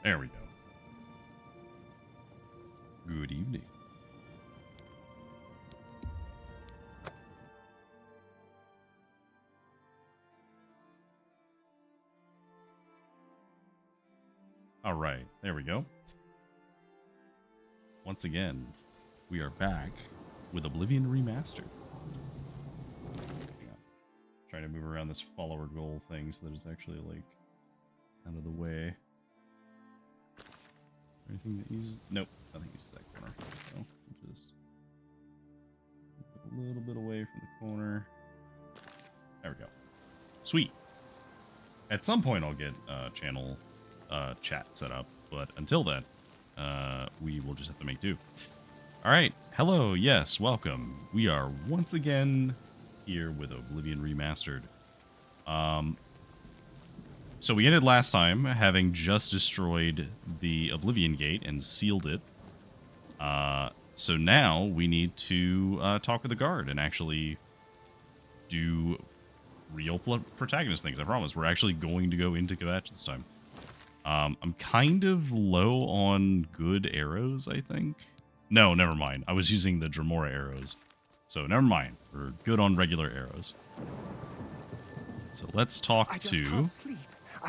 There we go. Good evening. All right, there we go. Once again, we are back with Oblivion Remastered. Trying to move around this follower goal thing so that it's actually, like, out of the way. Anything that uses... Nope, nothing uses that corner. So, we'll just a little bit away from the corner. There we go. Sweet. At some point I'll get channel chat set up, but until then, we will just have to make do. Alright, hello, yes, welcome. We are once again here with Oblivion Remastered. So we ended last time having just destroyed the Oblivion Gate and sealed it. So now we need to talk with the guard and actually do real protagonist things. I promise. We're actually going to go into Kvatch this time. I'm kind of low on good arrows, I think. No, never mind. I was using the Dremora arrows. So never mind. We're good on regular arrows. So let's talk to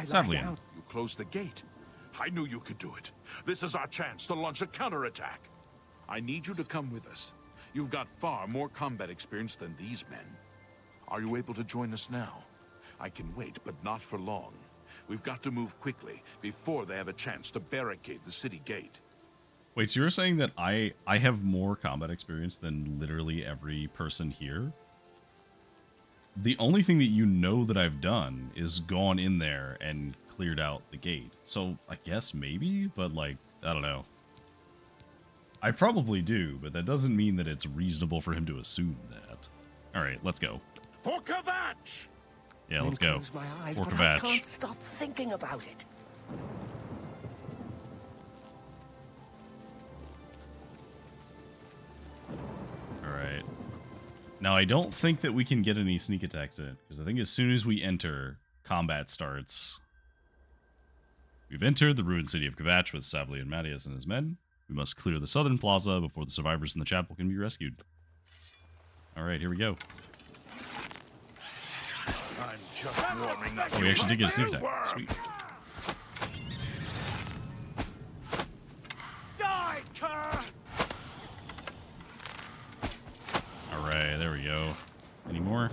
Savlian. You closed the gate. I knew you could do it. This is our chance to launch a counterattack. I need you to come with us. You've got far more combat experience than these men. Are you able to join us now? I can wait, but not for long. We've got to move quickly before they have a chance to barricade the city gate. Wait, so you're saying that I have more combat experience than literally every person here? The only thing that you know that I've done is gone in there and cleared out the gate. So I guess maybe, but like, I don't know. I probably do, but that doesn't mean that it's reasonable for him to assume that. Alright, let's go. For Kvatch! Yeah, let's go. Close my eyes, For but Kvatch. I can't stop thinking about it. Alright. Now, I don't think that we can get any sneak attacks in it, because I think as soon as we enter, combat starts. We've entered the ruined city of Kvatch with Savlian Mattias and his men. We must clear the southern plaza before the survivors in the chapel can be rescued. Alright, here we go. I'm just warming up. Oh, we actually did get a sneak attack. Sweet. Die, cur! Alright, there we go. Any more?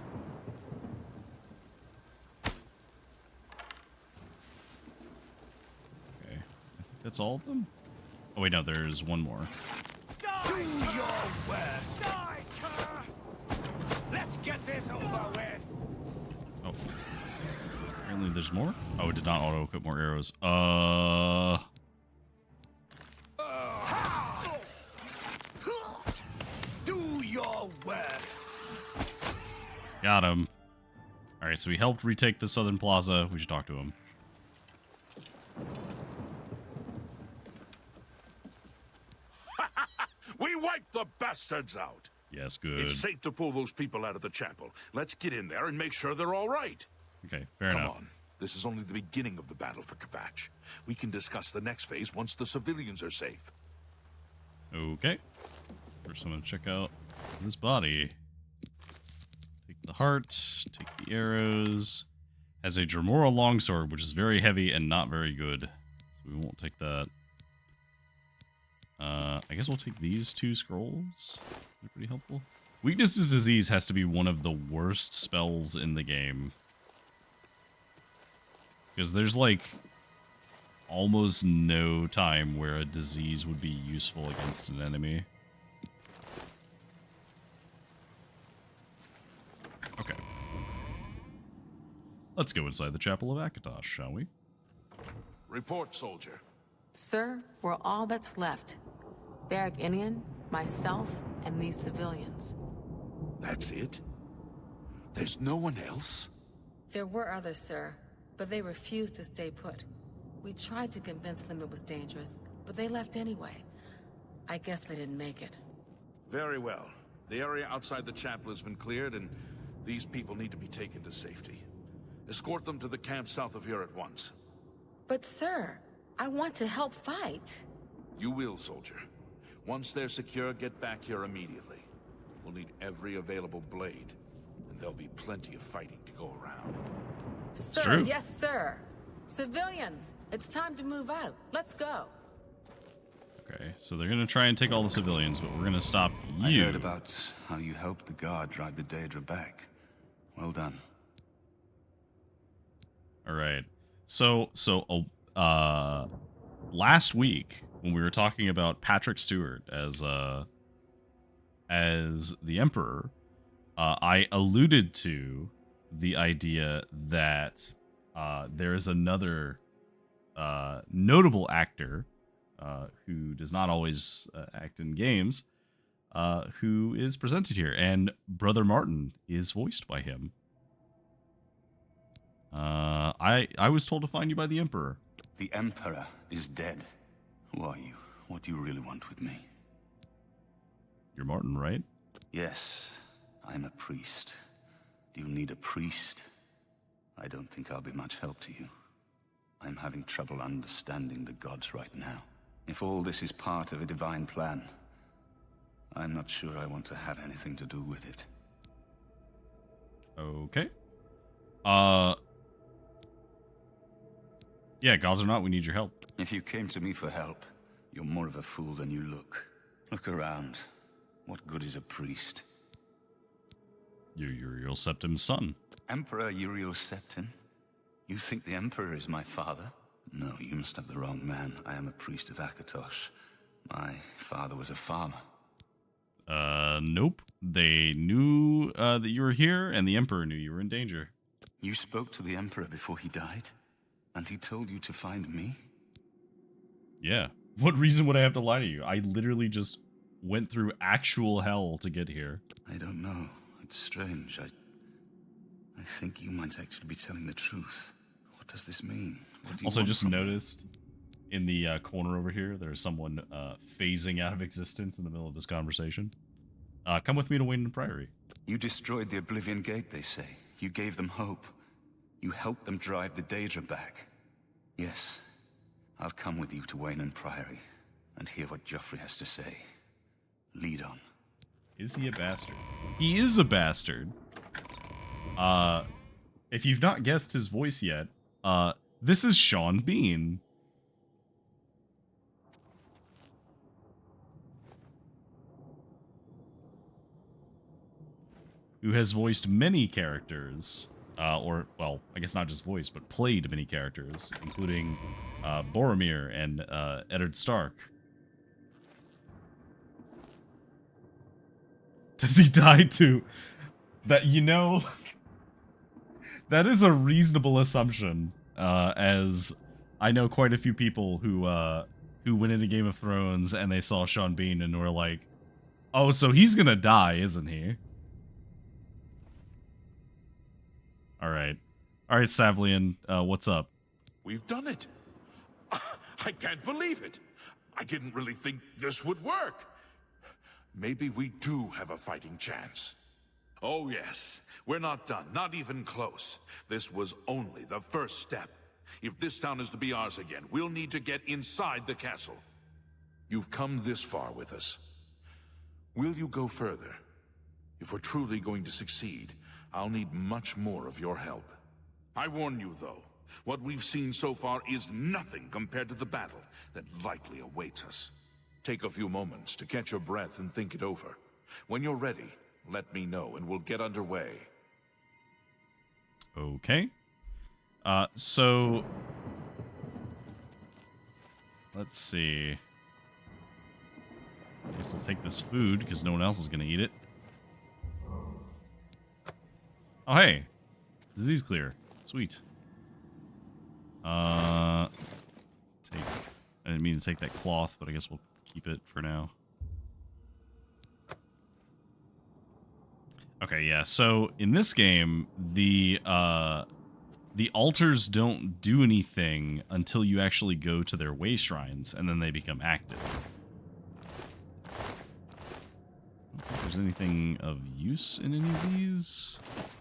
Okay. I think that's all of them? Oh wait, no, there's one more. Do your worst! Die, cur! Let's get this over with! Oh. Apparently there's more? Oh, it did not auto-equip more arrows. Do your worst! Got him. Alright, so we helped retake the southern plaza. We should talk to him. We wiped the bastards out! Yes, good. It's safe to pull those people out of the chapel. Let's get in there and make sure they're all right. Okay, fair Come enough. on. This is only the beginning of the battle for Kvatch. We can discuss the next phase once the civilians are safe. Okay. First, I'm going to check out this body. Take the heart, take the arrows. Has a Dremora longsword, which is very heavy and not very good. So we won't take that. I guess we'll take these two scrolls. They're pretty helpful. Weakness to disease has to be one of the worst spells in the game. Because there's like almost no time where a disease would be useful against an enemy. Okay. Let's go inside the Chapel of Kvatch, shall we? Report, soldier. Sir, we're all that's left. Barrack Inian, myself, and these civilians. That's it? There's no one else? There were others, sir, but they refused to stay put. We tried to convince them it was dangerous, but they left anyway. I guess they didn't make it. Very well. The area outside the chapel has been cleared, and these people need to be taken to safety. Escort them to the camp south of here at once. But sir, I want to help fight. You will, soldier. Once they're secure, get back here immediately. We'll need every available blade, and there'll be plenty of fighting to go around. Sir, true. yes, sir. Civilians, it's time to move out. Let's go. Okay, so they're gonna try and take all the civilians, but we're gonna stop you. I heard about how you helped the guard drive the Daedra back. Well done. All right. So, last week when we were talking about Patrick Stewart as the Emperor, I alluded to the idea that there is another notable actor who does not always act in games, who is presented here, and Brother Martin is voiced by him. I was told to find you by the Emperor. The Emperor is dead. Who are you? What do you really want with me? You're Martin, right? Yes, I'm a priest. Do you need a priest? I don't think I'll be much help to you. I'm having trouble understanding the gods right now. If all this is part of a divine plan, I'm not sure I want to have anything to do with it. Okay. Yeah, gods or not, we need your help. If you came to me for help, you're more of a fool than you look. Look around. What good is a priest? You're Uriel Septim's son. Emperor Uriel Septim? You think the Emperor is my father? No, you must have the wrong man. I am a priest of Akatosh. My father was a farmer. Nope. They knew that you were here, and the Emperor knew you were in danger. You spoke to the Emperor before he died? And he told you to find me? Yeah. What reason would I have to lie to you? I literally just went through actual hell to get here. I don't know. It's strange. I think you might actually be telling the truth. What does this mean? What do you Also, want just from me? noticed in the corner over here, there's someone phasing out of existence in the middle of this conversation. Come with me to Wayne Priory. You destroyed the Oblivion Gate, they say. You gave them hope. You helped them drive the Daedra back. Yes, I'll come with you to Wayne Priory and hear what Joffrey has to say. Lead on. Is he a bastard? He is a bastard. If you've not guessed his voice yet, this is Sean Bean. Who has voiced many characters, or, well, I guess not just voiced, but played many characters, including Boromir and Eddard Stark. Does he die too? That, you know, that is a reasonable assumption, as I know quite a few people who went into Game of Thrones and they saw Sean Bean and were like, oh, so he's gonna die, isn't he? Alright, Savlian, what's up? We've done it. I can't believe it. I didn't really think this would work. Maybe we do have a fighting chance. Oh yes, we're not done, not even close. This was only the first step. If this town is to be ours again, we'll need to get inside the castle. You've come this far with us. Will you go further? If we're truly going to succeed, I'll need much more of your help. I warn you, though, what we've seen so far is nothing compared to the battle that likely awaits us. Take a few moments to catch your breath and think it over. When you're ready, let me know and we'll get underway. Okay. So... let's see. I guess we'll take this food, because no one else is going to eat it. Oh, hey. Disease clear. Sweet. I didn't mean to take that cloth, but I guess we'll keep it for now. Okay, yeah, so in this game, the altars don't do anything until you actually go to their way shrines, and then they become active. I don't think there's anything of use in any of these.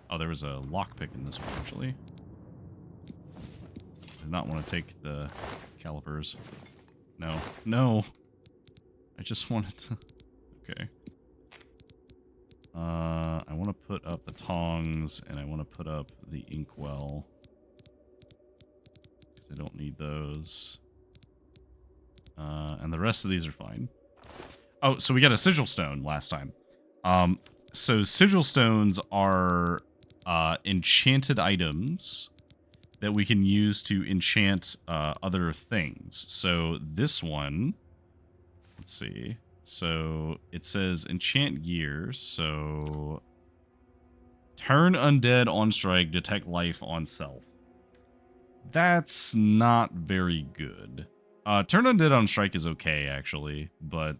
Oh, there was a lockpick in this one, actually. Did not want to take the calipers. No. No! I just wanted to... Okay. I want to put up the tongs, and I want to put up the inkwell. Because I don't need those. And the rest of these are fine. Oh, so we got a sigil stone last time. So sigil stones are enchanted items that we can use to enchant other things. So this one, let's see. So it says enchant gear. So turn undead on strike, detect life on self. That's not very good. Turn undead on strike is okay, actually, but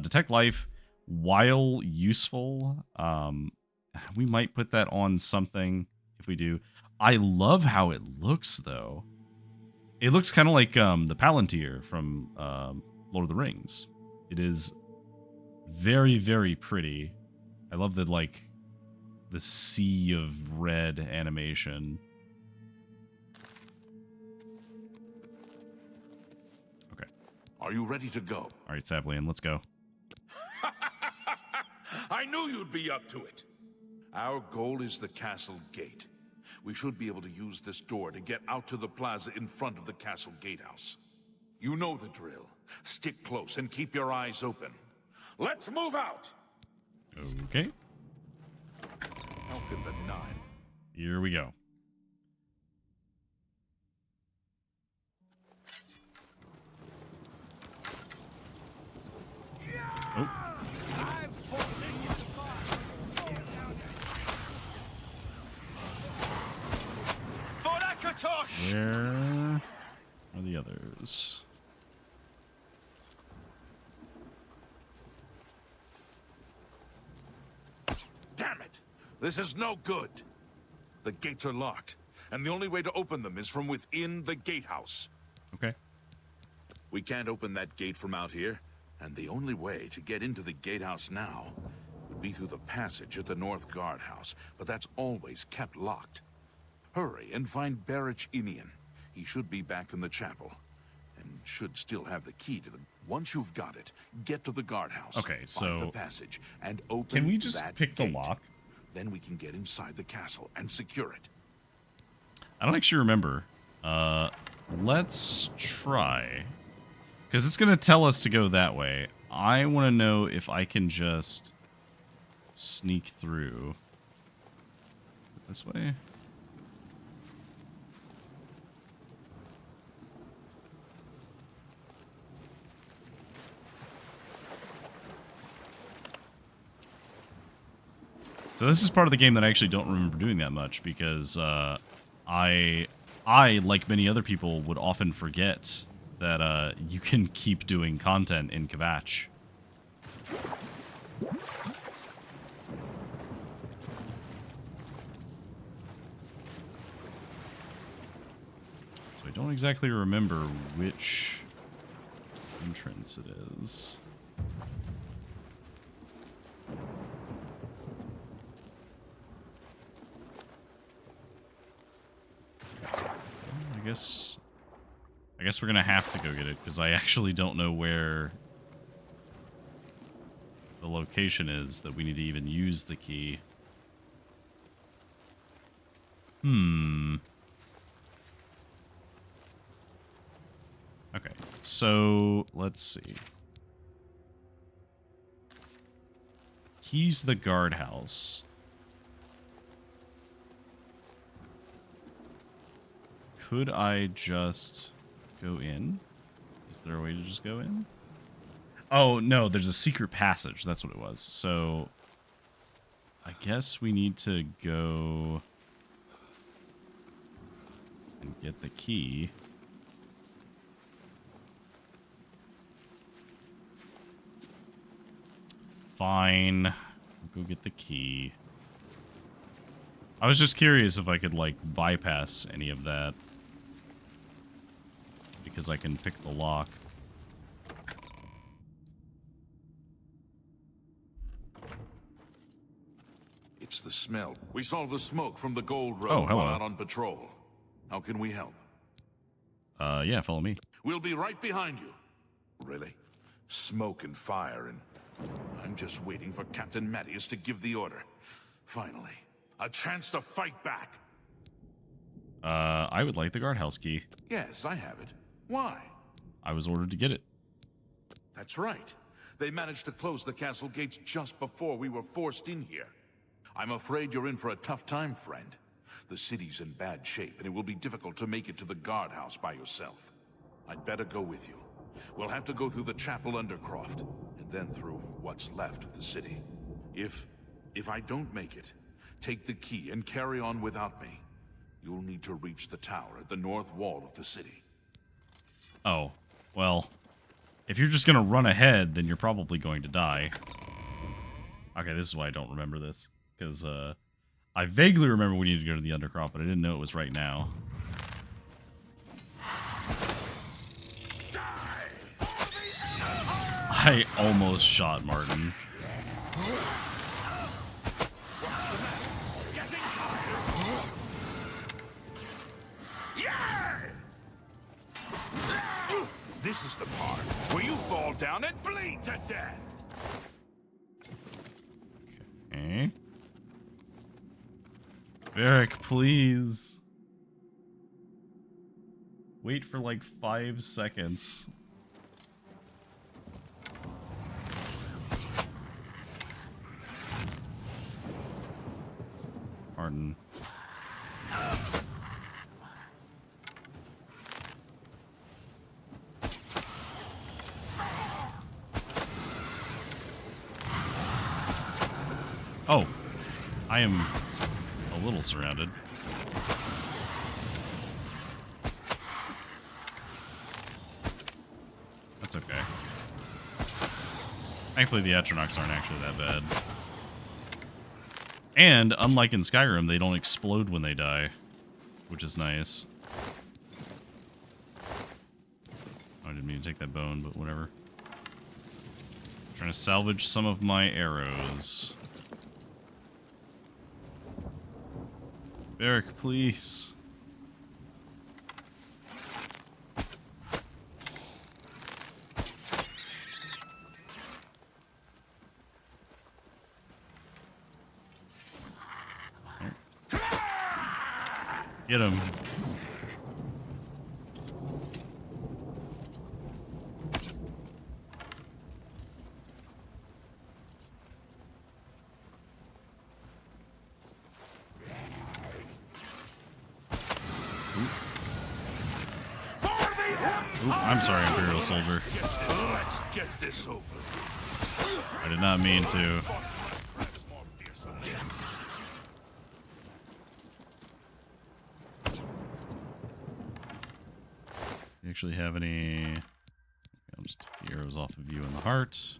detect life, while useful, we might put that on something if we do. I love how it looks, though. It looks kind of like the Palantir from Lord of the Rings. It is very, very pretty. I love the, like, the sea of red animation. Okay. Are you ready to go? All right, Sablian, let's go. I knew you'd be up to it. Our goal is the castle gate. We should be able to use this door to get out to the plaza in front of the castle gatehouse. You know the drill. Stick close and keep your eyes open. Let's move out! Okay. Elk in the 9. Here we go. Oh. Where are the others? Damn it! This is no good. The gates are locked, and the only way to open them is from within the gatehouse. Okay. We can't open that gate from out here, and the only way to get into the gatehouse now would be through the passage at the North Guardhouse, but that's always kept locked. Hurry and find Barrich Inian. He should be back in the chapel, and should still have the key to the... Once you've got it, get to the guardhouse. Okay, find so... the passage, and open Can we just that pick the gate. lock? Then we can get inside the castle and secure it. I don't actually remember. Let's try. Because it's going to tell us to go that way. I want to know if I can just sneak through. This way? So this is part of the game that I actually don't remember doing that much because I, like many other people, would often forget that you can keep doing content in Kvatch. So I don't exactly remember which entrance it is. I guess we're gonna have to go get it because I actually don't know where the location is that we need to even use the key. Okay, so let's see. Keys to the guardhouse. Could I just go in? Is there a way to just go in? Oh, no, there's a secret passage. That's what it was. So, I guess we need to go and get the key. Fine. We'll go get the key. I was just curious if I could, like, bypass any of that. Because I can pick the lock. It's the smell. We saw the smoke from the gold road Oh, hello. while out on patrol. How can we help? Yeah, follow me. We'll be right behind you. Really? Smoke and fire, and I'm just waiting for Captain Mattias to give the order. Finally, a chance to fight back. I would like the guardhouse key. Yes, I have it. Why? I was ordered to get it. That's right. They managed to close the castle gates just before we were forced in here. I'm afraid you're in for a tough time, friend. The city's in bad shape, and it will be difficult to make it to the guardhouse by yourself. I'd better go with you. We'll have to go through the chapel undercroft, and then through what's left of the city. If I don't make it, take the key and carry on without me. You'll need to reach the tower at the north wall of the city. Oh, well, if you're just gonna run ahead, then you're probably going to die. Okay, this is why I don't remember this, because I vaguely remember we need to go to the undercroft, but I didn't know it was right now. I almost shot Martin. This is the part where you fall down and bleed to death. Okay. Varric, please. Wait for like 5 seconds. Martin. Oh, I am a little surrounded. That's okay. Thankfully, the Atronachs aren't actually that bad. And, unlike in Skyrim, they don't explode when they die, which is nice. I didn't mean to take that bone, but whatever. Trying to salvage some of my arrows. Varric, please. Get him. I'm sorry, Imperial Soldier. Let's get this over. I did not mean to. You actually have any... I'll just take the arrows off of you in the heart. It's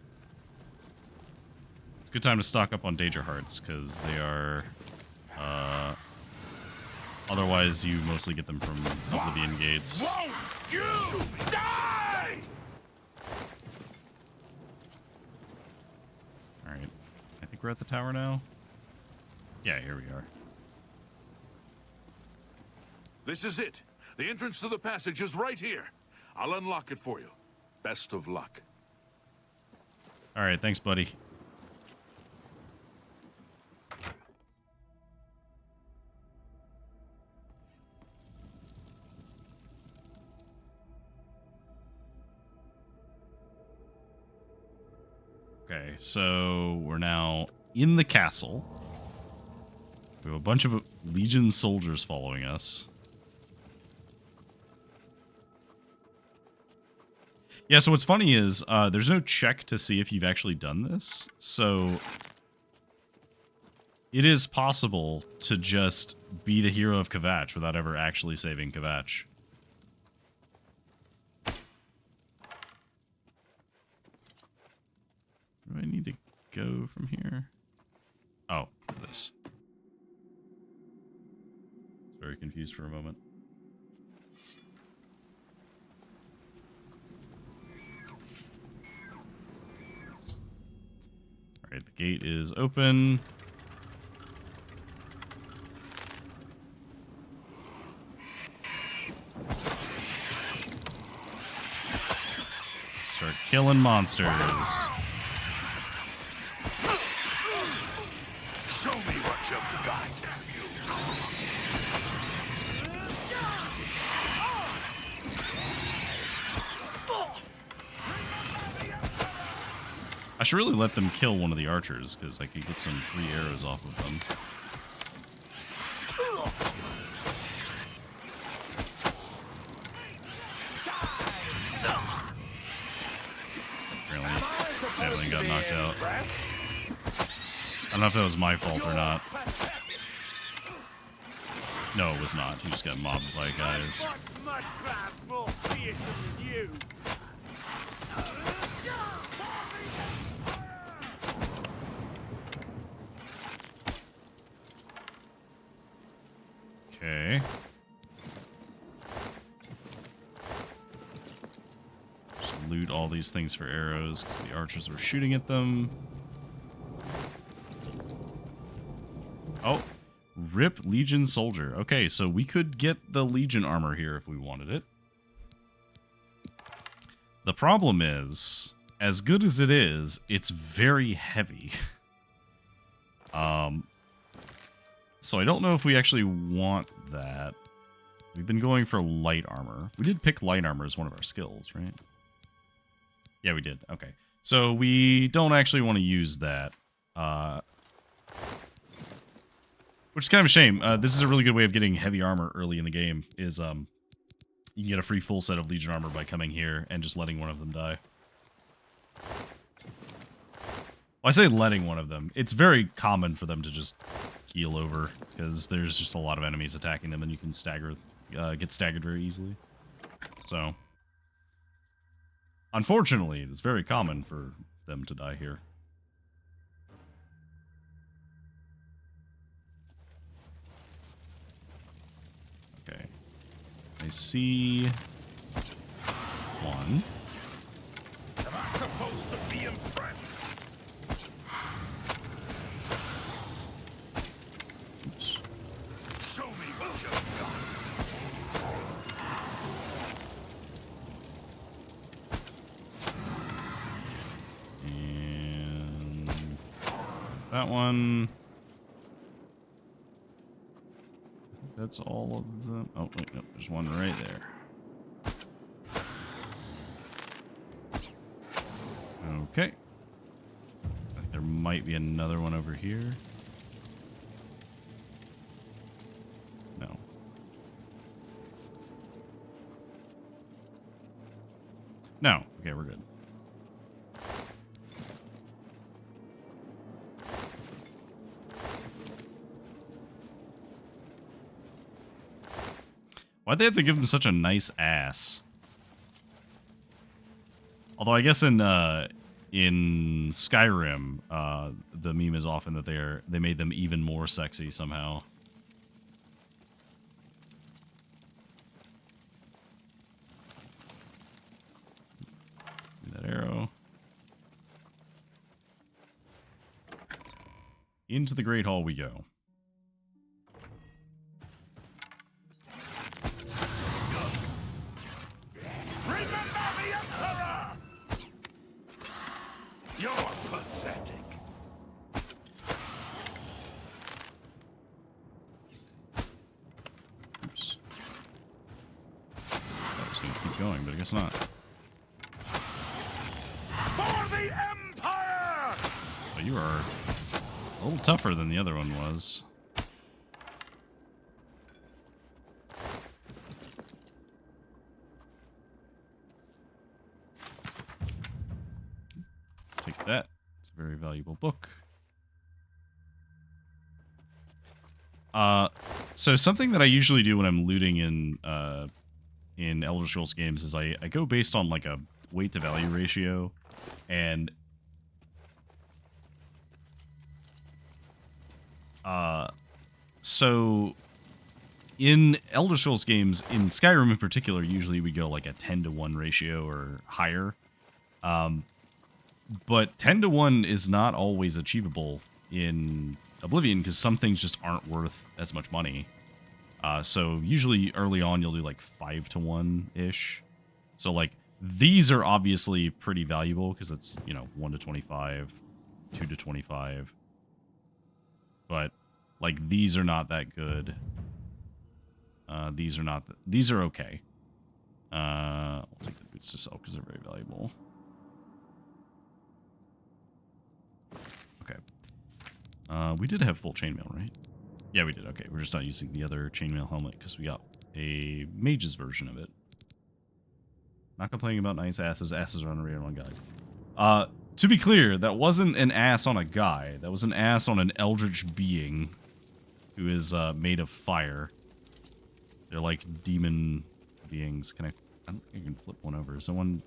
a good time to stock up on Danger Hearts, because they are... otherwise, you mostly get them from Oblivion gates. Won't you die? Alright. I think we're at the tower now. Yeah, here we are. This is it. The entrance to the passage is right here. I'll unlock it for you. Best of luck. Alright, thanks, buddy. Okay, so we're now in the castle. We have a bunch of Legion soldiers following us. Yeah, so what's funny is there's no check to see if you've actually done this. So it is possible to just be the hero of Kvatch without ever actually saving Kvatch. Where do I need to go from here? Oh, it's this. I was very confused for a moment. Alright, the gate is open. Start killing monsters. Show me what you've got, damn you! I should really let them kill one of the archers, because I could get some free arrows off of them. Really? Sadly got knocked out. I don't know if that was my fault or not. No, it was not. He just got mobbed by guys. Okay. Just loot all these things for arrows because the archers were shooting at them. Oh, rip Legion soldier. Okay, so we could get the Legion armor here if we wanted it. The problem is, as good as it is, it's very heavy. So I don't know if we actually want that. We've been going for light armor. We did pick light armor as one of our skills, right? Yeah, we did. Okay. So we don't actually want to use that. Which is kind of a shame. This is a really good way of getting heavy armor early in the game, is you can get a free full set of Legion armor by coming here and just letting one of them die. Well, I say letting one of them. It's very common for them to just keel over, because there's just a lot of enemies attacking them, and you can get staggered very easily. So, unfortunately, it's very common for them to die here. Okay. I see one. Am I supposed to be impressed? Oops. Show me what you've got. And that one. That's all of them. Oh, wait, no, there's one right there. Okay. I think there might be another one over here. No. No. Okay, we're good. Why'd they have to give him such a nice ass? Although I guess in Skyrim, the meme is often that they made them even more sexy somehow. That arrow. Into the Great Hall we go. You're pathetic. Oops. I was going to keep going, but I guess not. For the Empire! But you are a little tougher than the other one was. Take that. It's a very valuable book. So something that I usually do when I'm looting in Elder Scrolls games is I go based on like a weight to value ratio, and so in Elder Scrolls games, in Skyrim in particular, usually we go like a 10-to-1 ratio or higher. But 10-to-1 is not always achievable in Oblivion because some things just aren't worth as much money. So usually early on you'll do like 5-to-1-ish. So like These are obviously pretty valuable because it's, you know, 1 to 25, 2 to 25. But, like, these are not that good. These are not... These are okay. I'll take the boots to sell because they're very valuable. Okay. We did have full chainmail, right? Yeah, we did. Okay, we're just not using the other chainmail helmet because we got a mage's version of it. Not complaining about nice asses. Asses are underrated on guys. To be clear, that wasn't an ass on a guy. That was an ass on an eldritch being who is made of fire. They're like demon beings. I don't think I can flip one over. Someone...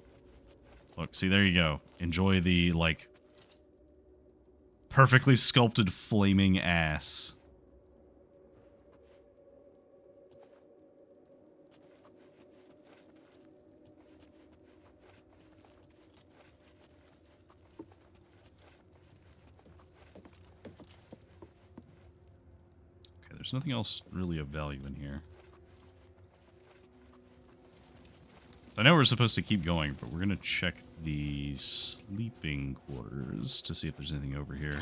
Look, see, there you go. Enjoy the, like, perfectly sculpted flaming ass. There's nothing else really of value in here. So I know we're supposed to keep going, but we're going to check the sleeping quarters to see if there's anything over here.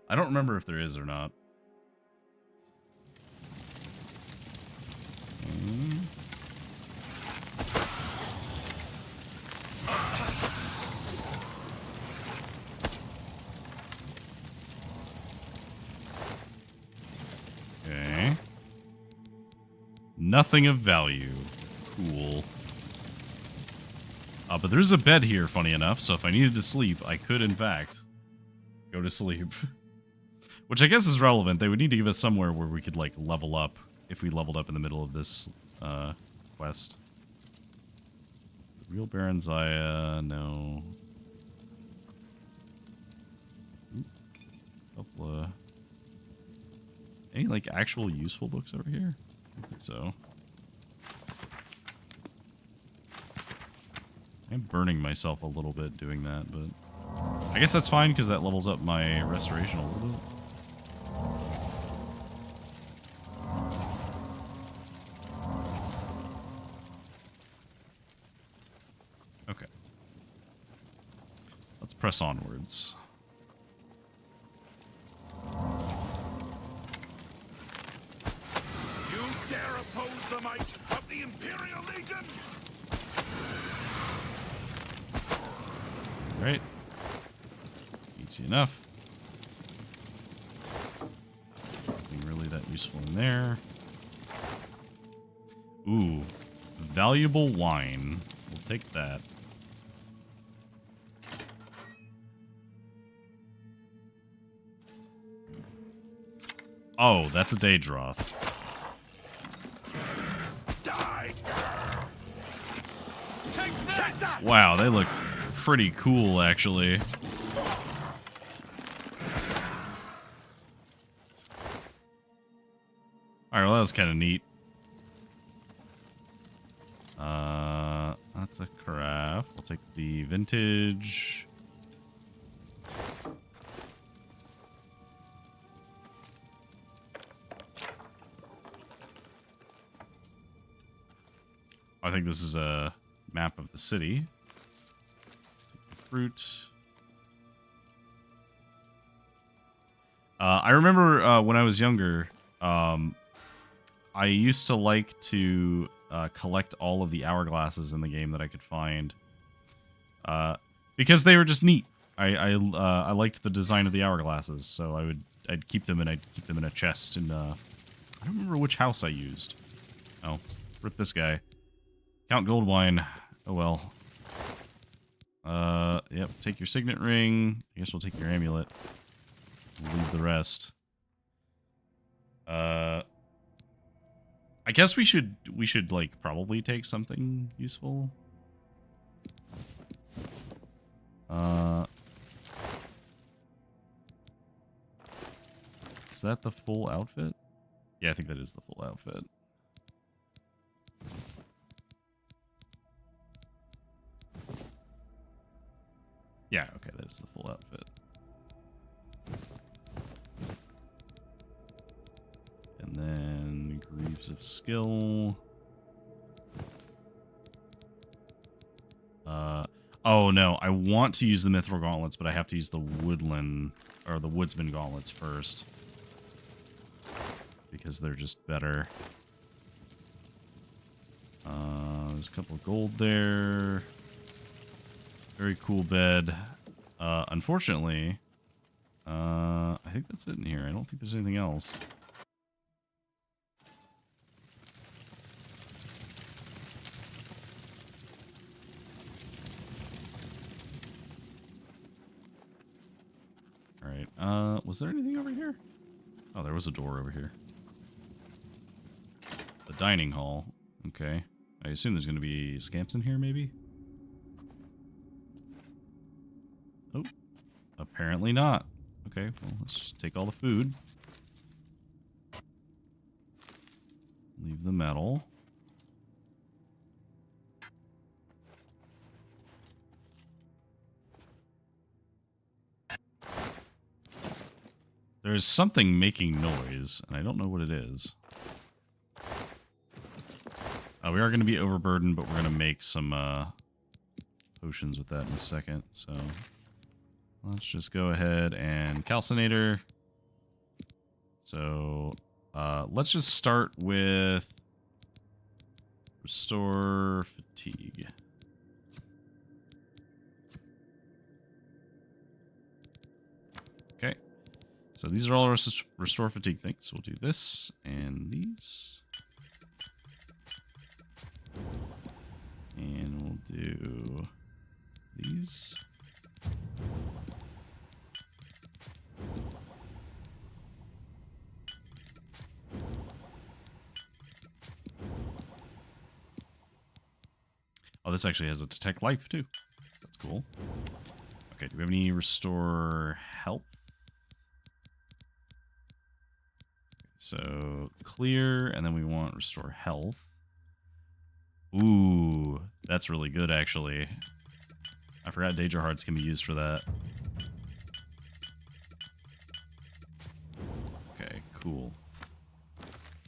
I don't remember if there is or not. Okay. Nothing of value. Cool. But there's a bed here, funny enough, so if I needed to sleep, I could, in fact, go to sleep. Which I guess is relevant. They would need to give us somewhere where we could, like, level up if we leveled up in the middle of this quest. The real Baron Zaya, no. Couple of... Any, like, actual useful books over here? I don't think so. I'm burning myself a little bit doing that, but I guess that's fine because that levels up my restoration a little bit. Okay. Let's press onwards. You dare oppose the might of the Imperial Legion? Right. Easy enough. Nothing really that useful in there. Ooh. Valuable wine. We'll take that. Oh, that's a Daedroth. Die! Take that! Wow, they look pretty cool, actually. Alright, well, that was kind of neat. That's a craft. We'll take the vintage. I think this is a map of the city. Fruit. I remember when I was younger, I used to like to collect all of the hourglasses in the game that I could find, because they were just neat. I liked the design of the hourglasses, so I'd keep them and I'd keep them in a chest. And I don't remember which house I used. Oh, rip this guy. Count Goldwine. Oh well. Yep, take your signet ring. I guess we'll take your amulet. We'll leave the rest. I guess we should like probably take something useful. Is that the full outfit? Yeah, I think that is the full outfit. Yeah, okay, that is the full outfit. And then Greaves of Skill. Oh, no. I want to use the Mithril Gauntlets, but I have to use the Woodland, or the Woodsman Gauntlets first. Because they're just better. There's a couple of gold there. Very cool bed. Unfortunately, I think that's it in here. I don't think there's anything else. Alright, was there anything over here? Oh, there was a door over here. The dining hall. Okay. I assume there's going to be scamps in here, maybe? Oh, apparently not. Okay, well, let's just take all the food. Leave the metal. There's something making noise, and I don't know what it is. We are going to be overburdened, but we're going to make some potions with that in a second. So let's just go ahead and calcinator. So let's just start with restore fatigue. Okay. So these are all restore fatigue things. So we'll do this and these. And we'll do these. Oh, this actually has a detect life too. That's cool. Okay, do we have any restore health? So clear, and then we want restore health. Ooh, that's really good, actually. I forgot Daedra Hearts can be used for that. Okay, cool.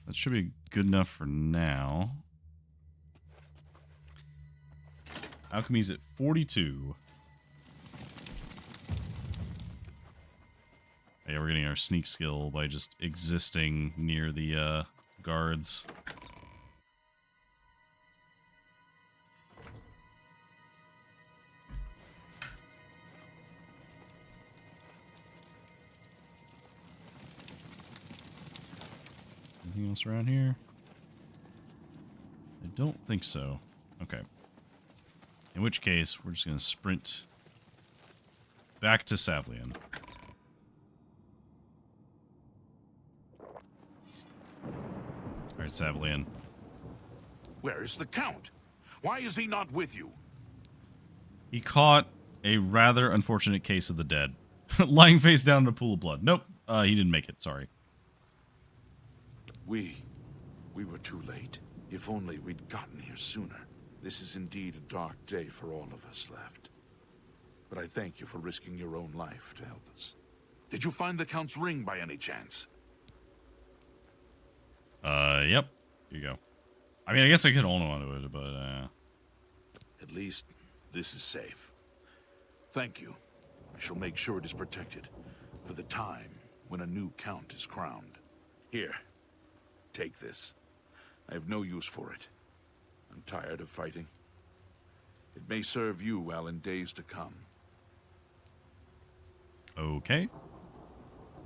That should be good enough for now. Alchemy's at 42. Yeah, we're getting our sneak skill by just existing near the guards. Anything else around here? I don't think so. Okay. In which case, we're just going to sprint back to Savlian. Alright, Savlian. Where is the Count? Why is he not with you? He caught a rather unfortunate case of the dead. Lying face down in a pool of blood. Nope, he didn't make it, sorry. We were too late. If only we'd gotten here sooner. This is indeed a dark day for all of us left. But I thank you for risking your own life to help us. Did you find the Count's ring by any chance? Yep. Here you go. I mean, I guess I could hold on to it, but, At least, this is safe. Thank you. I shall make sure it is protected for the time when a new Count is crowned. Here, take this. I have no use for it. I'm tired of fighting. It may serve you well in days to come. Okay.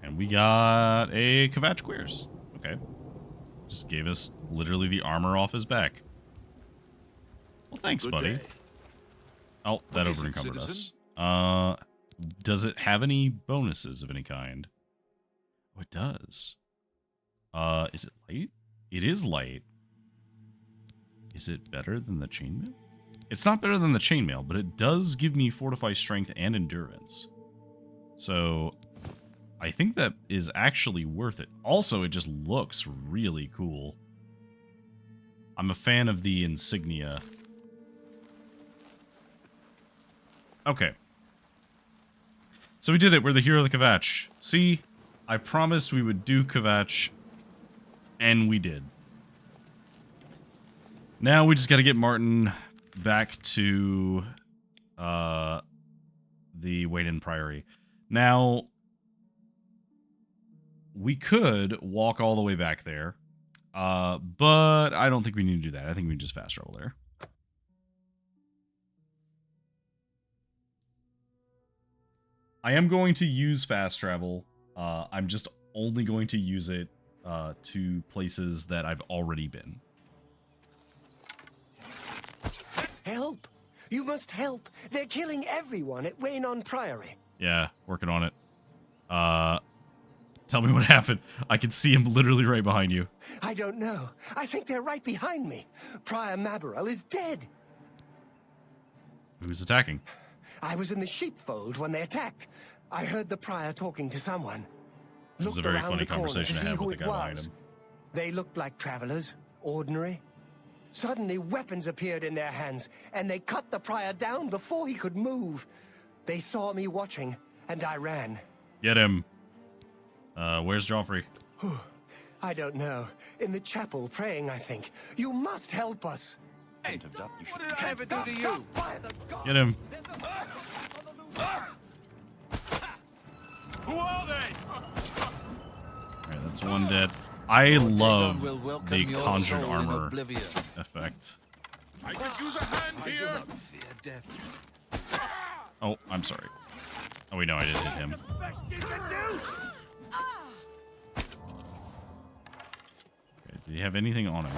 And we got a Kvatch Queers. Okay. Just gave us literally the armor off his back. Well, thanks, Good buddy. day. Oh, that What is it, over-encumbered citizen? us. Does it have any bonuses of any kind? Oh, it does. Is it light? It is light. Is it better than the chainmail? It's not better than the chainmail, but it does give me fortify strength and endurance. So I think that is actually worth it. Also, it just looks really cool. I'm a fan of the insignia. Okay. So we did it. We're the hero of the Kvatch. See? I promised we would do Kvatch, and we did. Now we just got to get Martin back to the Wayden Priory. Now, we could walk all the way back there, but I don't think we need to do that. I think we can just fast travel there. I am going to use fast travel. I'm just only going to use it to places that I've already been. Help! You must help! They're killing everyone at Waynon Priory. Yeah, working on it. Tell me what happened. I can see him literally right behind you. I don't know. I think they're right behind me. Prior Maborel is dead. Who's attacking? I was in the sheepfold when they attacked. I heard the prior talking to someone. This is a very funny conversation to have with the guy behind him. They looked like travelers, ordinary. Suddenly, weapons appeared in their hands, and they cut the prior down before he could move. They saw me watching, and I ran. Get him. Where's Joffrey? I don't know. In the chapel, praying, I think. You must help us. Hey, What did I ever do to you? Get him. Who are they? Alright, that's one dead. I love will welcome the your conjured soul in armor Oblivion. effect. I could use a hand I do here. not fear death. Oh, I'm sorry. Oh, wait, no, I did hit him. Okay, did he have anything on him?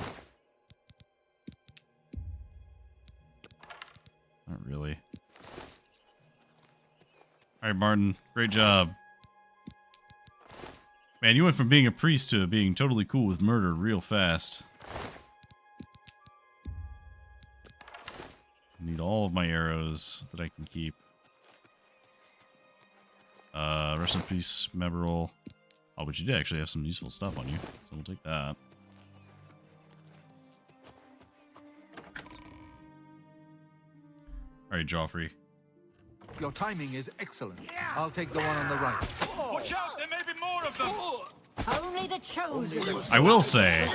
Not really. Alright, Martin. Great job. Man, you went from being a priest to being totally cool with murder real fast. I need all of my arrows that I can keep. Rest in peace, Maborel. Oh, but you did actually have some useful stuff on you, so we'll take that. Alright, Joffrey. Your timing is excellent. I'll take the one on the right. Watch out, there may be more of them. Only the chosen. I will say,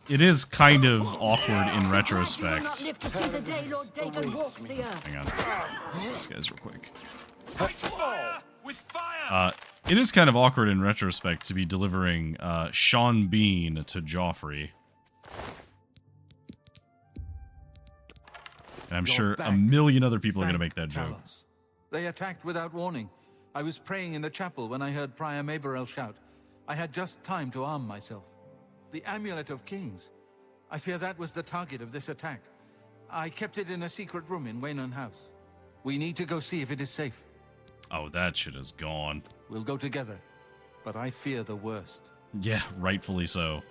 it is kind of awkward in You will not retrospect. live to see the day Lord Deckard walks the earth. Hang on. This guy's real quick. Fire! With fire! It is kind of awkward in retrospect to be delivering Sean Bean to Joffrey. And I'm You're sure a back. million other people are going to Thank make that joke. Talos. They attacked without warning. I was praying in the chapel when I heard Prior Maborel shout. I had just time to arm myself. The Amulet of Kings. I fear that was the target of this attack. I kept it in a secret room in Waynon House. We need to go see if it is safe. Oh, that shit is gone. We'll go together, but I fear the worst. Yeah, rightfully so.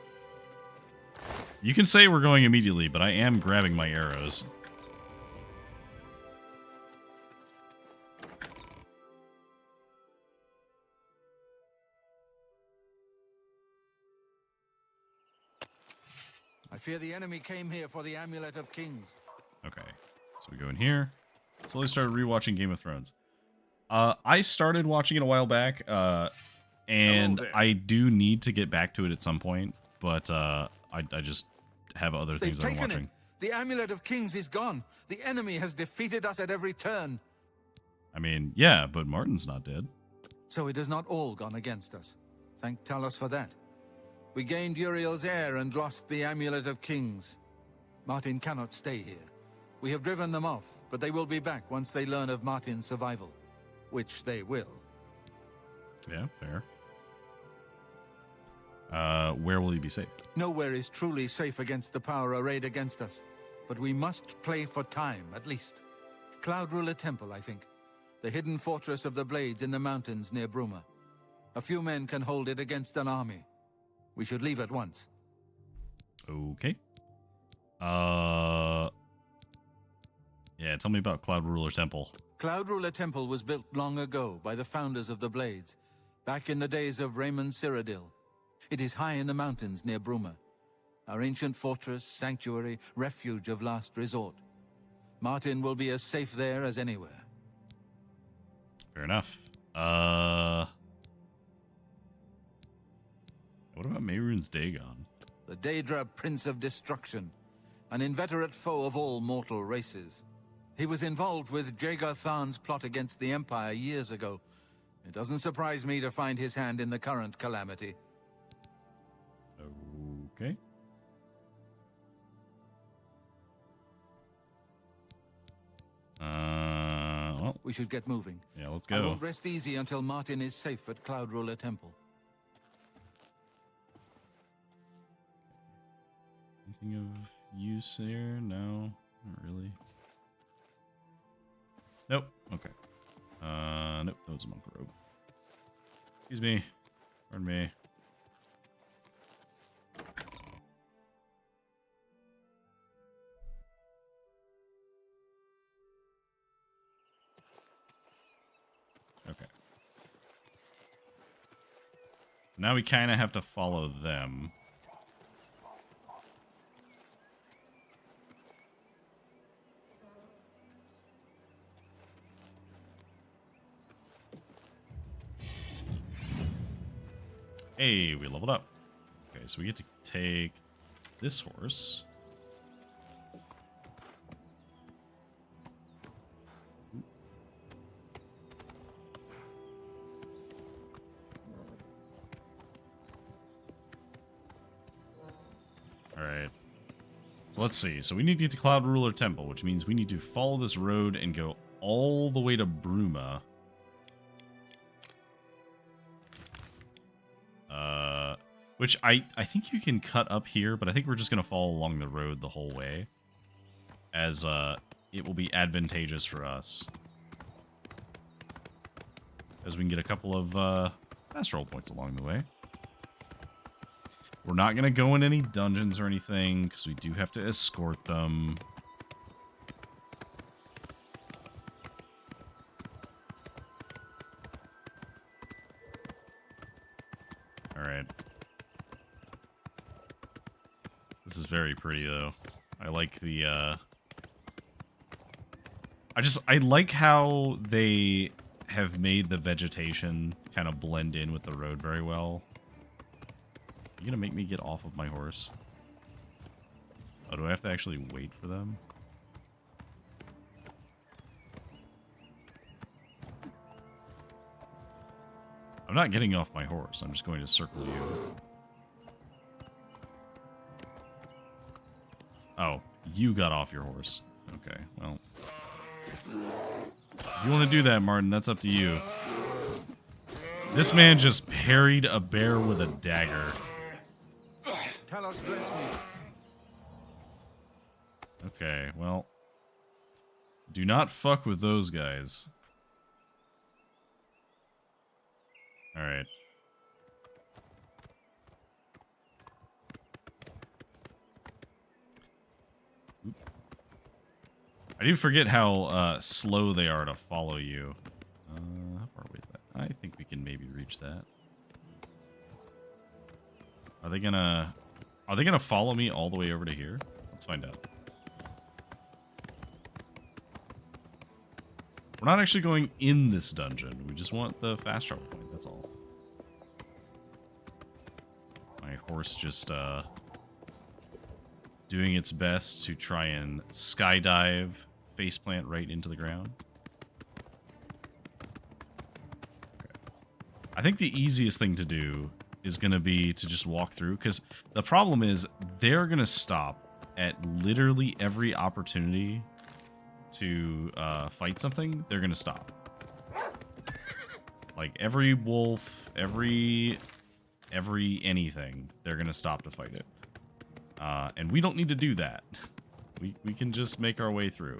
You can say we're going immediately, but I am grabbing my arrows. I fear the enemy came here for the Amulet of Kings. Okay, so we go in here. Slowly started rewatching Game of Thrones. I started watching it a while back, and Hello there. I do need to get back to it at some point, but I just have other They've things I'm taken watching. it. The Amulet of Kings is gone. The enemy has defeated us at every turn. I mean, yeah, but Martin's not dead. So it has not all gone against us. Thank Talos for that. We gained Uriel's heir and lost the Amulet of Kings. Martin cannot stay here. We have driven them off, but they will be back once they learn of Martin's survival. Which they will. Yeah, fair. Where will he be safe? Nowhere is truly safe against the power arrayed against us. But we must play for time, at least. Cloud Ruler Temple, I think. The hidden fortress of the Blades in the mountains near Bruma. A few men can hold it against an army. We should leave at once. Okay. Yeah, tell me about Cloud Ruler Temple. Cloud Ruler Temple was built long ago by the founders of the Blades, back in the days of Raymond Cyrodiil. It is high in the mountains near Bruma. Our ancient fortress, sanctuary, refuge of last resort. Martin will be as safe there as anywhere. Fair enough. What about Mehrunes Dagon? The Daedra Prince of Destruction, an inveterate foe of all mortal races. He was involved with Jagar Tharn's plot against the Empire years ago. It doesn't surprise me to find his hand in the current calamity. Okay. Well, We should get moving. yeah, let's I go. won't rest easy until Martin is safe at Cloud Ruler Temple. Anything of use here? No, not really. Nope. Okay. Nope. That was a monk robe. Excuse me. Pardon me. Okay. Now we kind of have to follow them. Hey, we leveled up. Okay, so we get to take this horse. Alright. So let's see. So we need to get to Cloud Ruler Temple, which means we need to follow this road and go all the way to Bruma. Which I think you can cut up here, but I think we're just going to follow along the road the whole way. As it will be advantageous for us. As we can get a couple of fast roll points along the way. We're not going to go in any dungeons or anything, because we do have to escort them. Alright. This is very pretty, though. I like the, I like how they have made the vegetation kind of blend in with the road very well. You gonna make me get off of my horse? Oh, do I have to actually wait for them? I'm not getting off my horse. I'm just going to circle you. Oh, you got off your horse. Okay, well. If you want to do that, Martin, that's up to you. This man just parried a bear with a dagger. Talos, bless me. Okay, well. Do not fuck with those guys. Alright. I do forget how slow they are to follow you. How far away is that? I think we can maybe reach that. Are they gonna follow me all the way over to here? Let's find out. We're not actually going in this dungeon. We just want the fast travel point, that's all. My horse just doing its best to try and skydive, faceplant right into the ground. Okay. I think the easiest thing to do is going to be to just walk through, because the problem is they're going to stop at literally every opportunity to fight something. They're going to stop. Like every wolf, every anything, they're going to stop to fight it. And we don't need to do that. We can just make our way through.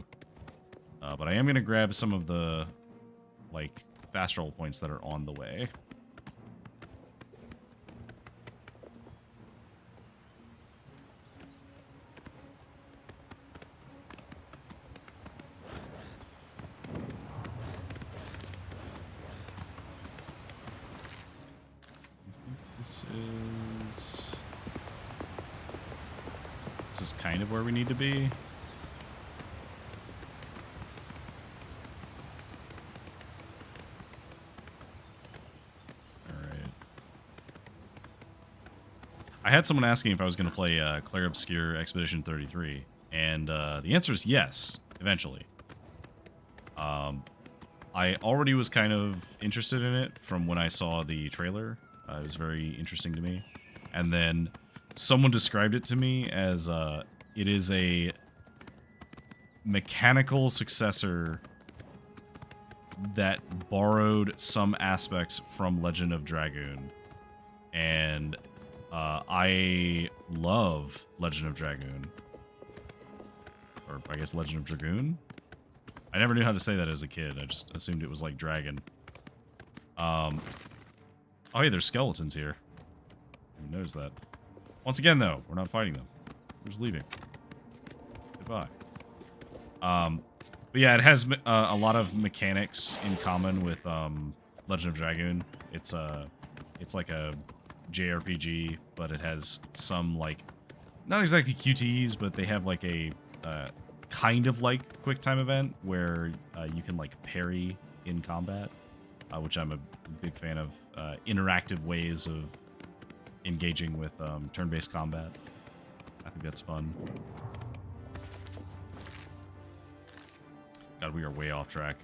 But I am going to grab some of the, like, fast roll points that are on the way. This is kind of where we need to be. I had someone asking if I was going to play Clair Obscure Expedition 33, and the answer is yes, eventually. I already was kind of interested in it from when I saw the trailer. It was very interesting to me. And then someone described it to me as it is a mechanical successor that borrowed some aspects from Legend of Dragoon. And I love Legend of Dragoon. Or I guess Legend of Dragoon? I never knew how to say that as a kid. I just assumed it was like dragon. Oh, hey, there's skeletons here. Who knows that? Once again, though, we're not fighting them. We're just leaving. Goodbye. But yeah, it has a lot of mechanics in common with Legend of Dragoon. It's like a JRPG, but it has some like not exactly QTEs, but they have like a kind of like quick time event where you can like parry in combat, which I'm a big fan of. Interactive ways of engaging with turn-based combat. I think that's fun. God, we are way off track.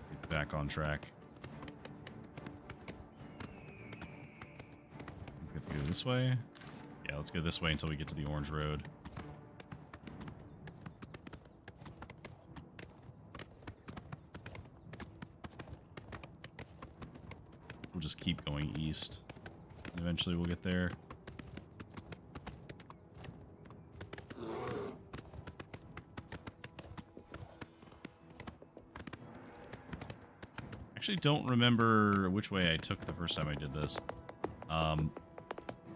Get back on track. We have to go this way. Yeah, let's go this way until we get to the orange road. We'll just keep going east. Eventually we'll get there. Actually don't remember which way I took the first time I did this.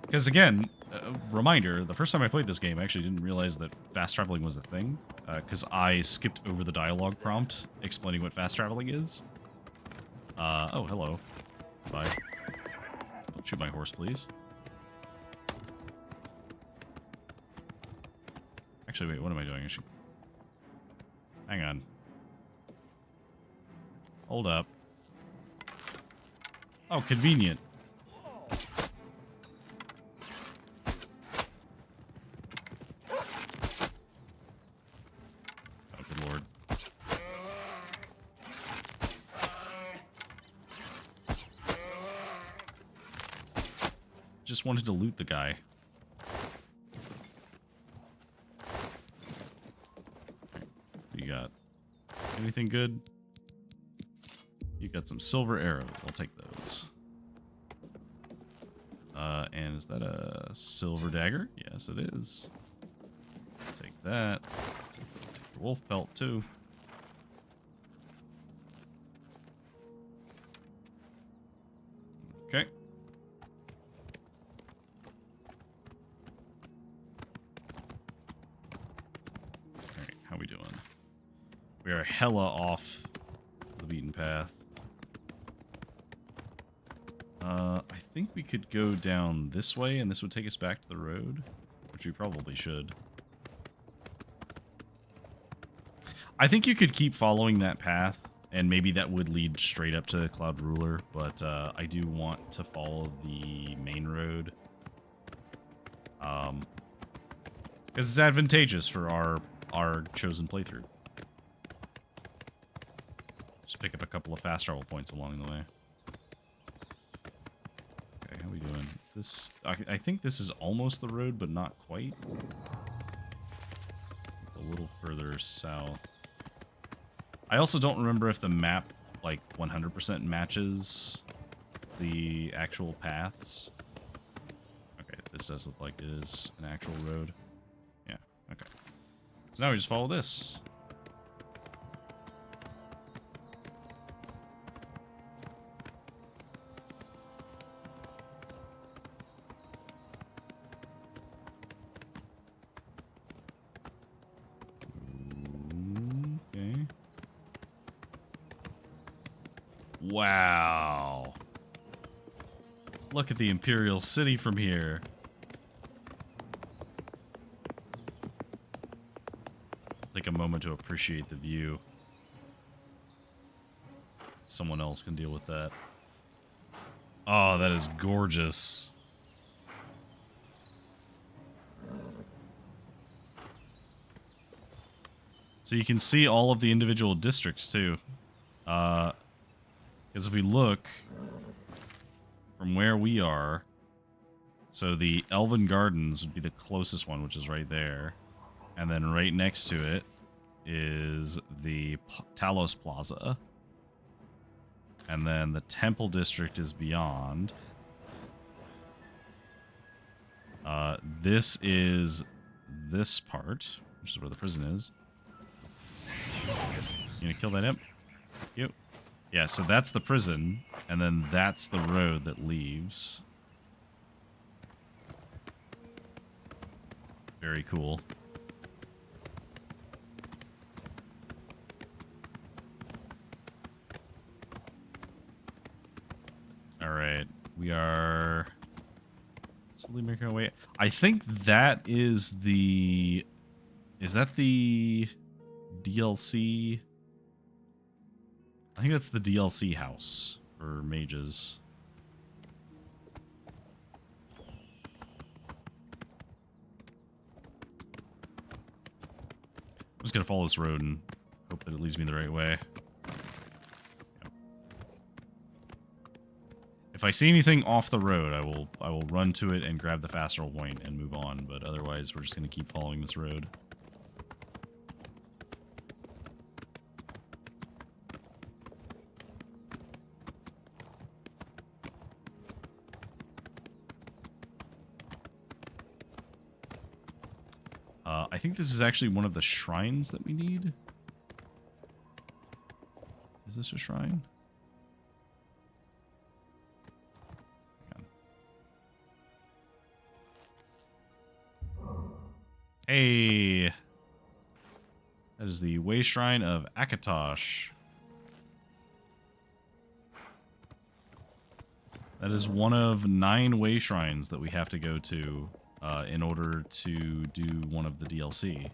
Because again, reminder, the first time I played this game, I actually didn't realize that fast traveling was a thing. Because I skipped over the dialogue prompt explaining what fast traveling is. Oh, hello. Bye. Don't shoot my horse, please. Actually, wait, what am I doing? Hang on. Hold up. Oh, convenient. Oh, good lord. Just wanted to loot the guy. What you got? Anything good? You got some silver arrows. I'll take those. And is that a silver dagger? Yes, it is. Take that. Take the wolf pelt too. Okay. Alright, how we doing? We are hella off the beaten path. I think we could go down this way, and this would take us back to the road, which we probably should. I think you could keep following that path, and maybe that would lead straight up to Cloud Ruler, but I do want to follow the main road. Because it's advantageous for our chosen playthrough. Just pick up a couple of fast travel points along the way. Okay, how we doing? Is this? I think this is almost the road, but not quite. It's a little further south. I also don't remember if the map, like, 100% matches the actual paths. Okay, this does look like it is an actual road. Yeah, okay. So now we just follow this. Wow. Look at the Imperial City from here. Take a moment to appreciate the view. Someone else can deal with that. Oh, that is gorgeous. So you can see all of the individual districts too. Because if we look from where we are, so the Elven Gardens would be the closest one, which is right there. And then right next to it is the Talos Plaza. And then the Temple District is beyond. This is this part, which is where the prison is. You gonna kill that imp? Yep. Yeah, so that's the prison, and then that's the road that leaves. Very cool. Alright, we are slowly making our way. I think that is the... Is that the DLC? I think that's the DLC house for mages. I'm just gonna follow this road and hope that it leads me the right way. Yep. If I see anything off the road, I will run to it and grab the faster point and move on, but otherwise we're just gonna keep following this road. I think this is actually one of the shrines that we need. Is this a shrine? Hey! That is the Way Shrine of Akatosh. That is one of 9 Way Shrines that we have to go to in order to do one of the DLC.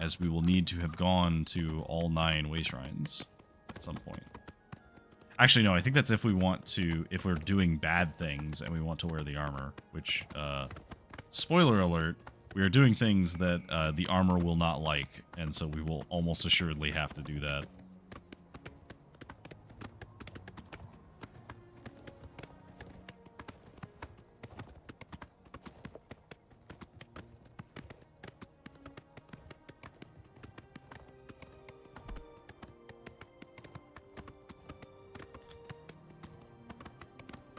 As we will need to have gone to all 9 Way Shrines at some point. Actually, no, I think that's if we want to, if we're doing bad things and we want to wear the armor, which, spoiler alert, we are doing things that the armor will not like, and so we will almost assuredly have to do that.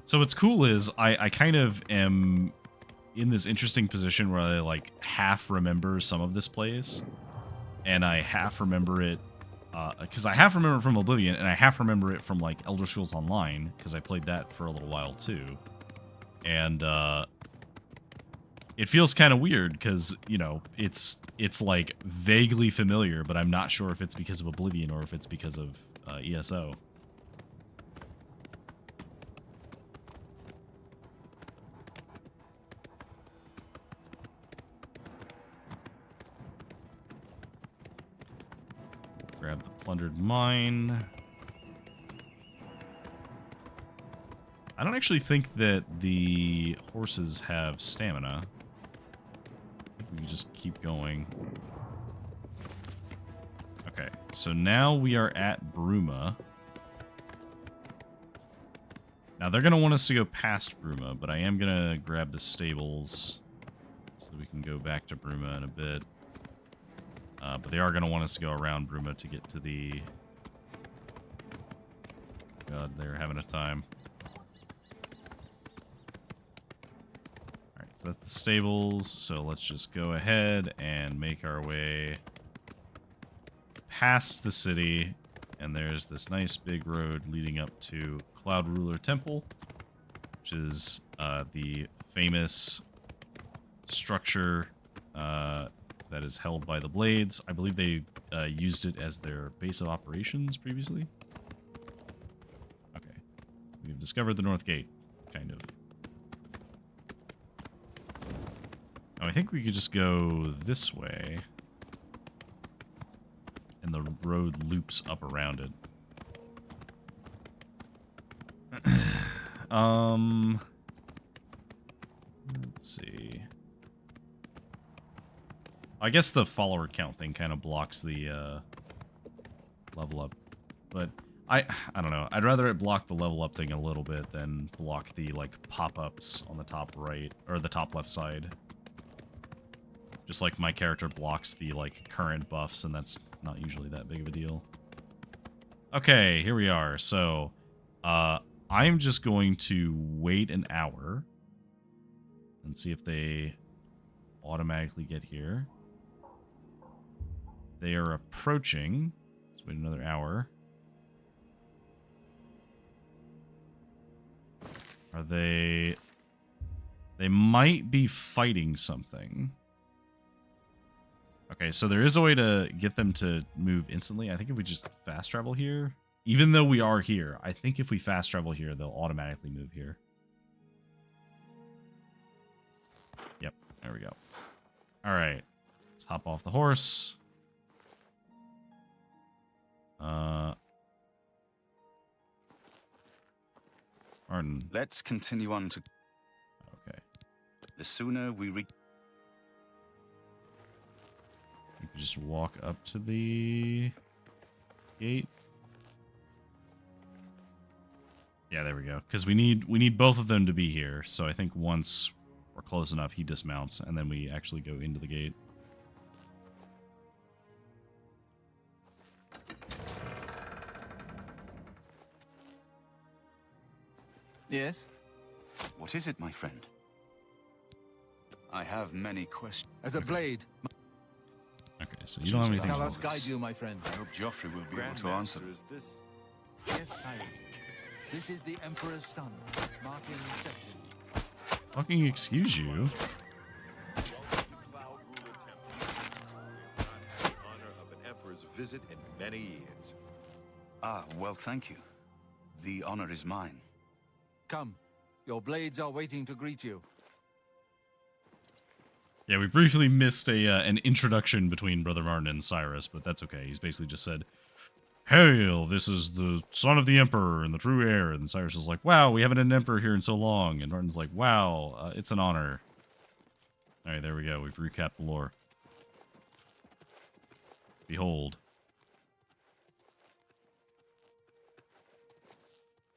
So what's cool is I kind of am in this interesting position where I like half remember some of this place, and I half remember it because I half remember it from Oblivion, and I half remember it from like Elder Scrolls Online because I played that for a little while too, and it feels kind of weird because, you know, it's like vaguely familiar, but I'm not sure if it's because of Oblivion or if it's because of ESO. Grab the plundered mine. I don't actually think that the horses have stamina. I think we can just keep going. Okay, so now we are at Bruma. Now they're going to want us to go past Bruma, but I am going to grab the stables so we can go back to Bruma in a bit. But they are going to want us to go around Bruma to get to the... God, they're having a time. Alright, so that's the stables. So let's just go ahead and make our way past the city. And there's this nice big road leading up to Cloud Ruler Temple, which is the famous structure that is held by the Blades. I believe they used it as their base of operations previously. Okay. We've discovered the North Gate, kind of. Oh, I think we could just go this way. And the road loops up around it. Let's see. I guess the follower count thing kind of blocks the level up, but I don't know. I'd rather it block the level up thing a little bit than block the like pop-ups on the top right or the top left side. Just like my character blocks the like current buffs, and that's not usually that big of a deal. Okay, here we are. So, I'm just going to wait an hour and see if they automatically get here. They are approaching. Let's wait another hour. Are they... They might be fighting something. Okay, so there is a way to get them to move instantly. I think if we just fast travel here, even though we are here, I think if we fast travel here, they'll automatically move here. Yep, there we go. All right, let's hop off the horse. Martin. Let's continue on to... Okay. The sooner we reach... You can just walk up to the gate. Yeah, there we go. Because we need both of them to be here. So I think once we're close enough, he dismounts, and then we actually go into the gate. Yes? What is it, my friend? I have many questions. As a blade, Okay, so you don't have anything. shall us guide you, my friend. I hope Joffrey will be able to answer. Is this... Yes, Cyrus. This is the Emperor's son, Martin II. Fucking excuse you. honor of an emperor's visit in many years. Ah, well, thank you. The honor is mine. Come, your blades are waiting to greet you. Yeah, we briefly missed an introduction between Brother Martin and Cyrus, but that's okay. He's basically just said, "Hail, this is the son of the Emperor and the true heir." And Cyrus is like, "Wow, we haven't had an Emperor here in so long." And Martin's like, "Wow, it's an honor." All right, there we go. We've recapped the lore. Behold.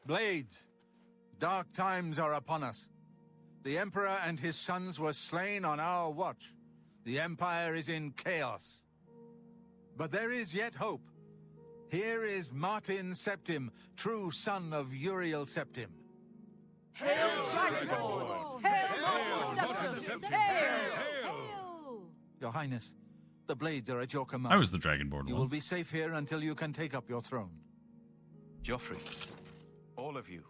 Blades, dark times are upon us. The Emperor and his sons were slain on our watch. The Empire is in chaos. But there is yet hope. Here is Martin Septim, true son of Uriel Septim. Hail, Dragonborn! Hail, Martin Septim! Hail! Your Highness, the blades are at your command. I was the Dragonborn You once. will be safe here until you can take up your throne. Joffrey, all of you.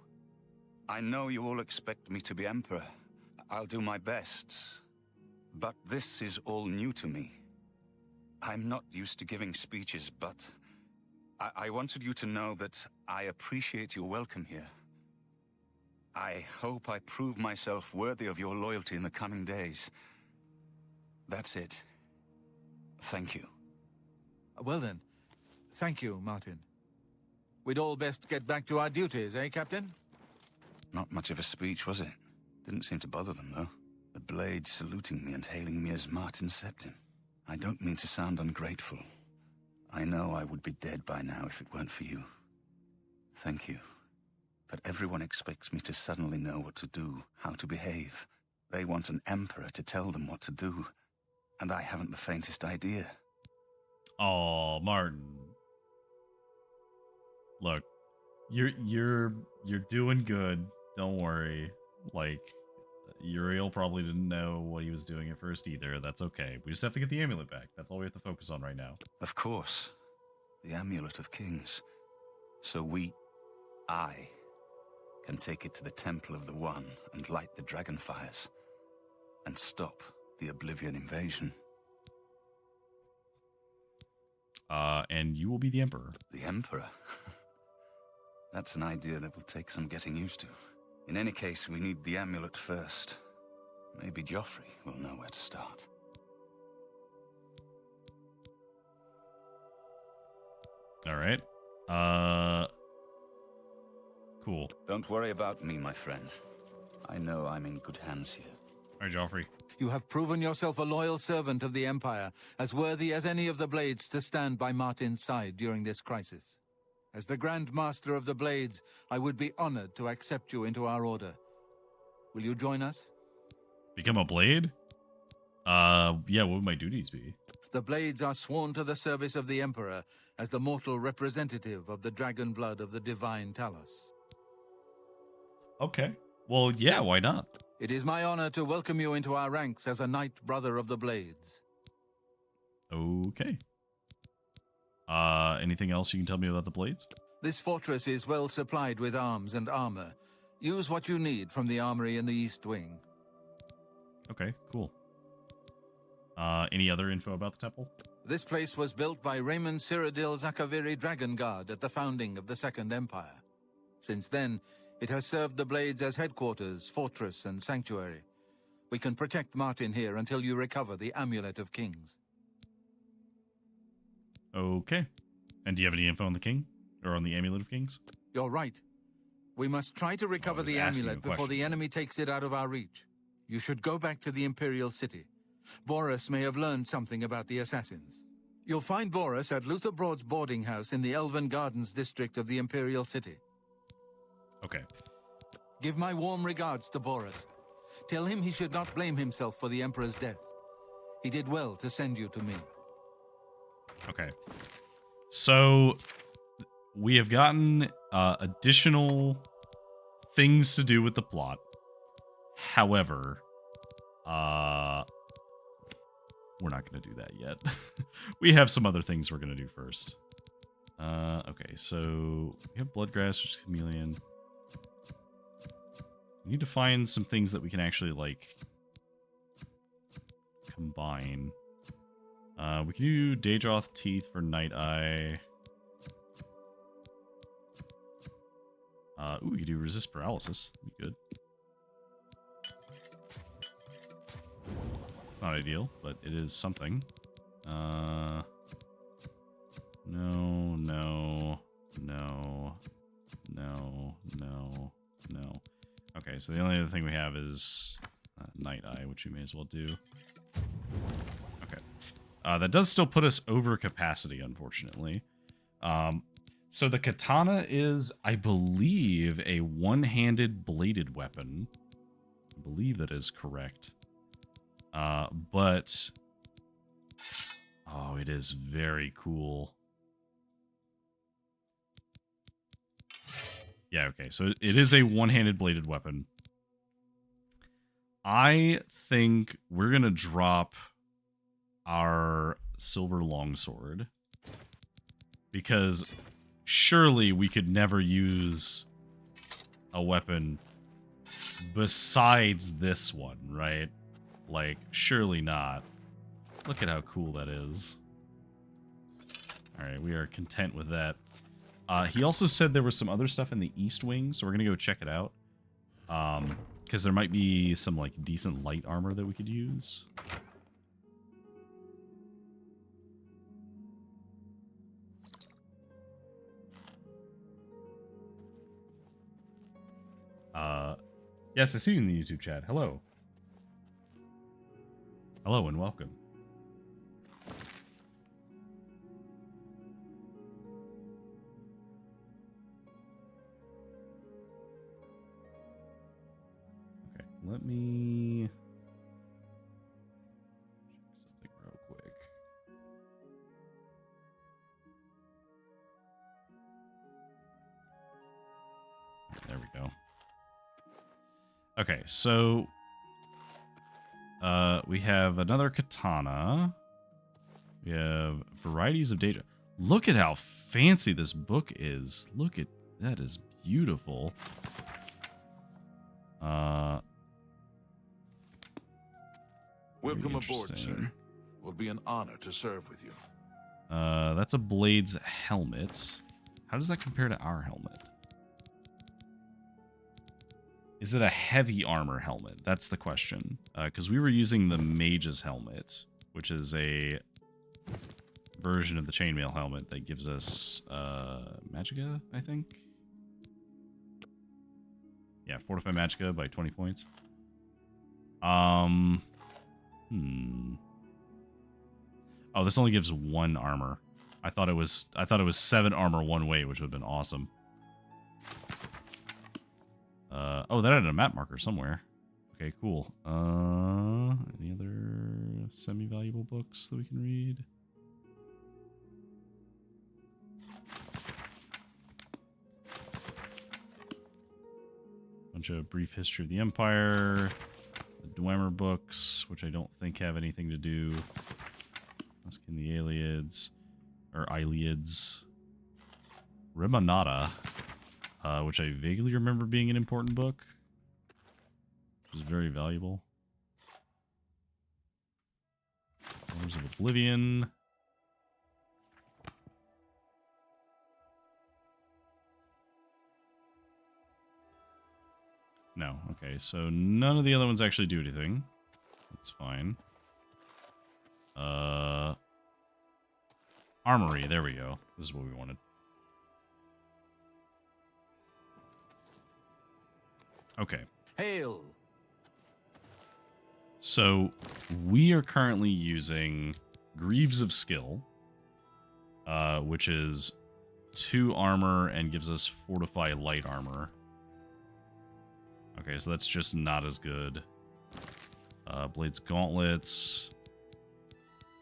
I know you all expect me to be Emperor. I'll do my best. But this is all new to me. I'm not used to giving speeches, but I wanted you to know that I appreciate your welcome here. I hope I prove myself worthy of your loyalty in the coming days. That's it. Thank you. Well then, thank you, Martin. We'd all best get back to our duties, eh, Captain? Not much of a speech, was it? Didn't seem to bother them, though. The blade saluting me and hailing me as Martin Septim. I don't mean to sound ungrateful. I know I would be dead by now if it weren't for you. Thank you. But everyone expects me to suddenly know what to do, how to behave. They want an emperor to tell them what to do. And I haven't the faintest idea. Oh, Martin. Look, you're doing good. Don't worry. Like, Uriel probably didn't know what he was doing at first either. That's okay. We just have to get the amulet back. That's all we have to focus on right now. Of course. The Amulet of Kings. So I, can take it to the Temple of the One and light the dragon fires. And stop the Oblivion invasion. And you will be the Emperor. The Emperor? That's an idea that will take some getting used to. In any case, we need the amulet first. Maybe Joffrey will know where to start. All right. Cool. Don't worry about me, my friend. I know I'm in good hands here. All right, Joffrey. You have proven yourself a loyal servant of the Empire, as worthy as any of the Blades to stand by Martin's side during this crisis. As the Grand Master of the Blades, I would be honored to accept you into our order. Will you join us? Become a blade? Yeah, what would my duties be? The Blades are sworn to the service of the Emperor as the mortal representative of the dragon blood of the divine Talos. Okay. Well, yeah, why not? It is my honor to welcome you into our ranks as a Knight Brother of the Blades. Okay. Anything else you can tell me about the Blades? This fortress is well supplied with arms and armor. Use what you need from the armory in the East Wing. Okay, cool. Any other info about the temple? This place was built by Raymond Cyrodiil Zakaviri Dragon Guard at the founding of the Second Empire. Since then, it has served the Blades as headquarters, fortress, and sanctuary. We can protect Martin here until you recover the Amulet of Kings. Okay. And do you have any info on the king? Or on the Amulet of Kings? You're right. We must try to recover the amulet before the enemy takes it out of our reach. You should go back to the Imperial City. Boris may have learned something about the assassins. You'll find Boris at Luther Broad's boarding house in the Elven Gardens district of the Imperial City. Okay. Give my warm regards to Boris. Tell him he should not blame himself for the Emperor's death. He did well to send you to me. Okay. So, we have gotten additional things to do with the plot. However, we're not going to do that yet. We have some other things we're going to do first. Okay, so we have Bloodgrass, which is Chameleon. We need to find some things that we can actually, like, combine. We can do Daedroth Teeth for Night Eye. Ooh, we can do Resist Paralysis. That'd be good. It's not ideal, but it is something. No. Okay, so the only other thing we have is Night Eye, which we may as well do. Okay. That does still put us over capacity, unfortunately. So the katana is, I believe, a one-handed bladed weapon. I believe that is correct. But... oh, it is very cool. Yeah, okay, so it is a one-handed bladed weapon. I think we're going to drop our silver longsword. Because surely we could never use a weapon besides this one, right? Like, surely not. Look at how cool that is. Alright, we are content with that. He also said there was some other stuff in the East Wing, so we're going to go check it out. Because there might be some, like, decent light armor that we could use. Yes, I see you in the YouTube chat. Hello. Hello and welcome. Okay, let me check something real quick. There we go. Okay, so we have another katana. We have varieties of data. Look at how fancy this book is. Look at that, is beautiful. Welcome aboard, sir. Will be an honor to serve with you. That's a Blade's helmet. How does that compare to our helmet? Is it a heavy armor helmet? That's the question. Because we were using the Mage's helmet, which is a version of the chainmail helmet that gives us Magicka, I think. Yeah, fortify Magicka by 20 points. Oh, this only gives 1 armor. I thought it was 7 armor one way, which would have been awesome. Oh, that had a map marker somewhere. Okay, cool. Any other semi-valuable books that we can read? Bunch of Brief History of the Empire, the Dwemer books, which I don't think have anything to do. Asking the Iliads, or Iliads. Rimonata, which I vaguely remember being an important book, which is very valuable. Wars of Oblivion. No, okay, so none of the other ones actually do anything. That's fine. Armory, there we go. This is what we wanted. Okay. Hail! So, we are currently using Greaves of Skill, which is 2 armor and gives us Fortify light armor. Okay, so that's just not as good. Blades Gauntlets,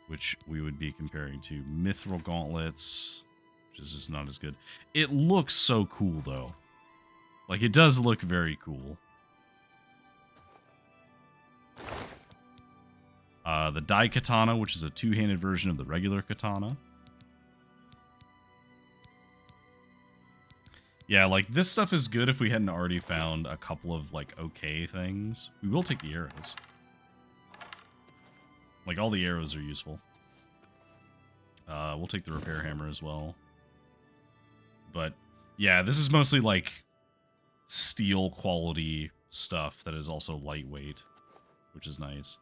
which we would be comparing to Mithril Gauntlets, which is just not as good. It looks so cool, though. Like, it does look very cool. The Dai Katana, which is a 2-handed version of the regular katana. Yeah, like, this stuff is good if we hadn't already found a couple of, like, okay things. We will take the arrows. Like, all the arrows are useful. We'll take the repair hammer as well. But, yeah, this is mostly, like, steel quality stuff that is also lightweight, which is nice.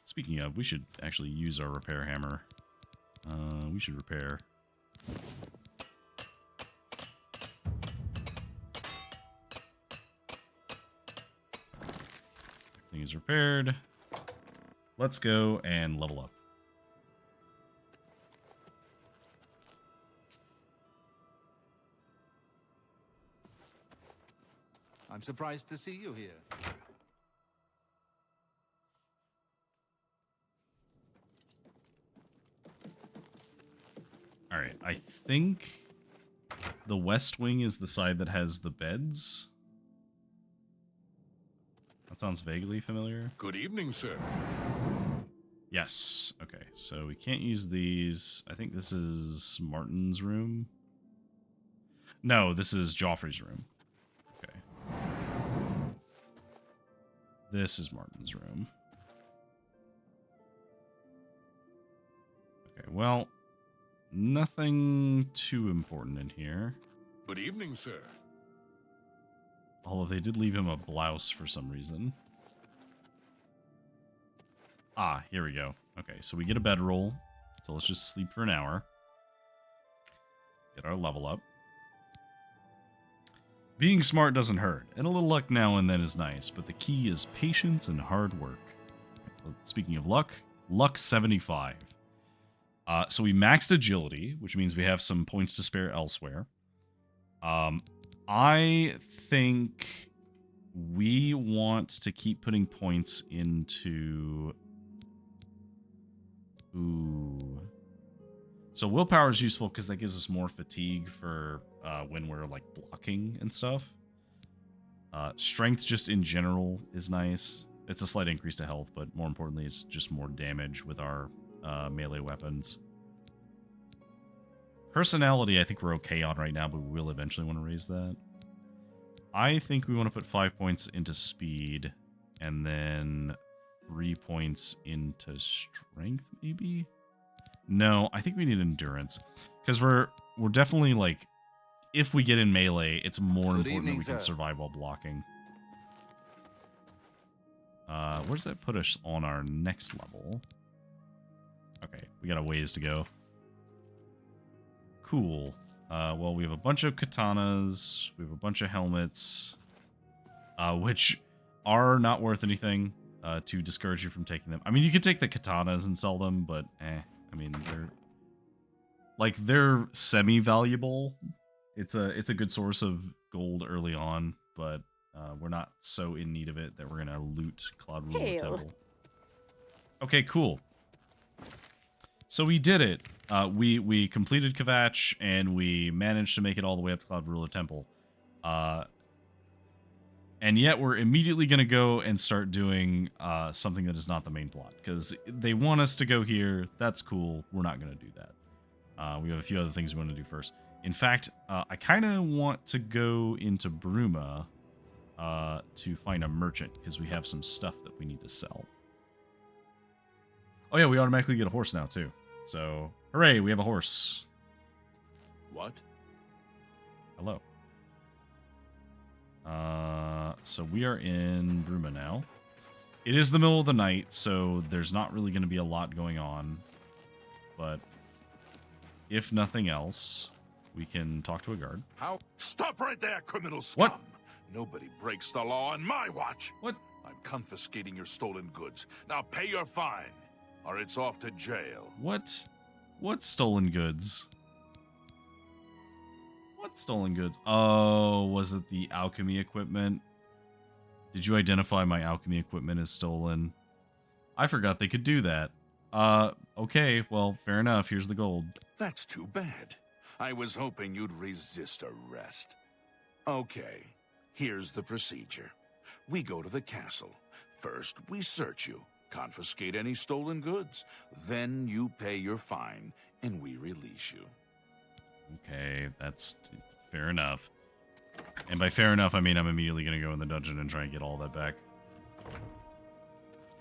Speaking of, we should actually use our repair hammer. We should repair. Everything is repaired. Let's go and level up. I'm surprised to see you here. Alright, I think the west wing is the side that has the beds. That sounds vaguely familiar. Good evening, sir. Yes. Okay, so we can't use these. I think this is Martin's room. No, this is Joffrey's room. Okay. This is Martin's room. Okay, well, nothing too important in here. Good evening, sir. Although they did leave him a blouse for some reason. Ah, here we go. Okay, so we get a bedroll. So let's just sleep for an hour. Get our level up. Being smart doesn't hurt, and a little luck now and then is nice, but the key is patience and hard work. Okay, so speaking of luck, luck 75. So we maxed agility, which means we have some points to spare elsewhere. I think we want to keep putting points into... Ooh. So willpower is useful because that gives us more fatigue for when we're like blocking and stuff. Strength just in general is nice. It's a slight increase to health, but more importantly, it's just more damage with our melee weapons. Personality, I think we're okay on right now, but we will eventually want to raise that. I think we want to put 5 points into speed, and then 3 points into strength, maybe? No, I think we need endurance. Because we're definitely, like, if we get in melee, it's more important that we can survive while blocking. Where does that put us on our next level? Okay, we got a ways to go. Cool. Well, we have a bunch of katanas. We have a bunch of helmets. Which are not worth anything. to discourage you from taking them. I mean, you could take the katanas and sell them, but I mean, they're semi-valuable. It's a good source of gold early on, but we're not so in need of it that we're gonna loot Cloud Ruler Hail. Temple. Okay, cool. So we did it. We completed Kvatch, and we managed to make it all the way up to Cloud Ruler Temple. And yet we're immediately going to go and start doing something that is not the main plot. Because they want us to go here. That's cool. We're not going to do that. We have a few other things we want to do first. In fact, I kind of want to go into Bruma to find a merchant. Because we have some stuff that we need to sell. Oh yeah, we automatically get a horse now too. So, hooray, we have a horse. What? Hello. So we are in Bruma now. It is the middle of the night, so there's not really going to be a lot going on. But if nothing else, we can talk to a guard. How? Stop right there, criminal scum! What? Nobody breaks the law on my watch. What? I'm confiscating your stolen goods. Now pay your fine, or it's off to jail. What? What stolen goods? What stolen goods? Oh, was it the alchemy equipment? Did you identify my alchemy equipment as stolen? I forgot they could do that. Okay, well, fair enough. Here's the gold. That's too bad. I was hoping you'd resist arrest. Okay, here's the procedure. We go to the castle. First, we search you, confiscate any stolen goods. Then you pay your fine, and we release you. Okay, that's fair enough. And by fair enough, I mean I'm immediately going to go in the dungeon and try and get all that back.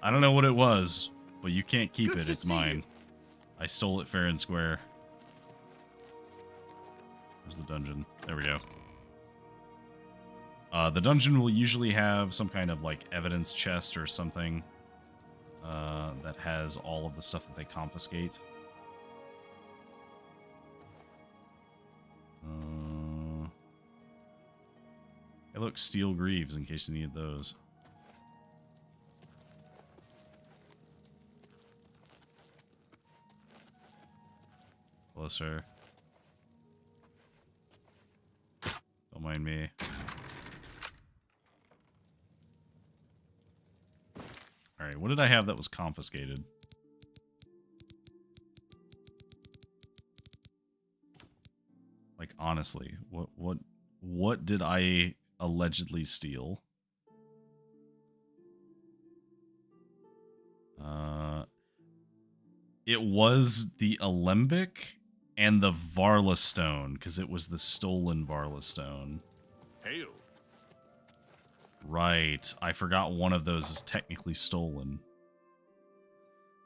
I don't know what it was, but you can't keep it. It's mine. I stole it fair and square. Where's the dungeon? There we go. The dungeon will usually have some kind of like evidence chest or something that has all of the stuff that they confiscate. Hey, look, steel greaves in case you needed those. Closer. Don't mind me. Alright, what did I have that was confiscated? Like, honestly, what did I allegedly steal? It was the Alembic and the Varla Stone, because it was the stolen Varla Stone. Hail. Right, I forgot one of those is technically stolen.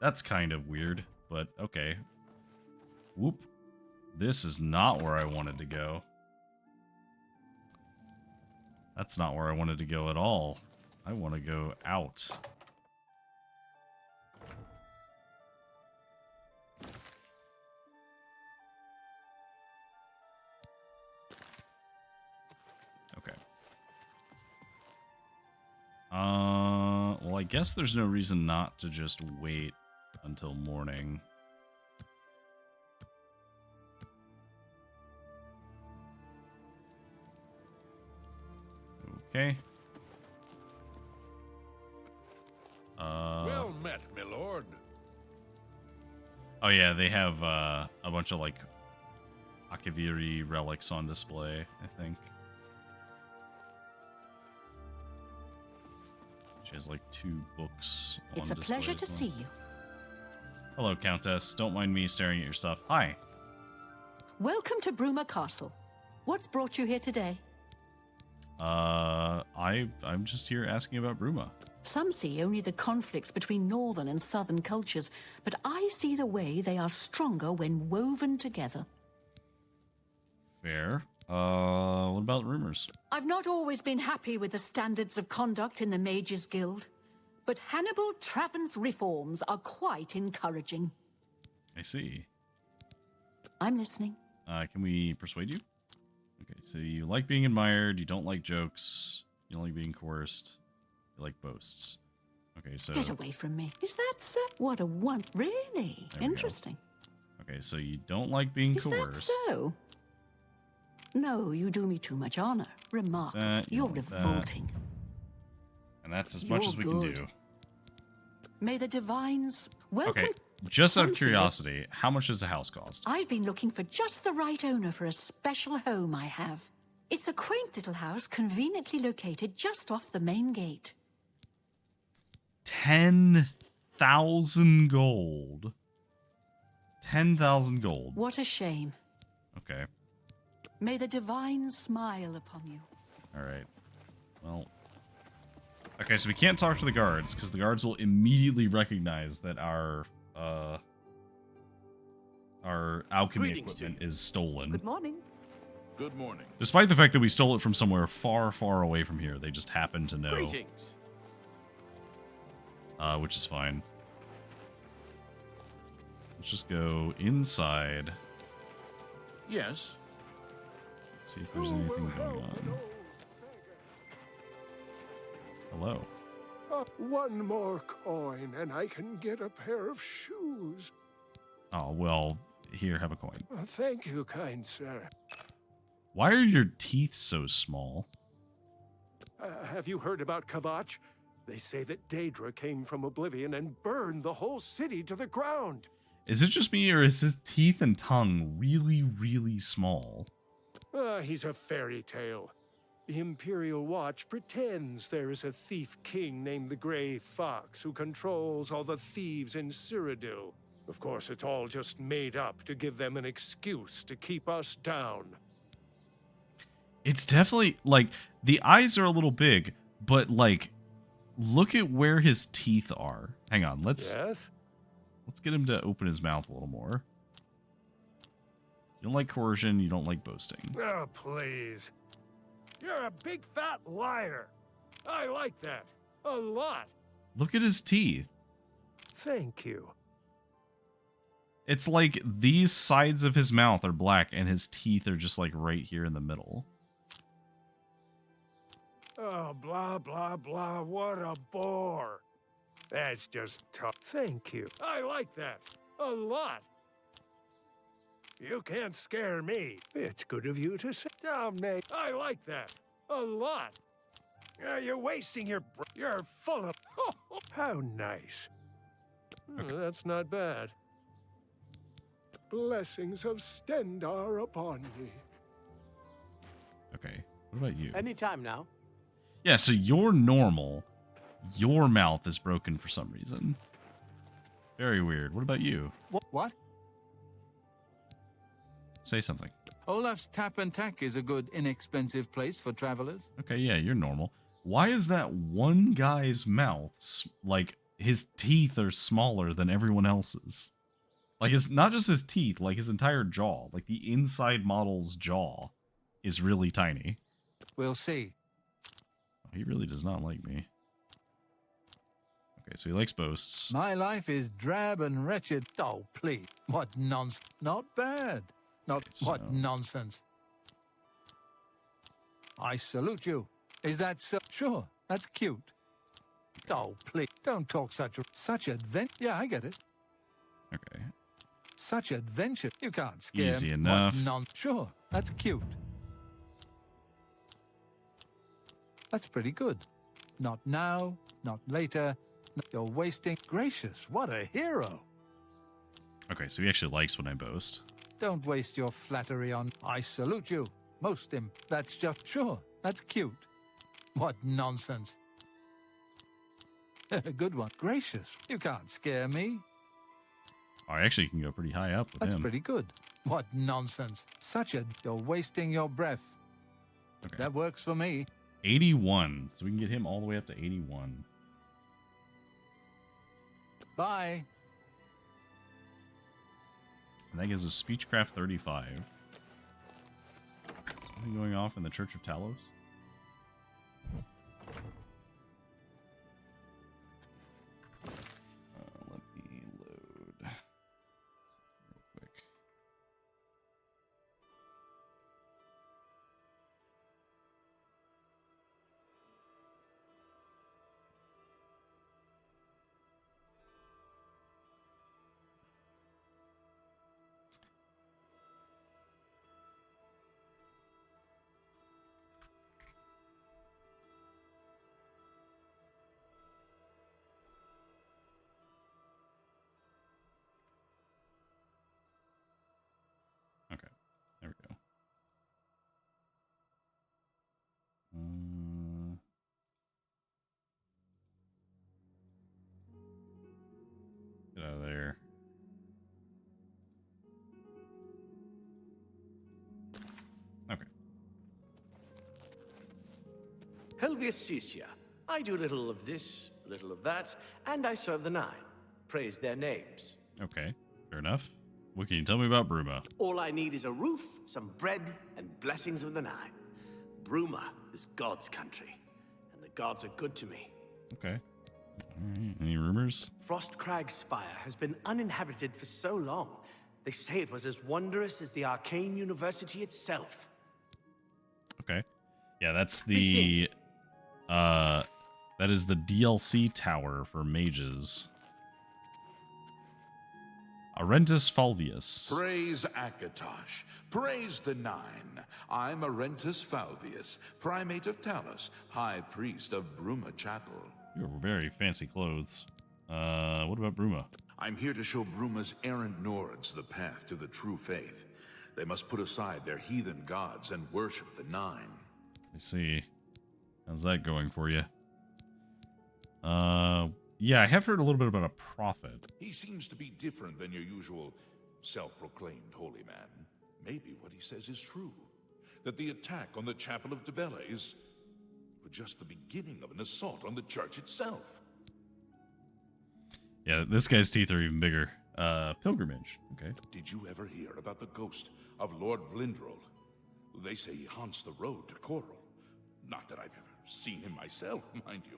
That's kind of weird, but okay. Whoop. This is not where I wanted to go. That's not where I wanted to go at all. I want to go out. Okay. Well, I guess there's no reason not to just wait until morning. Okay. Well met, my lord. Oh yeah, they have a bunch of like Akaviri relics on display, I think. She has like 2 books on It's a display pleasure as to well. see you. Hello, Countess. Don't mind me staring at your stuff. Hi. Welcome to Bruma Castle. What's brought you here today? I'm just here asking about Bruma. Some see only the conflicts between northern and southern cultures, but I see the way they are stronger when woven together. Fair. What about rumors? I've not always been happy with the standards of conduct in the Mages Guild, but Hannibal Traven's reforms are quite encouraging. I see. I'm listening. Can we persuade you? Okay, so you like being admired, you don't like jokes, you don't like being coerced, you like boasts. Okay, so Get away from me. Is that so? What a one. Really? There we go. Interesting. okay, so you don't like being Is coerced. that so? No, you do me too much honor. Remarkable. That, you You're don't like that. revolting. And that's as much You're as we can good. do. May the divines welcome. Okay, just out of Come see it. curiosity, how much does the house cost? I've been looking for just the right owner for a special home I have. It's a quaint little house conveniently located just off the main gate. 10,000 gold. 10,000 gold. What a shame. Okay, May the divines smile upon you. all right. Well, okay, so we can't talk to the guards because the guards will immediately recognize that our alchemy Greetings to equipment is stolen. Good morning. Good morning. Despite the fact that we stole it from somewhere far, far away from here, they just happen to know, Greetings. which is fine. Let's just go inside, Yes. see if there's anything going on. Hello. One more coin, and I can get a pair of shoes. Oh, well, here, have a coin. Thank you, kind sir. Why are your teeth so small? Have you heard about Kvatch? They say that Daedra came from Oblivion and burned the whole city to the ground. Is it just me, or is his teeth and tongue really, really small? He's a fairy tale. The Imperial Watch pretends there is a thief king named the Grey Fox who controls all the thieves in Cyrodiil. Of course, it's all just made up to give them an excuse to keep us down. It's definitely, like, the eyes are a little big, but, like, look at where his teeth are. Hang on, let's get him to open his mouth a little more. You don't like coercion, you don't like boasting. Oh, please. You're a big fat liar. I like that. A lot. Look at his teeth. Thank you. It's like these sides of his mouth are black and his teeth are just like right here in the middle. Oh, blah, blah, blah. What a bore. That's just tough. Thank you. I like that. A lot. You can't scare me. It's good of you to say. Dominate. I like that. A lot. You're wasting your You're full of... How nice. Okay. That's not bad. Blessings of Stendar upon me. Okay, what about you? Anytime now. Yeah, so you're normal. Your mouth is broken for some reason. Very weird. What about you? What? Say something. Olaf's Tap and Tack is a good, inexpensive place for travelers. Okay, yeah, you're normal. Why is that one guy's mouth, like, his teeth are smaller than everyone else's? Like, it's not just his teeth, like his entire jaw. Like, the inside model's jaw is really tiny. We'll see. He really does not like me. Okay, so he likes boasts. My life is drab and wretched. Oh, please. What nonsense. Not bad. Not Okay, so- what nonsense. I salute you. Is that so? Sure, that's cute. Oh, please. Don't talk such adventure. Yeah, I get it. Okay. Such adventure. You can't scare Easy me. enough. Sure, that's cute. That's pretty good. Not now, not later. You're wasting. Gracious, what a hero. Okay, so he actually likes when I boast. Don't waste your flattery on. I salute you. Most him. That's just. Sure, that's cute. What nonsense. Good one. Gracious, you can't scare me. Oh, I actually can go pretty high up with That's him. pretty good. What nonsense. Such a. You're wasting your breath. Okay. That works for me. 81. So we can get him all the way up to 81. Bye. And that gives us Speechcraft 35. Something going off in the Church of Talos? Let me load. Real quick. Helvius Cecia. I do little of this, little of that, and I serve the Nine. Praise their names. Okay, fair enough. What can you tell me about Bruma? All I need is a roof, some bread, and blessings of the Nine. Bruma is God's country, and the gods are good to me. Okay. All right. Any rumors? Frostcrag Spire has been uninhabited for so long. They say it was as wondrous as the Arcane University itself. Okay. Yeah, that's the that is the DLC tower for mages. Arentus Falvius. Praise Akatosh. Praise the Nine. I'm Arentus Falvius, Primate of Talos, High Priest of Bruma Chapel. You have very fancy clothes. What about Bruma? I'm here to show Bruma's errant Nords the path to the true faith. They must put aside their heathen gods and worship the Nine. I see. How's that going for you? Yeah, I have heard a little bit about a prophet. He seems to be different than your usual self-proclaimed holy man. Maybe what he says is true. That the attack on the Chapel of Devella is just the beginning of an assault on the church itself. Yeah, this guy's teeth are even bigger. Pilgrimage. Okay. Did you ever hear about the ghost of Lord Vlindrel? They say he haunts the road to Coral. Not that I've ever seen him myself, mind you.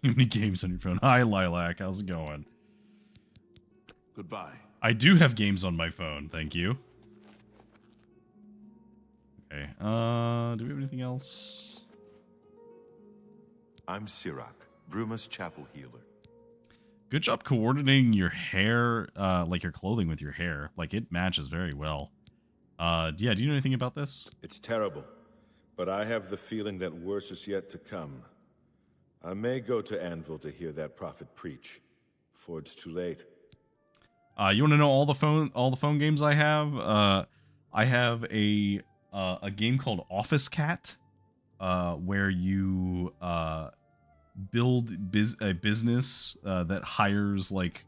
Too many games on your phone. Hi, Lilac. How's it going? Goodbye. I do have games on my phone. Thank you. Okay. Do we have anything else? I'm Sirach, Bruma's chapel healer. Good job coordinating your hair, like your clothing with your hair. Like, it matches very well. Yeah, do you know anything about this? It's terrible, but I have the feeling that worse is yet to come. I may go to Anvil to hear that prophet preach, before it's too late. You want to know all the phone games I have? I have a game called Office Cat, where you build a business that hires like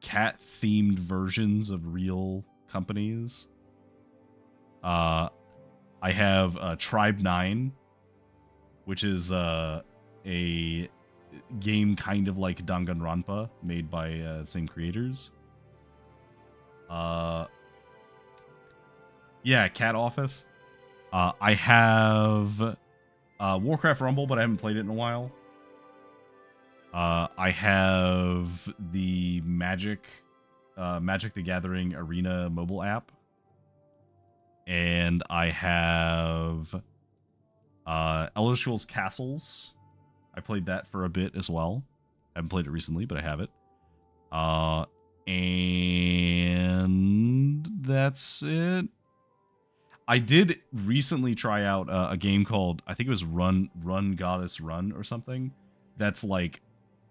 cat-themed versions of real companies. I have Tribe 9, which is a game kind of like Danganronpa, made by the same creators. Yeah, Cat Office. I have Warcraft Rumble, but I haven't played it in a while. I have the Magic the Gathering Arena mobile app. And I have Elder Scrolls Castles. I played that for a bit as well. I haven't played it recently, but I have it. And that's it. I did recently try out a game called, I think it was Run Goddess Run or something. That's like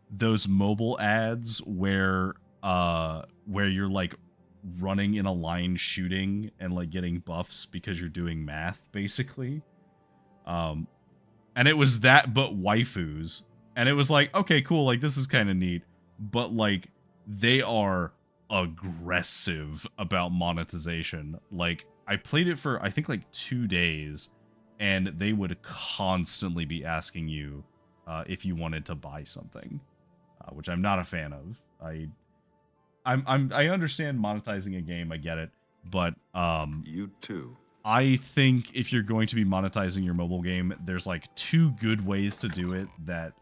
those mobile ads where you're like running in a line shooting and like getting buffs because you're doing math, basically. And it was that, but waifus. And it was like, okay, cool, like this is kind of neat. But like, they are aggressive about monetization. Like, I played it for, I think, like 2 days, and they would constantly be asking you if you wanted to buy something, which I'm not a fan of. I understand monetizing a game, I get it, but you too. I think if you're going to be monetizing your mobile game, there's like 2 good ways to do it that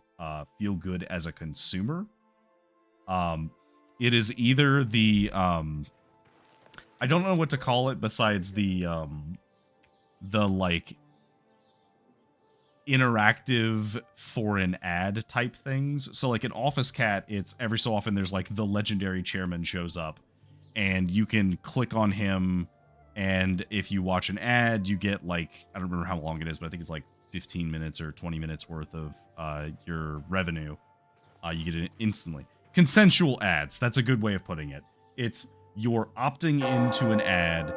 feel good as a consumer. It is either the I don't know what to call it besides the like interactive for an ad type things. So like an Office Cat, it's every so often there's like the legendary chairman shows up and you can click on him, and if you watch an ad, you get like, I don't remember how long it is, but I think it's like 15 minutes or 20 minutes worth of your revenue. You get it instantly. Consensual ads, that's a good way of putting it. It's you're opting into an ad,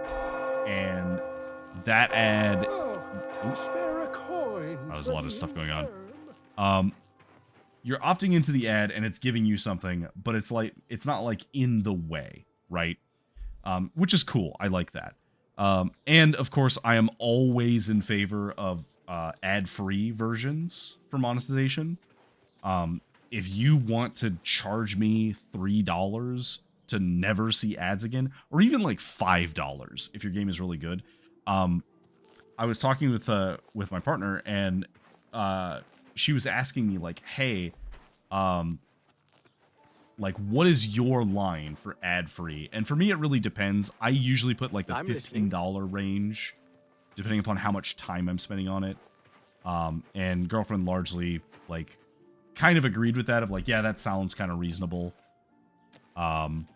and that ad... Spare a coin. There's a lot of stuff going on. You're opting into the ad, and it's giving you something, but it's like it's not like in the way, right? Which is cool. I like that. And of course, I am always in favor of ad-free versions for monetization. If you want to charge me $3 to never see ads again, or even like $5 if your game is really good, I was talking with my partner, and she was asking me like, "Hey, like, what is your line for ad-free?" And for me, it really depends. I usually put like the $15 range, depending upon how much time I'm spending on it. And girlfriend largely like kind of agreed with that, of like, yeah, that sounds kind of reasonable. And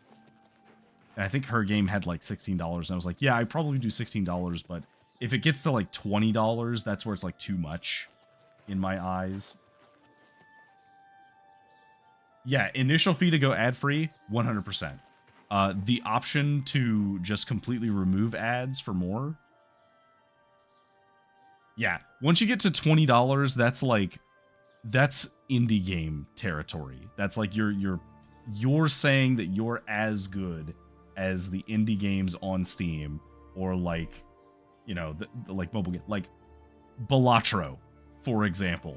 I think her game had like $16, and I was like, yeah, I'd probably do $16, but if it gets to like $20, that's where it's like too much in my eyes. Yeah, initial fee to go ad-free, 100%. The option to just completely remove ads for more. Yeah, once you get to $20, that's like, that's indie game territory. That's like you're saying that you're as good as the indie games on Steam, or like, you know, the like mobile game, like Balatro, for example.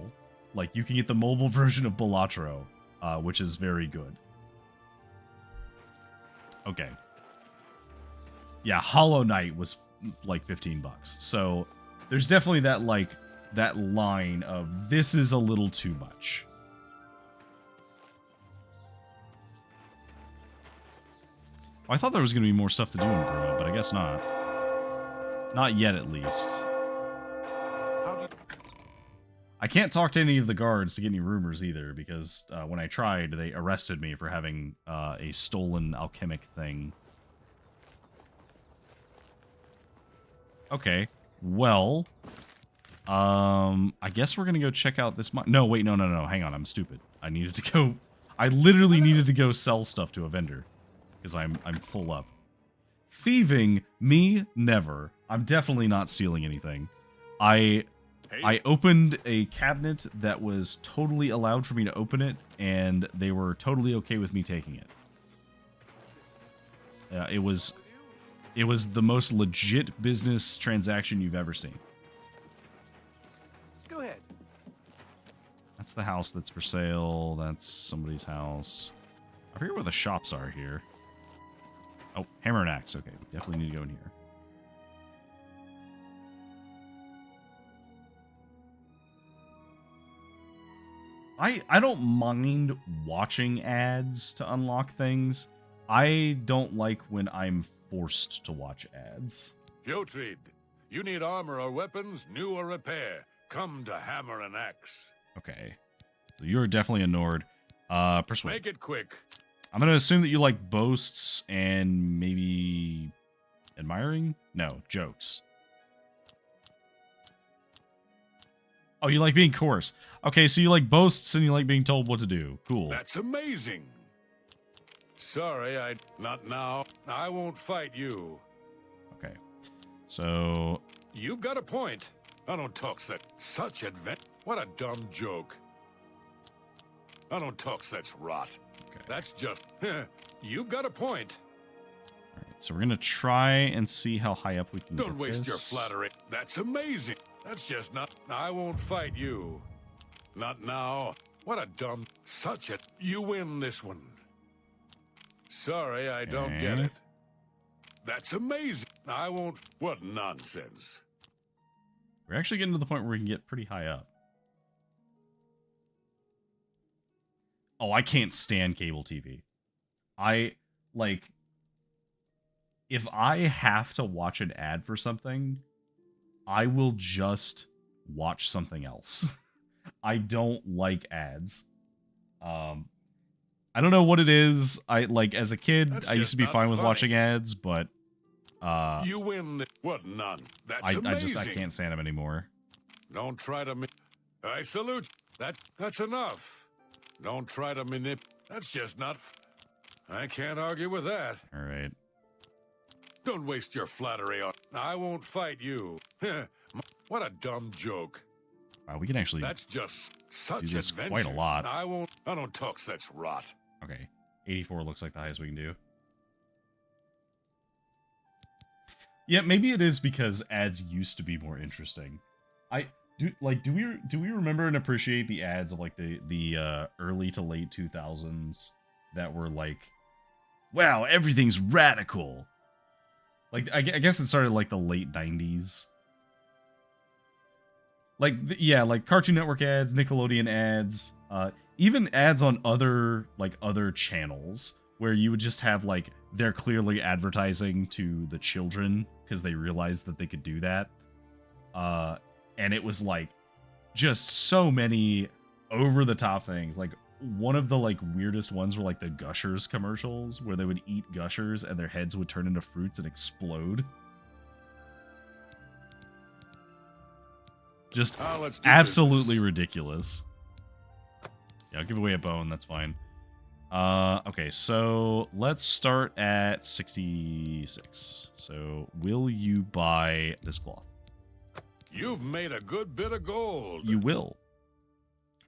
Like, you can get the mobile version of Balatro, which is very good. Okay. Yeah, Hollow Knight was like $15. So there's definitely that, like, that line of, this is a little too much. Well, I thought there was going to be more stuff to do in Bruma, but I guess not. Not yet, at least. I can't talk to any of the guards to get any rumors either, because when I tried, they arrested me for having a stolen alchemic thing. Okay, well, I guess we're gonna go check out this. No, wait, no, hang on, I'm stupid. I needed to go. I literally needed to go sell stuff to a vendor because I'm full up. Thieving, me, never. I'm definitely not stealing anything. I opened a cabinet that was totally allowed for me to open it, and they were totally okay with me taking it. It was the most legit business transaction you've ever seen. Go ahead. That's the house that's for sale. That's somebody's house. I forget where the shops are here. Oh, hammer and axe. Okay, we definitely need to go in here. I don't mind watching ads to unlock things. I don't like when I'm forced to watch ads. Fjotrid, you need armor or weapons, new or repair. Come to Hammer and Axe. Okay. So you're definitely a Nord. Persuade. Make it quick. I'm going to assume that you like boasts and maybe admiring? No, jokes. Oh, you like being coarse. Okay, so you like boasts and you like being told what to do. Cool. That's amazing. Sorry, not now. I won't fight you. Okay. So... You've got a point. I don't talk such advent. What a dumb joke. I don't talk such rot. Okay. That's just... You've got a point. Alright, so we're going to try and see how high up we can get Don't waste this. your flattery. That's amazing. That's just not... I won't fight you. Not now. What a dumb... Such a... You win this one. Sorry, I don't get it. That's amazing. I won't... What nonsense. We're actually getting to the point where we can get pretty high up. Oh, I can't stand cable TV. If I have to watch an ad for something, I will just watch something else. I don't like ads. I don't know what it is. As a kid, I used to be fine with watching ads, but you win. What none? That's amazing. I can't stand them anymore. Don't try to. I salute you. That's enough. Don't try to manipulate. That's just not. I can't argue with that. All right. Don't waste your flattery on. I won't fight you. What a dumb joke. Wow, we can actually. That's just such do this adventure. quite a lot. I don't talk such rot. Okay, 84 looks like the highest we can do. Yeah, maybe it is because ads used to be more interesting. do we remember and appreciate the ads of like the early to late 2000s that were like, wow, everything's radical. Like I guess it started like the late 90s. Like yeah, like Cartoon Network ads, Nickelodeon ads, even ads on other channels where you would just have like they're clearly advertising to the children because they realized that they could do that. And it was like just so many over the top things. Like one of the like weirdest ones were like the Gushers commercials where they would eat Gushers and their heads would turn into fruits and explode. Just absolutely ridiculous. Yeah, I'll give away a bone, that's fine. Okay, so let's start at 66. So will you buy this cloth? You've made a good bit of gold. You will.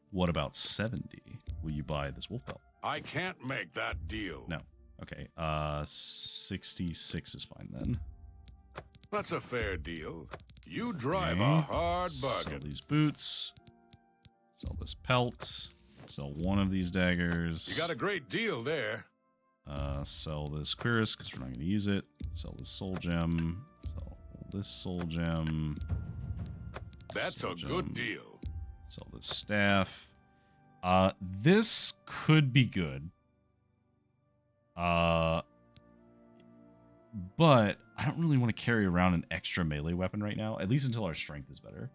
What about 70? Will you buy this wolf belt? I can't make that deal. No. Okay, 66 is fine then. That's a fair deal. You drive a hard bargain. Sell these boots. Sell this pelt. Sell one of these daggers. You got a great deal there. Sell this cuirass because we're not going to use it. Sell this soul gem. Sell this soul gem. That's a good deal. Sell this staff. This could be good. But I don't really want to carry around an extra melee weapon right now, at least until our strength is better.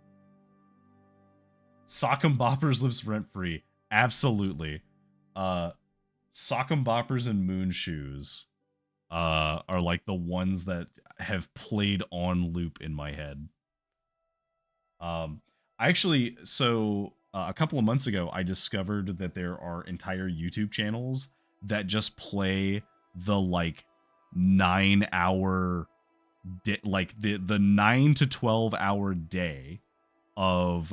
Sock'em Boppers lives rent-free. Absolutely. Sock'em Boppers and Moon Shoes are like the ones that have played on loop in my head. Actually, so a couple of months ago, I discovered that there are entire YouTube channels that just play the like 9-hour, the 9 to 12 hour day of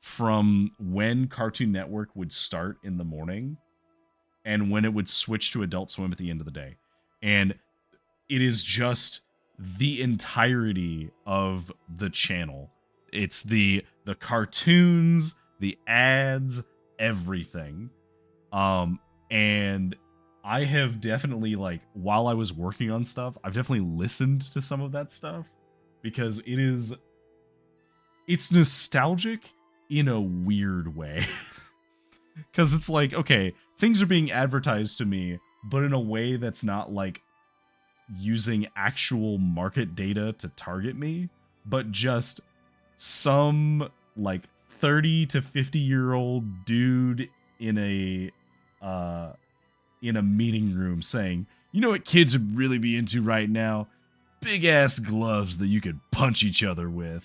from when Cartoon Network would start in the morning and when it would switch to Adult Swim at the end of the day. And it is just the entirety of the channel. It's the cartoons, the ads, everything. And I have definitely, like, while I was working on stuff, I've definitely listened to some of that stuff because it's nostalgic in a weird way. Because it's like, okay, things are being advertised to me, but in a way that's not like using actual market data to target me, but just some like 30 to 50-year-old dude in a meeting room saying, you know what kids would really be into right now? Big ass gloves that you could punch each other with.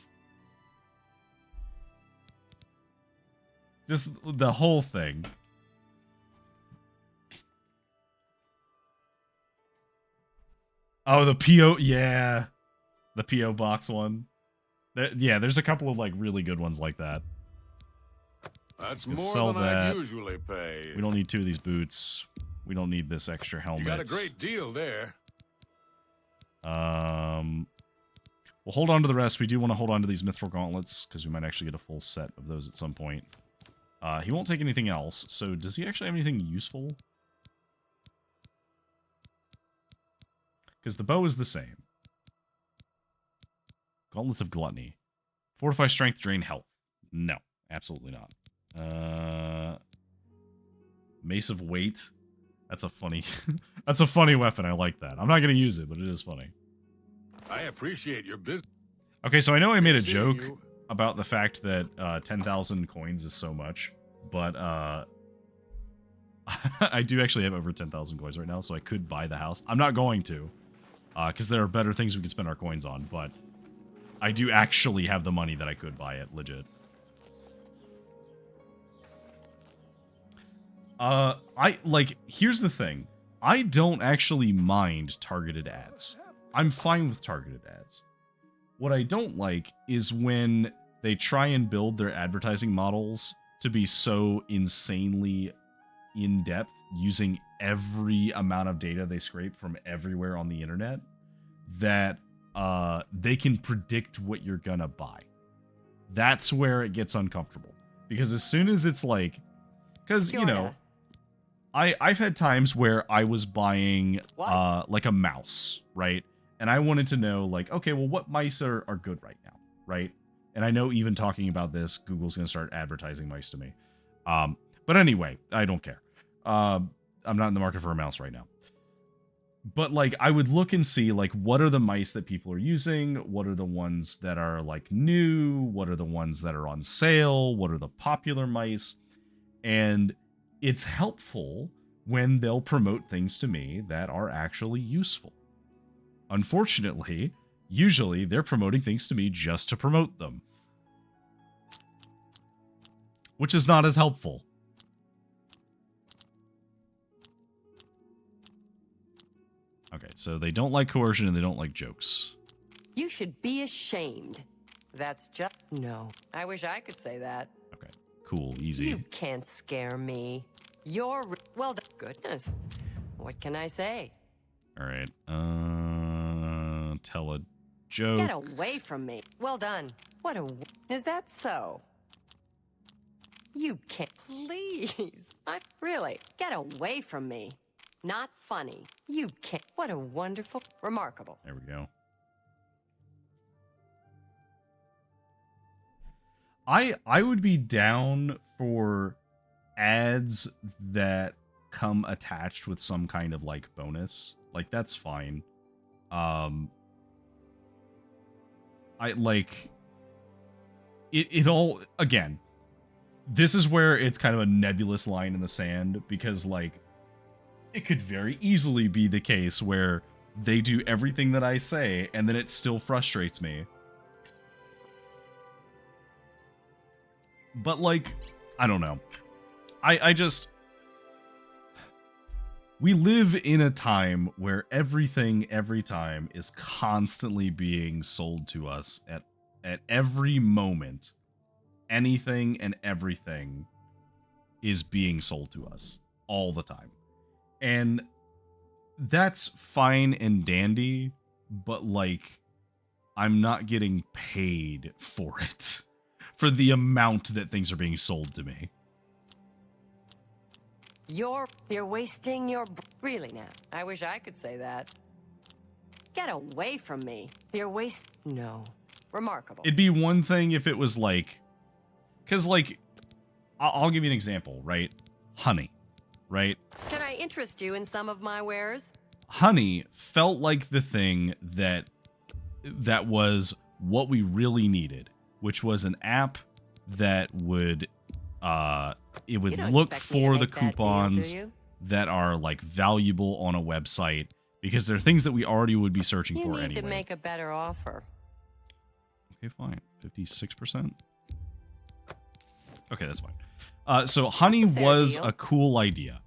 Just the whole thing. Oh, the PO, yeah. The PO box one. Yeah, there's a couple of like really good ones like that. That's more than I'd usually pay. We don't need 2 of these boots. We don't need this extra helmet. You got a great deal there. We'll hold on to the rest. We do want to hold on to these mithril gauntlets because we might actually get a full set of those at some point. He won't take anything else. So does he actually have anything useful? Because the bow is the same. Gauntlets of Gluttony. Fortify strength, drain health. No, absolutely not. Mace of Weight. That's a funny that's a funny weapon. I like that. I'm not going to use it, but it is funny. I appreciate your business. Okay, so I know I made a joke about the fact that 10,000 coins is so much, but I do actually have over 10,000 coins right now, so I could buy the house. I'm not going to, because there are better things we could spend our coins on, but I do actually have the money that I could buy it, legit. Here's the thing. I don't actually mind targeted ads. I'm fine with targeted ads. What I don't like is when they try and build their advertising models to be so insanely in-depth, using every amount of data they scrape from everywhere on the internet, that they can predict what you're gonna buy. That's where it gets uncomfortable. Because as soon as it's like... Because, you know, I've had times where I was buying like a mouse, right? And I wanted to know, like, okay, well, what mice are good right now, right? And I know even talking about this, Google's going to start advertising mice to me. But anyway, I don't care. I'm not in the market for a mouse right now. But, like, I would look and see, like, what are the mice that people are using? What are the ones that are, like, new? What are the ones that are on sale? What are the popular mice? And it's helpful when they'll promote things to me that are actually useful. Unfortunately, usually they're promoting things to me just to promote them, which is not as helpful. Okay, so they don't like coercion and they don't like jokes. You should be ashamed. That's just... No. I wish I could say that. Okay, cool, easy. You can't scare me. You're... Well done. Goodness. What can I say? All right, tell a joke. Get away from me. Well done. What a... Is that so? You can't... Please. Really. Get away from me. Not funny. You can't... What a wonderful... Remarkable. There we go. I would be down for ads that come attached with some kind of, like, bonus. Like, that's fine. I like... It all... Again, this is where it's kind of a nebulous line in the sand, because, like, it could very easily be the case where they do everything that I say, and then it still frustrates me. But, like, I don't know. I just... We live in a time where everything, every time, is constantly being sold to us at every moment. Anything and everything is being sold to us all the time. And that's fine and dandy, but, like, I'm not getting paid for it. For the amount that things are being sold to me. You're wasting your... Really now. I wish I could say that. Get away from me. You're No. Remarkable. It'd be one thing if it was like... Because, like, I'll give you an example, right? Honey, right? Can I interest you in some of my wares? Honey felt like the thing that was what we really needed, which was an app that would it would look for the coupons that are, like, valuable on a website, because they're things that we already would be searching for anyway. You need to make a better offer. Okay, fine. 56%. Okay, that's fine. So Honey was a cool idea.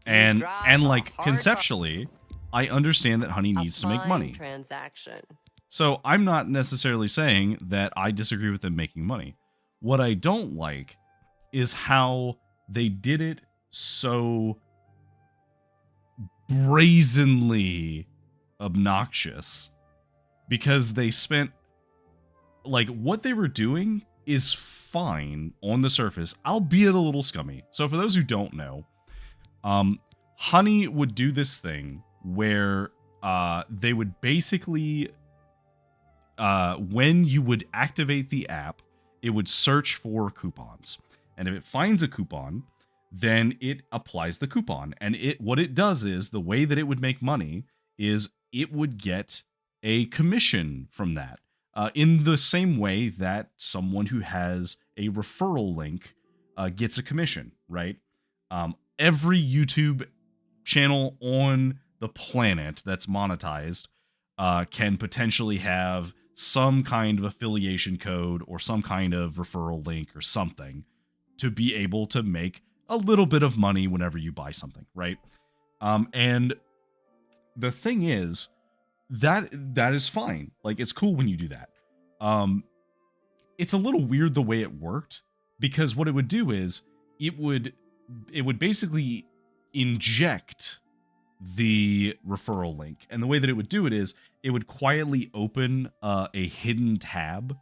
And like, conceptually, I understand that Honey needs to make money. Transaction. So I'm not necessarily saying that I disagree with them making money. What I don't like is how they did it so brazenly obnoxious, because they spent, like, what they were doing is fine on the surface, albeit a little scummy. So for those who don't know, Honey would do this thing where they would basically, when you would activate the app, it would search for coupons. And if it finds a coupon, then it applies the coupon. And what it does is, the way that it would make money is it would get a commission from that. In the same way that someone who has a referral link gets a commission, right? Every YouTube channel on the planet that's monetized can potentially have some kind of affiliation code or some kind of referral link or something to be able to make a little bit of money whenever you buy something, right? And the thing is, that is fine. Like, it's cool when you do that. It's a little weird the way it worked, because what it would do is it would basically inject the referral link. And the way that it would do it is it would quietly open a hidden tab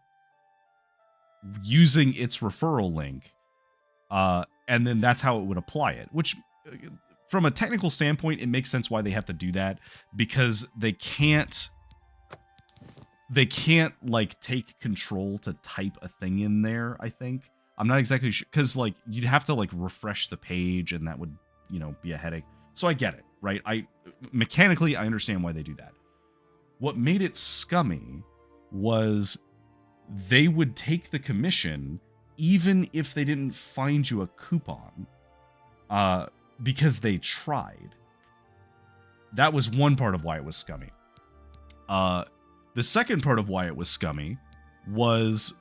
using its referral link, and then that's how it would apply it, which from a technical standpoint, it makes sense why they have to do that, because they can't like take control to type a thing in there. I think I'm not exactly sure, because like you'd have to like refresh the page, and that would, you know, be a headache. So I get it, right? Mechanically I understand why they do that. What made it scummy was they would take the commission even if they didn't find you a coupon, because they tried. That was one part of why it was scummy. The second part of why it was scummy was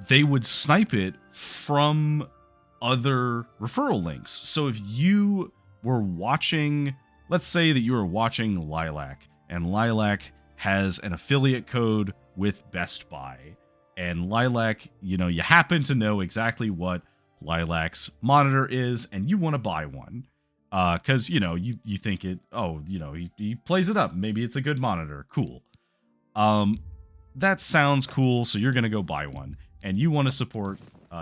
they would snipe it from other referral links. So if you were watching, let's say that you were watching Lilac, and Lilac has an affiliate code with Best Buy, and Lilac, you know, you happen to know exactly what Lilac's monitor is, and you want to buy one, because, you know, you think it, oh, you know, he plays it up, maybe it's a good monitor, cool. That sounds cool, so you're gonna go buy one, and you want to support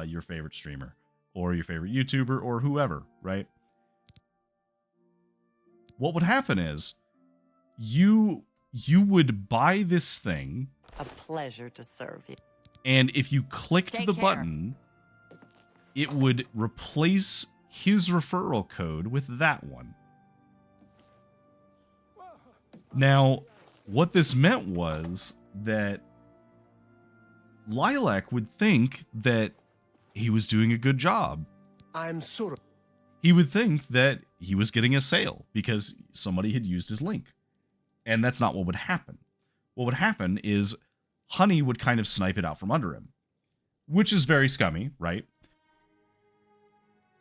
your favorite streamer, or your favorite YouTuber, or whoever, right? What would happen is, you would buy this thing. A pleasure to serve you. And if you clicked the button, it would replace his referral code with that one. Now, what this meant was that Lilac would think that he was doing a good job. I'm sort of... He would think that he was getting a sale because somebody had used his link. And that's not what would happen. What would happen is Honey would kind of snipe it out from under him, which is very scummy, right?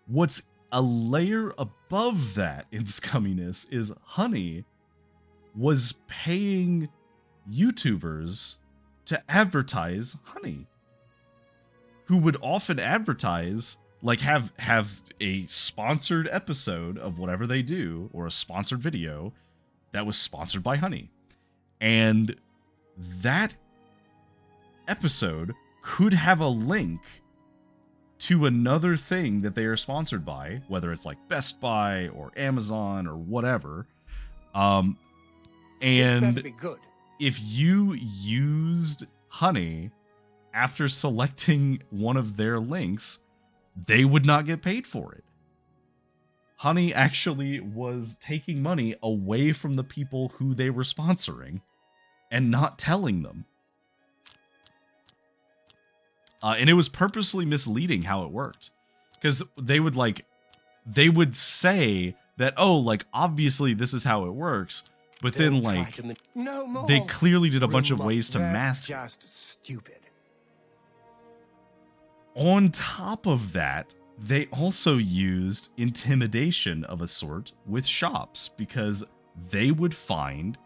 What's a layer above that in scumminess is Honey was paying YouTubers to advertise Honey, who would often advertise, like have a sponsored episode of whatever they do, or a sponsored video that was sponsored by Honey. And that episode could have a link to another thing that they are sponsored by, whether it's like Best Buy or Amazon or whatever. And be good. If you used Honey after selecting one of their links, they would not get paid for it. Honey actually was taking money away from the people who they were sponsoring and not telling them. And it was purposely misleading how it worked. Because they would say that, oh, like, obviously this is how it works, but then, like, they clearly did a bunch of ways to mask it. Just stupid. On top of that, they also used intimidation of a sort with shops, because they would find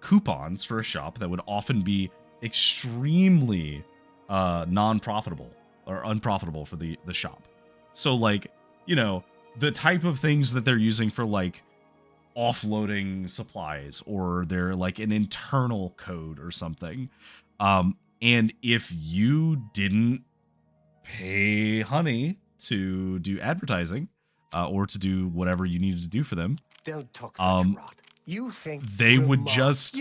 coupons for a shop that would often be extremely non-profitable or unprofitable for the shop. So, like, you know, the type of things that they're using for, like, offloading supplies, or they're like an internal code or something. And if you didn't pay Honey to do advertising, or to do whatever you needed to do for them, don't talk such rot. You think they would just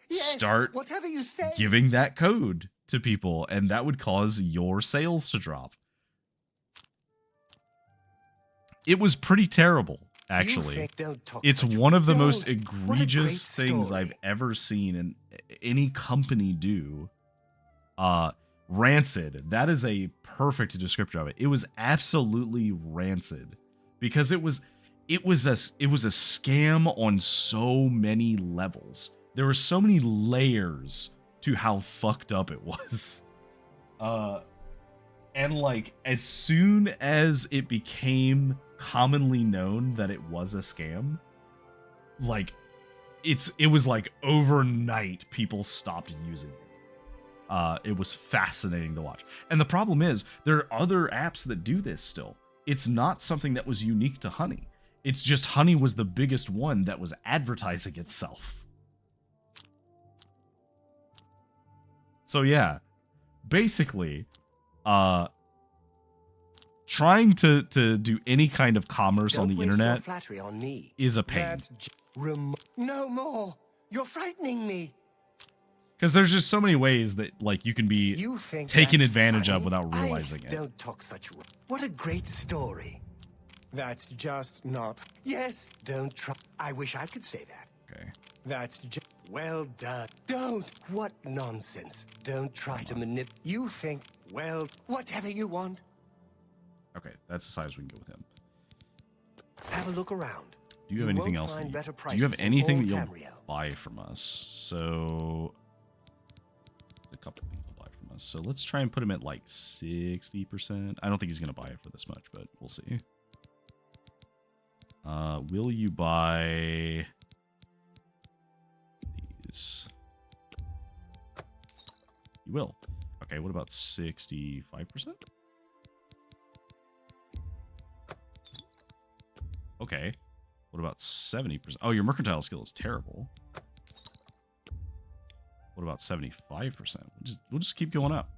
start whatever you say, giving that code to people, and that would cause your sales to drop. It was pretty terrible, actually. It's one of the most egregious things I've ever seen in any company do. Rancid. That is a perfect descriptor of it. It was absolutely rancid, because it was a scam on so many levels. There were so many layers to how fucked up it was. And like, as soon as it became commonly known that it was a scam, like, it was like overnight people stopped using it. It was fascinating to watch. And the problem is, there are other apps that do this still. It's not something that was unique to Honey. It's just Honey was the biggest one that was advertising itself. So yeah, basically, trying to do any kind of commerce on the waste your internet flattery on me. is a pain. That's no more. You're frightening me. Because there's just so many ways that like you can be taken that's advantage funny? of without realizing it. Don't talk such. What a great story. That's just not. Yes, don't try. I wish I could say that. Okay. That's just well done. Don't. What nonsense. Don't try to manipulate. You think, well, whatever you want. Okay, that's as high as we can go with him. Have a look around. Do you have anything else? Do you have anything that you'll buy from us? So, a couple things you'll buy from us. So let's try and put him at like 60%. I don't think he's gonna buy it for this much, but we'll see. Will you buy these? You will. Okay, what about 65%? Okay. What about 70%? Oh, your mercantile skill is terrible. What about 75%? We'll just keep going up.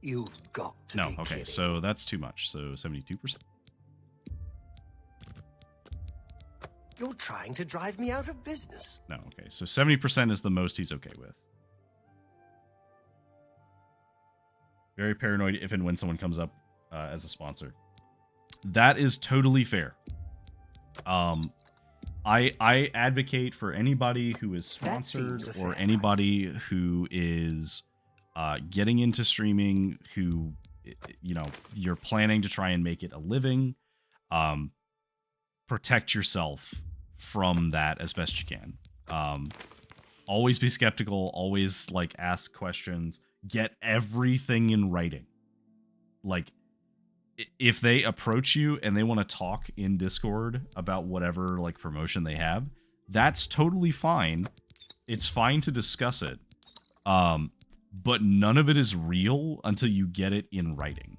You've got to No, be okay, kidding. so that's too much. So 72%. You're trying to drive me out of business. No, okay. So 70% is the most he's okay with. Very paranoid if and when someone comes up as a sponsor. That is totally fair. I advocate for anybody who is sponsored or anybody who is getting into streaming, who, you know, you're planning to try and make it a living. Protect yourself from that as best you can. Always be skeptical, always like ask questions, get everything in writing. Like, if they approach you and they want to talk in Discord about whatever like promotion they have, that's totally fine. It's fine to discuss it. But none of it is real until you get it in writing.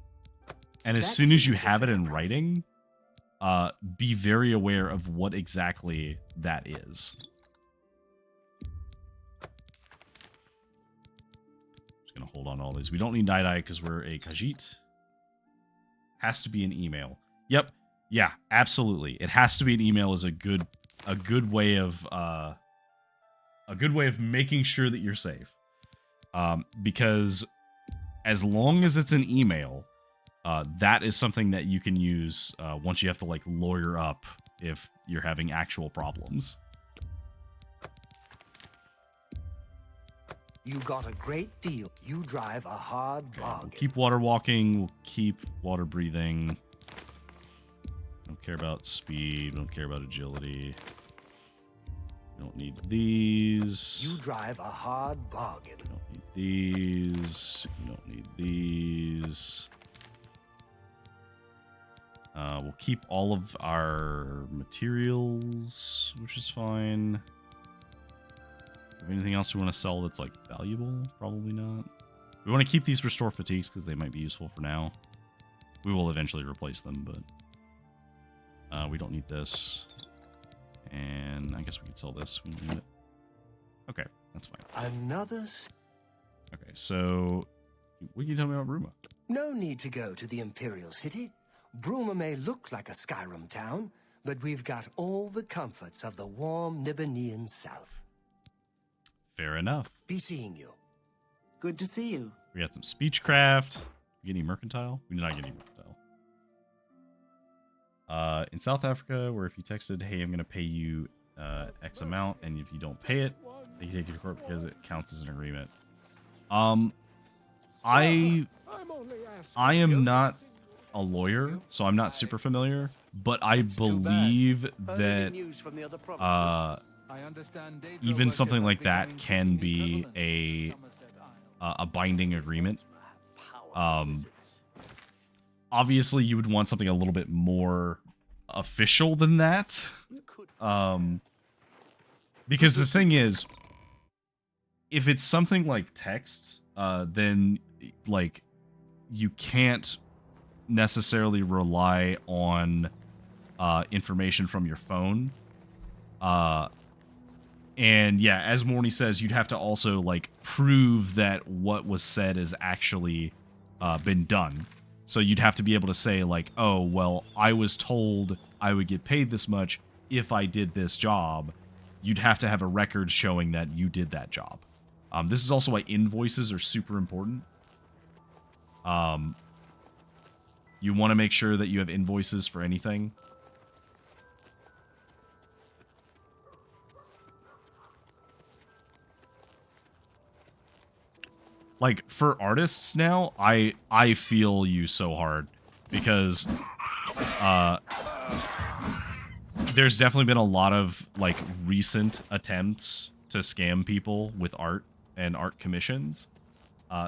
And as soon as you have it in writing, be very aware of what exactly that is. Just gonna hold on to all these. We don't need Night-Eye because we're a Khajiit. Has to be an email. Yep. Yeah, absolutely. It has to be an email is a good way of making sure that you're safe. Because as long as it's an email, that is something that you can use once you have to like lawyer up if you're having actual problems. You got a great deal. You drive a hard bargain. We'll keep water walking. We'll keep water breathing. Don't care about speed. Don't care about agility. Don't need these. You drive a hard bargain. Don't need these. You don't need these. We'll keep all of our materials, which is fine. Anything else we want to sell that's like valuable? Probably not. We want to keep these restore fatigues because they might be useful for now. We will eventually replace them, but we don't need this. And I guess we could sell this. We don't need it. Okay, that's fine. Another. Okay, so what can you tell me about Bruma? No need to go to the Imperial City. Bruma may look like a Skyrim town, but we've got all the comforts of the warm Nibbanean South. Fair enough. Be seeing you. Good to see you. We got some speechcraft. We get any mercantile? We did not get any mercantile. In South Africa, where if you texted, hey, I'm going to pay you X amount, and if you don't pay it, they take you to court because it counts as an agreement. I am not a lawyer, so I'm not super familiar, but I believe that even something like that can be a binding agreement. Obviously, you would want something a little bit more official than that. Because the thing is, if it's something like text, then like you can't necessarily rely on information from your phone. And yeah, as Morny says, you'd have to also like prove that what was said has actually been done. So you'd have to be able to say like, oh, well, I was told I would get paid this much if I did this job. You'd have to have a record showing that you did that job. This is also why invoices are super important. You want to make sure that you have invoices for anything. Like, for artists now, I feel you so hard. Because, there's definitely been a lot of, like, recent attempts to scam people with art and art commissions.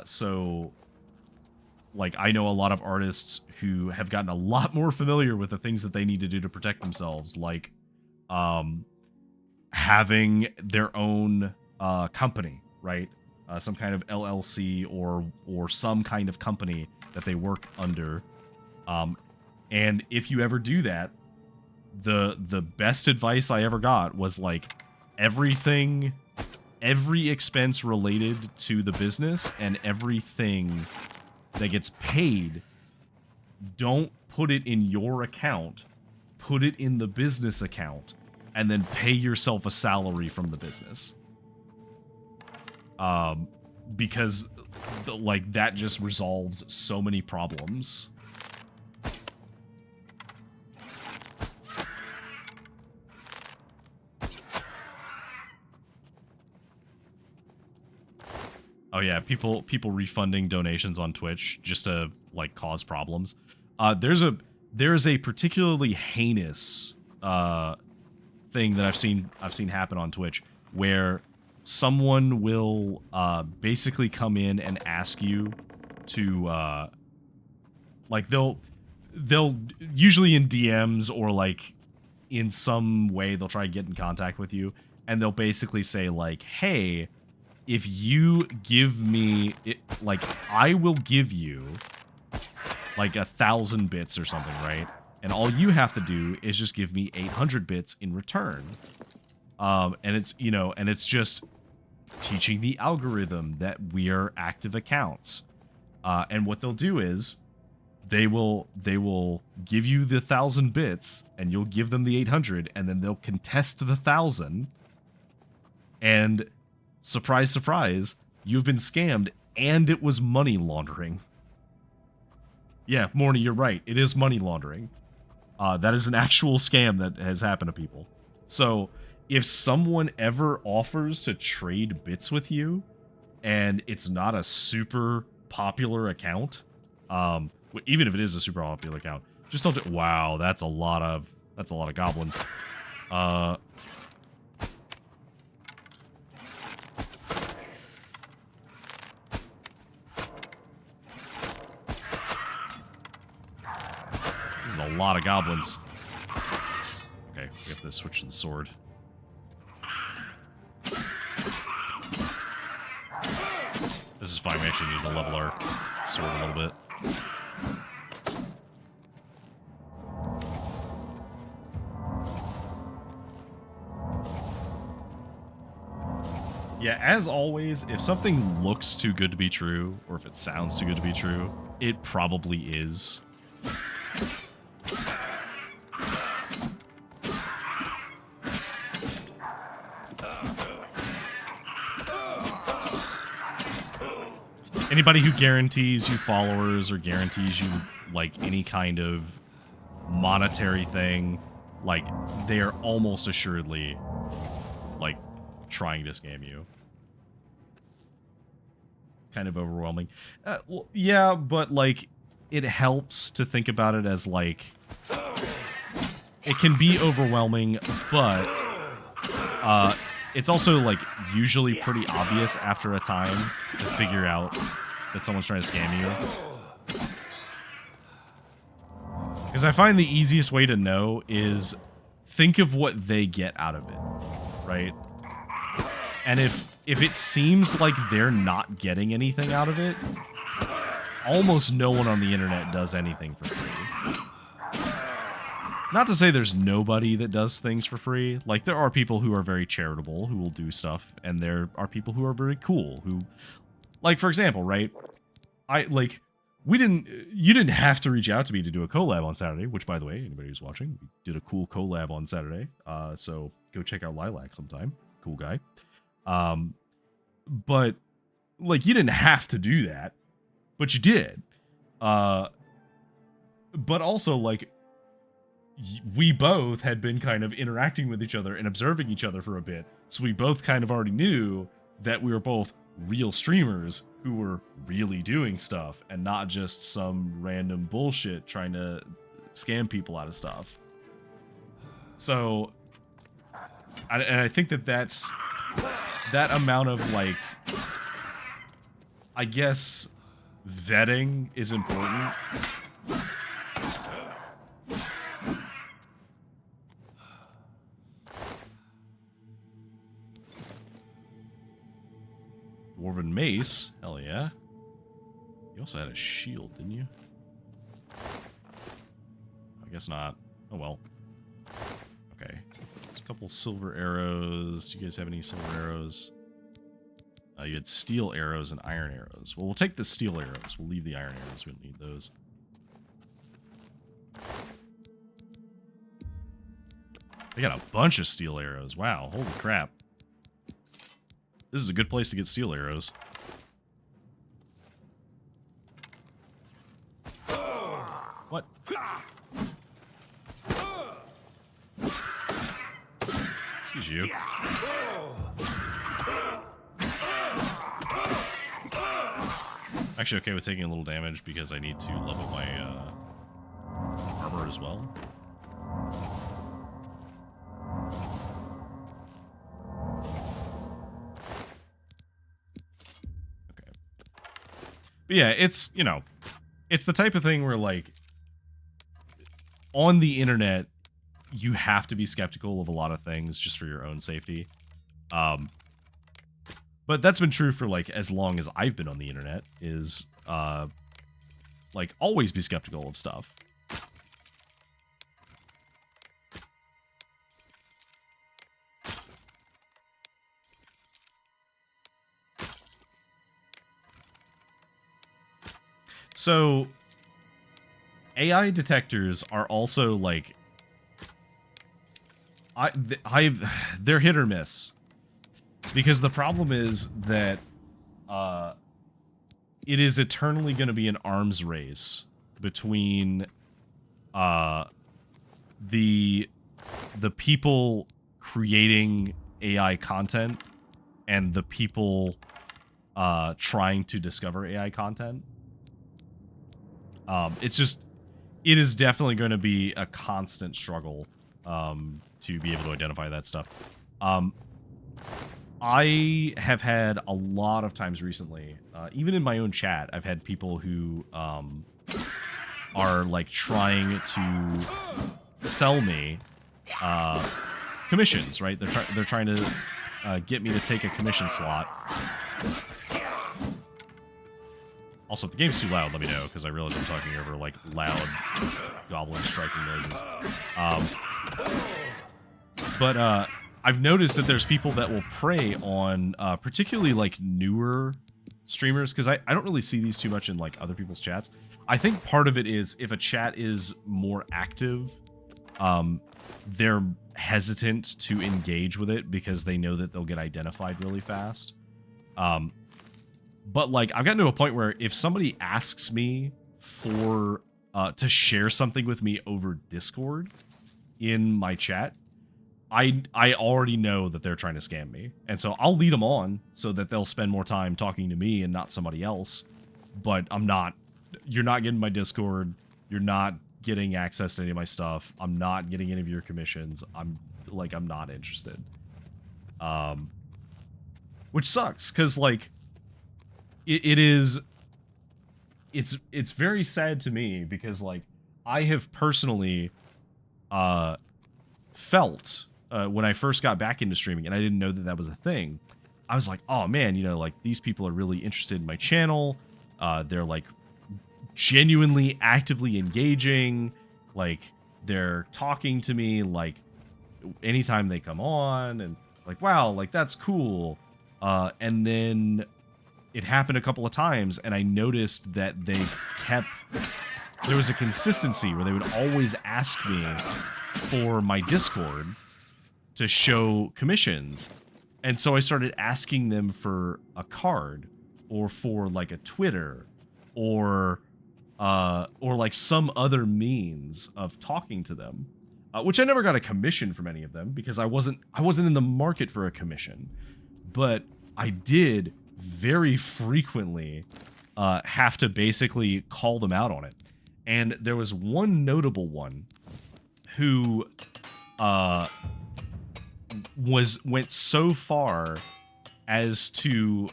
So, like, I know a lot of artists who have gotten a lot more familiar with the things that they need to do to protect themselves. Like, having their own, company, right? Some kind of LLC or some kind of company that they work under. And if you ever do that, the best advice I ever got was like every expense related to the business and everything that gets paid, don't put it in your account, put it in the business account, and then pay yourself a salary from the business. Because like that just resolves so many problems. Oh yeah, people refunding donations on Twitch just to like cause problems. There's a particularly heinous thing that I've seen happen on Twitch where someone will basically come in and ask you to like they'll usually in DMs or like in some way they'll try to get in contact with you, and they'll basically say like, hey, if you give me it, like I will give you like 1,000 bits or something, right? And all you have to do is just give me 800 bits in return. And it's, you know, and it's just teaching the algorithm that we are active accounts. And what they'll do is they will give you the 1,000 bits and you'll give them the 800 and then they'll contest the 1,000. And surprise, surprise, you've been scammed and it was money laundering. Yeah, Morny, you're right. It is money laundering. That is an actual scam that has happened to people. So if someone ever offers to trade bits with you and it's not a super popular account, even if it is a super popular account, just don't do, wow, that's a lot of goblins. This is a lot of goblins. Okay, we have to switch to the sword. This is fine, we actually need to level our sword a little bit. Yeah, as always, if something looks too good to be true, or if it sounds too good to be true, it probably is. Anybody who guarantees you followers or guarantees you, like, any kind of monetary thing, like, they are almost assuredly, like, trying to scam you. Kind of overwhelming. Well, yeah, but, like, it helps to think about it as, like, it can be overwhelming, but it's also, like, usually pretty obvious after a time to figure out that someone's trying to scam you. Because I find the easiest way to know is think of what they get out of it, right? And if it seems like they're not getting anything out of it, almost no one on the internet does anything for free. not to say there's nobody that does things for free. Like, there are people who are very charitable, who will do stuff, and there are people who are very cool, who, like, for example, right? You didn't have to reach out to me to do a collab on Saturday, which, by the way, anybody who's watching, we did a cool collab on Saturday. So go check out Lilac sometime. Cool guy. But, like, you didn't have to do that, but you did. But also, like, we both had been kind of interacting with each other and observing each other for a bit. So we both kind of already knew that we were both real streamers who were really doing stuff and not just some random bullshit trying to scam people out of stuff. So, and I think that that amount of, like, I guess, vetting is important. Dwarven mace, hell yeah. You also had a shield, didn't you? I guess not. Oh well. Okay. There's a couple silver arrows. Do you guys have any silver arrows? You had steel arrows and iron arrows. Well, we'll take the steel arrows. We'll leave the iron arrows. We don't need those. They got a bunch of steel arrows. Wow, holy crap. This is a good place to get steel arrows. What? Excuse you. Actually okay with taking a little damage because I need to level my armor as well. But yeah, it's, you know, it's the type of thing where, like, on the internet, you have to be skeptical of a lot of things just for your own safety. But that's been true for, like, as long as I've been on the internet, is, like, always be skeptical of stuff. So, AI detectors are also, like, they're hit or miss. Because the problem is that it is eternally going to be an arms race between the people creating AI content and the people trying to discover AI content. It is definitely going to be a constant struggle to be able to identify that stuff. I have had a lot of times recently, even in my own chat, I've had people who are, like, trying to sell me commissions, right? They're trying to get me to take a commission slot. Also, if the game's too loud, let me know, because I realize I'm talking over, like, loud goblin striking noises. But I've noticed that there's people that will prey on particularly, like, newer streamers, because I don't really see these too much in, like, other people's chats. I think part of it is if a chat is more active, they're hesitant to engage with it because they know that they'll get identified really fast. But, like, I've gotten to a point where if somebody asks me for to share something with me over Discord in my chat, I already know that they're trying to scam me. And so I'll lead them on so that they'll spend more time talking to me and not somebody else. But you're not getting my Discord. You're not getting access to any of my stuff. I'm not getting any of your commissions. I'm not interested. Which sucks, because, like, it's very sad to me because, like, I have personally felt when I first got back into streaming and I didn't know that that was a thing, I was like, oh man, you know, like, these people are really interested in my channel. They're, like, genuinely actively engaging. Like, They're talking to me like anytime they come on, and like, wow, like that's cool. And then it happened a couple of times, and I noticed that there was a consistency where they would always ask me for my Discord to show commissions. And so I started asking them for a card, or for like a Twitter, or like some other means of talking to them, which I never got a commission from any of them because I wasn't in the market for a commission. But I did very frequently have to basically call them out on it. And there was one notable one who went so far as to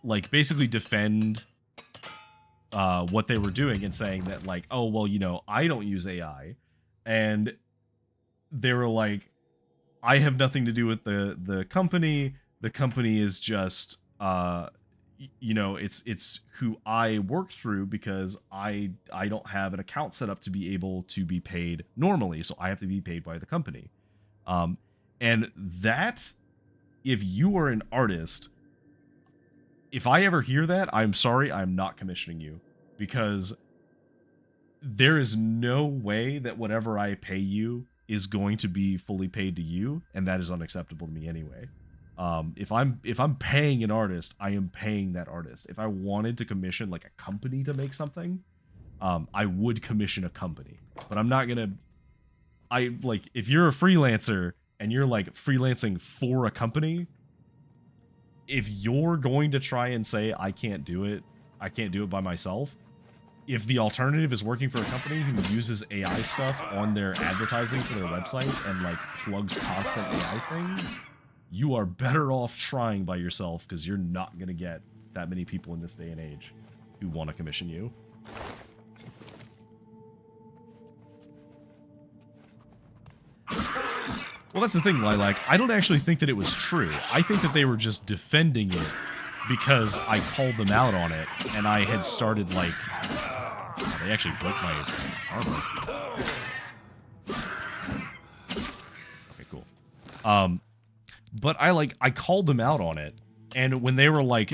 like basically defend what they were doing and saying that like, oh, well, you know, I don't use AI. And they were like, I have nothing to do with the company. The company is just, you know, it's who I worked through because I don't have an account set up to be able to be paid normally. So I have to be paid by the company. And that, if you are an artist, if I ever hear that, I'm sorry, I'm not commissioning you, because there is no way that whatever I pay you is going to be fully paid to you, and that is unacceptable to me anyway. If I'm paying an artist, I am paying that artist. If I wanted to commission like a company to make something, I would commission a company. But I'm not gonna. If you're a freelancer and you're like freelancing for a company, if you're going to try and say I can't do it by myself, if the alternative is working for a company who uses AI stuff on their advertising for their website and like plugs constant AI things, you are better off trying by yourself, because you're not going to get that many people in this day and age who want to commission you. Well, that's the thing, Lilac. I don't actually think that it was true. I think that they were just defending it because I called them out on it, and I had started, like... Oh, they actually broke my armor. Okay, cool. But I called them out on it, and when they were like,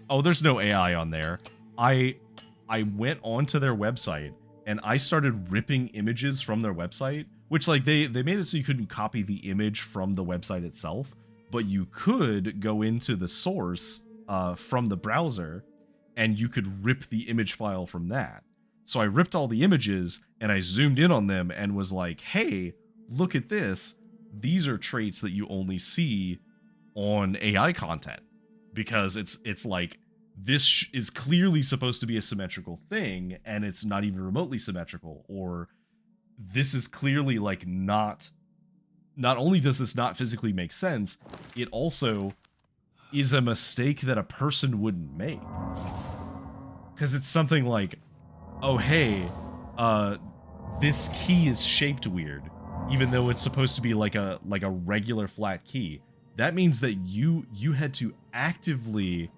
oh, there's no AI on there, I went onto their website, and I started ripping images from their website, which, like, they made it so you couldn't copy the image from the website itself, but you could go into the source from the browser, and you could rip the image file from that. So I ripped all the images, and I zoomed in on them and was like, hey, look at this. These are traits that you only see on AI content. Because it's like, this is clearly supposed to be a symmetrical thing, and it's not even remotely symmetrical, or... this is clearly, like, not only does this not physically make sense, it also is a mistake that a person wouldn't make. Because it's something like, oh, hey, this key is shaped weird, even though it's supposed to be like a regular flat key. That means that you had to actively,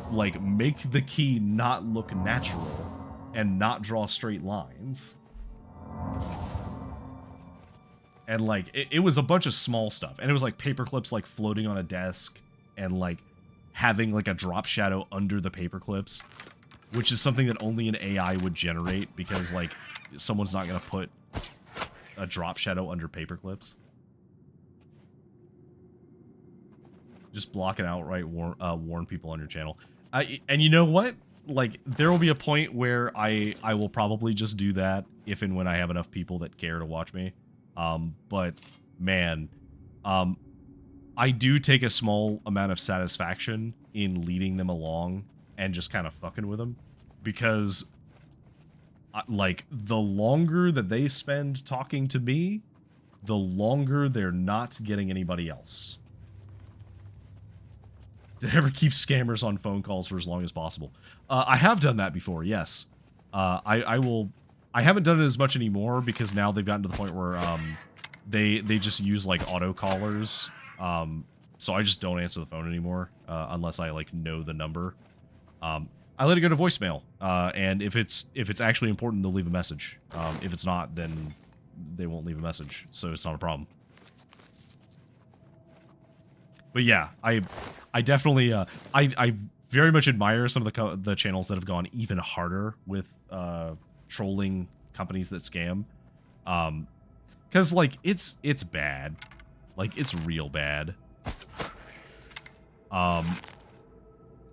like, make the key not look natural and not draw straight lines. And like it was a bunch of small stuff, and it was like paper clips like floating on a desk, and like having like a drop shadow under the paper clips, which is something that only an AI would generate, because like someone's not gonna put a drop shadow under paper clips. Just block it outright, warn people on your channel. And you know what? Like, there will be a point where I will probably just do that if and when I have enough people that care to watch me. But, man, I do take a small amount of satisfaction in leading them along and just kind of fucking with them. Because, like, the longer that they spend talking to me, the longer they're not getting anybody else. To ever keep scammers on phone calls for as long as possible. I have done that before, yes. I haven't done it as much anymore, because now they've gotten to the point where they just use like auto callers. So I just don't answer the phone anymore unless I like know the number. I let it go to voicemail. And if it's actually important, they'll leave a message. If it's not, then they won't leave a message, so it's not a problem. But yeah, I definitely I very much admire some of the channels that have gone even harder with trolling companies that scam. Because like it's bad, like it's real bad.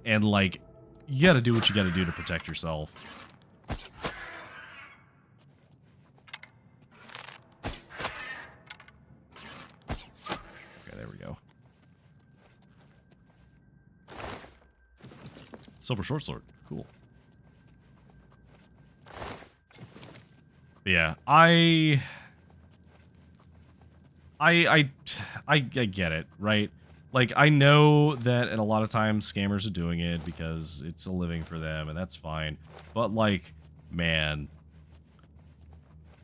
And like you got to do what you got to do to protect yourself. Okay, there we go. Silver short sword, cool. But yeah, I get it, right? Like, I know that at a lot of times scammers are doing it because it's a living for them, and that's fine. But, like, man,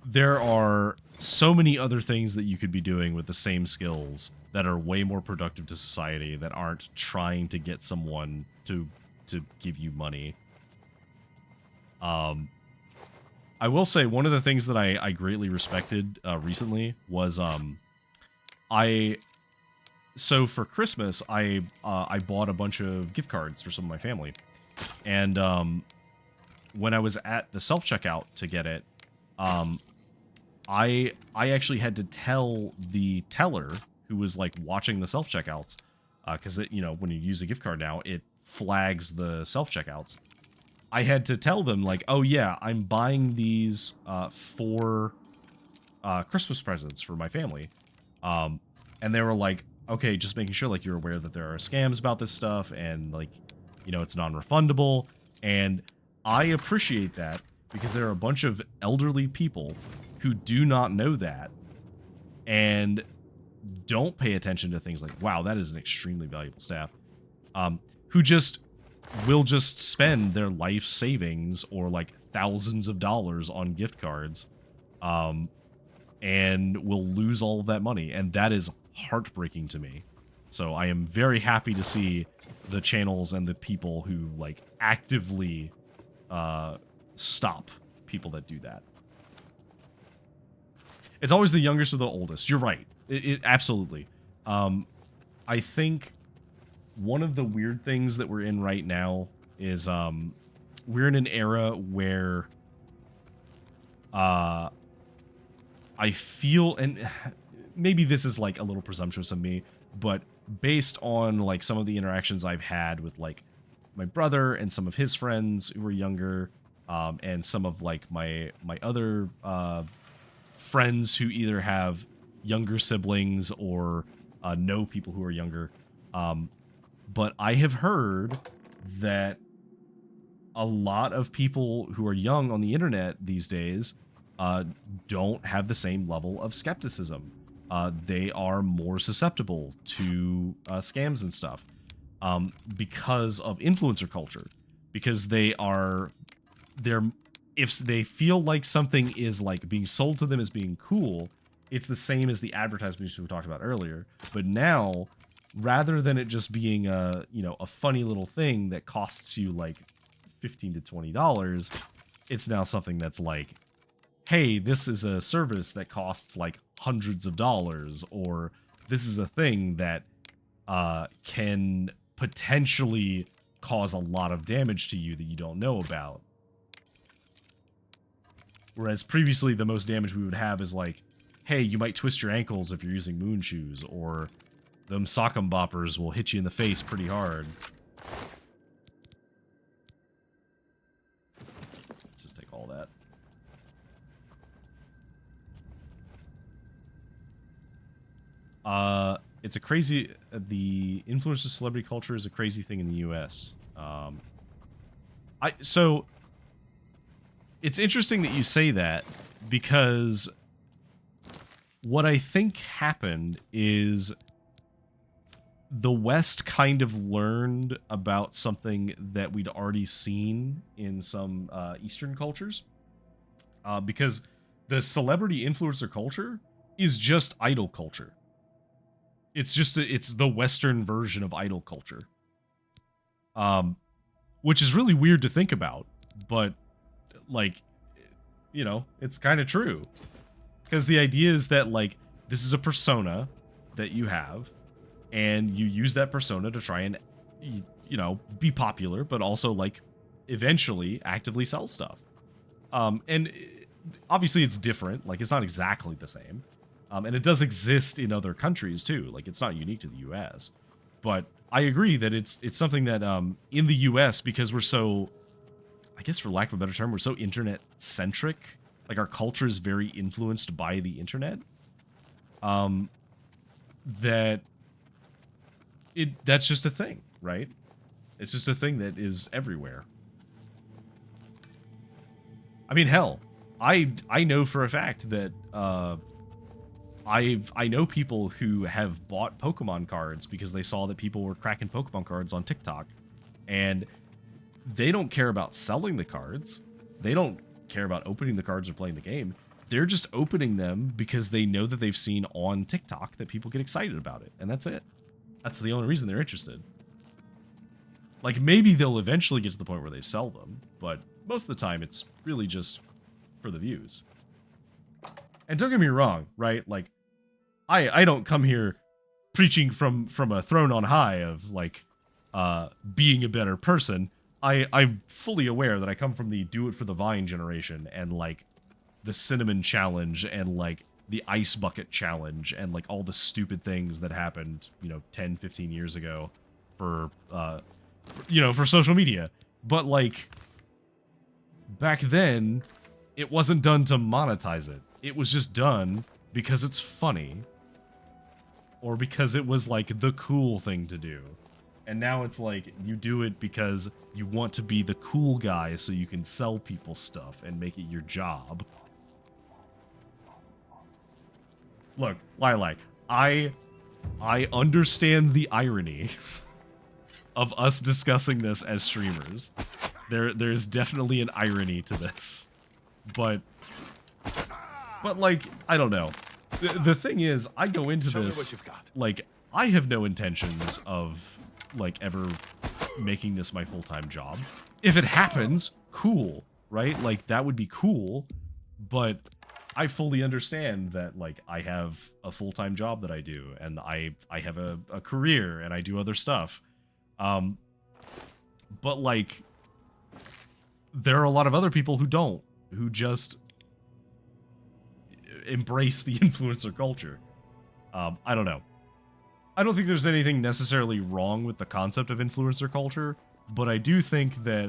there are so many other things that you could be doing with the same skills that are way more productive to society that aren't trying to get someone to give you money. I will say one of the things that I greatly respected recently was so for Christmas I bought a bunch of gift cards for some of my family, and when I was at the self-checkout to get it, I actually had to tell the teller who was like watching the self-checkouts, because you know, when you use a gift card now, it flags the self-checkouts. I had to tell them, like, oh yeah, I'm buying these for Christmas presents for my family. And they were like, okay, just making sure like you're aware that there are scams about this stuff, and like, you know, it's non-refundable. And I appreciate that, because there are a bunch of elderly people who do not know that and don't pay attention to things like, wow, that is an extremely valuable staff, who just will just spend their life savings or like thousands of dollars on gift cards, and will lose all of that money. And that is heartbreaking to me. So I am very happy to see the channels and the people who like actively stop people that do that. It's always the youngest or the oldest. You're right. It absolutely. I think one of the weird things that we're in right now is we're in an era where I feel, and maybe this is like a little presumptuous of me, but based on like some of the interactions I've had with like my brother and some of his friends who were younger, and some of like my other friends who either have younger siblings or know people who are younger, but I have heard that a lot of people who are young on the internet these days don't have the same level of skepticism. They are more susceptible to scams and stuff because of influencer culture. Because if they feel like something is like being sold to them as being cool, it's the same as the advertisements we talked about earlier. But now, rather than it just being a funny little thing that costs you like $15 to $20, it's now something that's like, hey, this is a service that costs like hundreds of dollars, or this is a thing that can potentially cause a lot of damage to you that you don't know about. Whereas previously the most damage we would have is like, hey, you might twist your ankles if you're using moon shoes, or them sock'em boppers will hit you in the face pretty hard. Let's just take all that. It's a crazy, the influencer celebrity culture is a crazy thing in the US. So it's interesting that you say that, because what I think happened is the West kind of learned about something that we'd already seen in some Eastern cultures, because the celebrity influencer culture is just idol culture. It's just it's the Western version of idol culture. which is really weird to think about, but like, you know, it's kind of true. Because the idea is that, like, this is a persona that you have, and you use that persona to try and, you know, be popular, but also, like, eventually actively sell stuff. And obviously it's different, like, it's not exactly the same. And it does exist in other countries, too. Like, it's not unique to the US. But I agree that it's something that, in the US, because we're so, I guess for lack of a better term, we're so internet-centric. Like, our culture is very influenced by the internet. That's just a thing, right? It's just a thing that is everywhere. I mean, hell, I know for a fact that I know people who have bought Pokemon cards because they saw that people were cracking Pokemon cards on TikTok, and they don't care about selling the cards. They don't care about opening the cards or playing the game. They're just opening them because they know that they've seen on TikTok that people get excited about it, and that's it. That's the only reason they're interested. Like, maybe they'll eventually get to the point where they sell them, but most of the time it's really just for the views. And don't get me wrong, right? Like, I don't come here preaching from a throne on high of, like, being a better person. I'm fully aware that I come from the do it for the vine generation, and, like, the cinnamon challenge, and, like, the ice bucket challenge, and, like, all the stupid things that happened, you know, 10, 15 years ago for social media. But, like, back then, it wasn't done to monetize it. It was just done because it's funny, or because it was, like, the cool thing to do. And now it's like, you do it because you want to be the cool guy so you can sell people stuff and make it your job. Look, Lilac, I understand the irony of us discussing this as streamers. There's definitely an irony to this. But like, I don't know. The thing is, I go into this, like, I have no intentions of, like, ever making this my full-time job. If it happens, cool, right? Like, that would be cool, but I fully understand that, like, I have a full-time job that I do, and I have a career, and I do other stuff. But, like, there are a lot of other people who don't, who just embrace the influencer culture. I don't know. I don't think there's anything necessarily wrong with the concept of influencer culture, but I do think that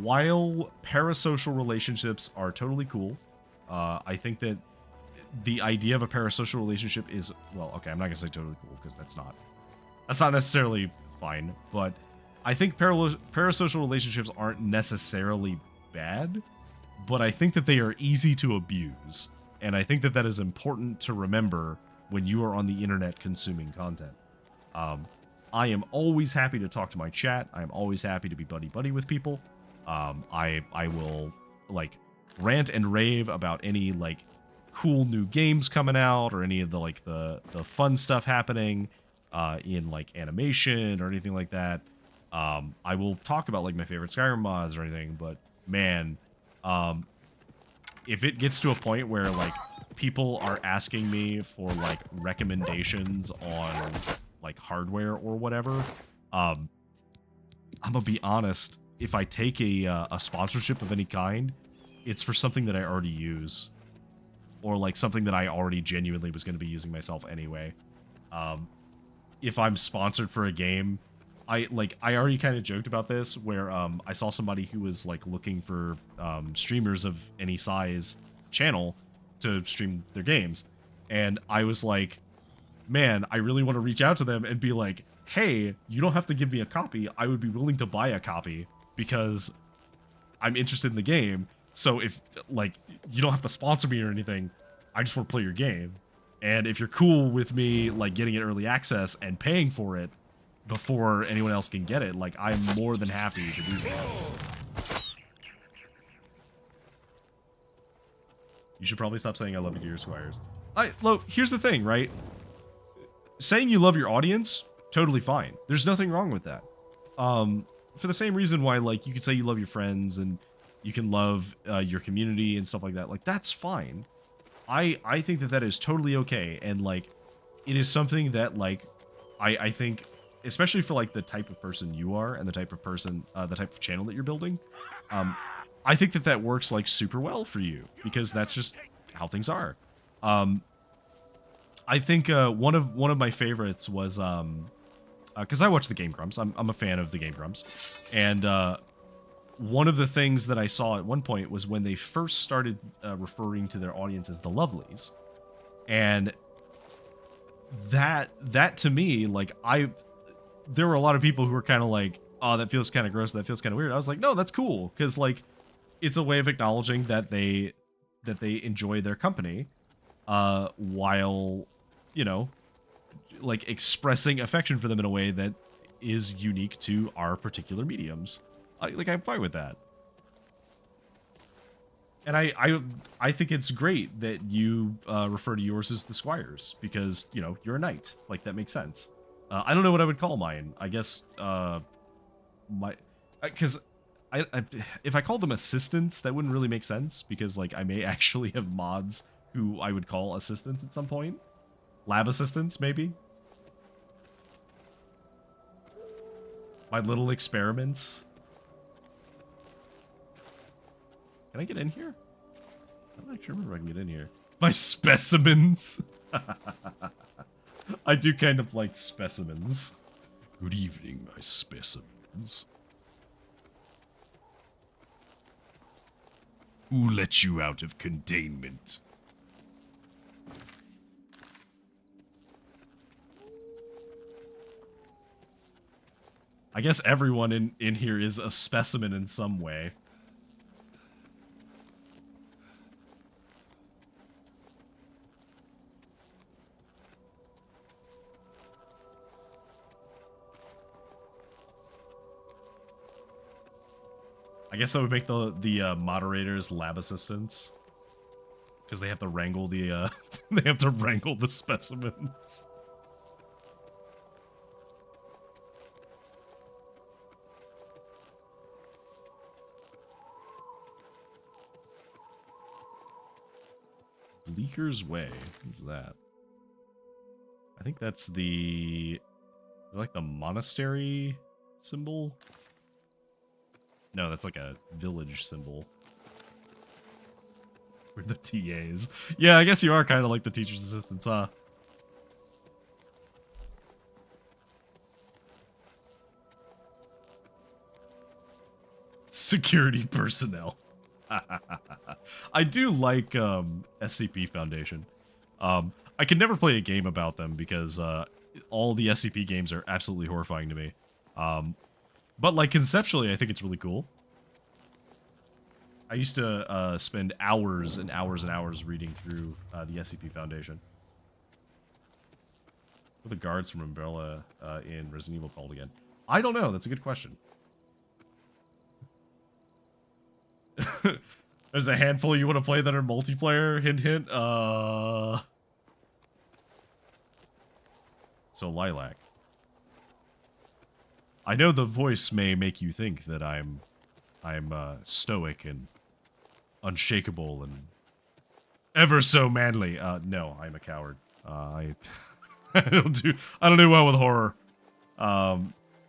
while parasocial relationships are totally cool, I think that the idea of a parasocial relationship is, well, okay, I'm not gonna say totally cool, because that's not necessarily fine, but I think parasocial relationships aren't necessarily bad, but I think that they are easy to abuse. And I think that that is important to remember when you are on the internet consuming content. I am always happy to talk to my chat. I am always happy to be buddy-buddy with people. I will, like, rant and rave about any, like, cool new games coming out, or any of the, like, the fun stuff happening in, like, animation or anything like that. I will talk about, like, my favorite Skyrim mods or anything, but, man, if it gets to a point where, like, people are asking me for, like, recommendations on, like, hardware or whatever, I'm gonna be honest, if I take a sponsorship of any kind, it's for something that I already use, or, like, something that I already genuinely was going to be using myself anyway. If I'm sponsored for a game, I already kind of joked about this, where I saw somebody who was, like, looking for streamers of any size channel to stream their games, and I was like, man, I really want to reach out to them and be like, hey, you don't have to give me a copy. I would be willing to buy a copy because I'm interested in the game. So if, like, you don't have to sponsor me or anything, I just want to play your game. And if you're cool with me, like, getting it early access and paying for it before anyone else can get it, like, I'm more than happy to do that. You should probably stop saying I love you to your squires. Look, here's the thing, right? Saying you love your audience totally fine. There's nothing wrong with that. For the same reason why, like, you could say you love your friends and you can love your community and stuff like that. Like, that's fine. I think that that is totally okay. And, like, it is something that, like, I think, especially for, like, the type of person you are and the type of person, the type of channel that you're building, I think that that works, like, super well for you because that's just how things are. I think one of my favorites was because I watch the Game Grumps. I'm a fan of the Game Grumps, and one of the things that I saw at one point was when they first started referring to their audience as the Lovelies, and that to me, like, there were a lot of people who were kind of like, oh, that feels kind of gross, that feels kind of weird. I was like, no, that's cool, because, like, it's a way of acknowledging that they enjoy their company, while, you know, like, expressing affection for them in a way that is unique to our particular mediums. I'm fine with that. And I think it's great that you refer to yours as the Squires, because, you know, you're a knight. Like, that makes sense. I don't know what I would call mine. I guess, because if I called them assistants, that wouldn't really make sense, because, like, I may actually have mods who I would call assistants at some point. Lab assistants, maybe? My little experiments. Can I get in here? I'm not sure if I can get in here. My specimens! I do kind of like specimens. Good evening, my specimens. Who let you out of containment? I guess everyone in here is a specimen in some way. I guess that would make the moderators lab assistants, because they have to wrangle the they have to wrangle the specimens. Bleaker's Way. What's that? I think that's like the monastery symbol. No, that's like a village symbol. We're the TAs. Yeah, I guess you are kind of like the teacher's assistants, huh? Security personnel. I do like SCP Foundation. I can never play a game about them because all the SCP games are absolutely horrifying to me. But, like, conceptually, I think it's really cool. I used to spend hours and hours and hours reading through the SCP Foundation. What are the guards from Umbrella in Resident Evil called again? I don't know. That's a good question. There's a handful you want to play that are multiplayer. Hint, hint. So, Lilac. I know the voice may make you think that I'm stoic and unshakable and ever so manly. No, I'm a coward. I don't do well with horror.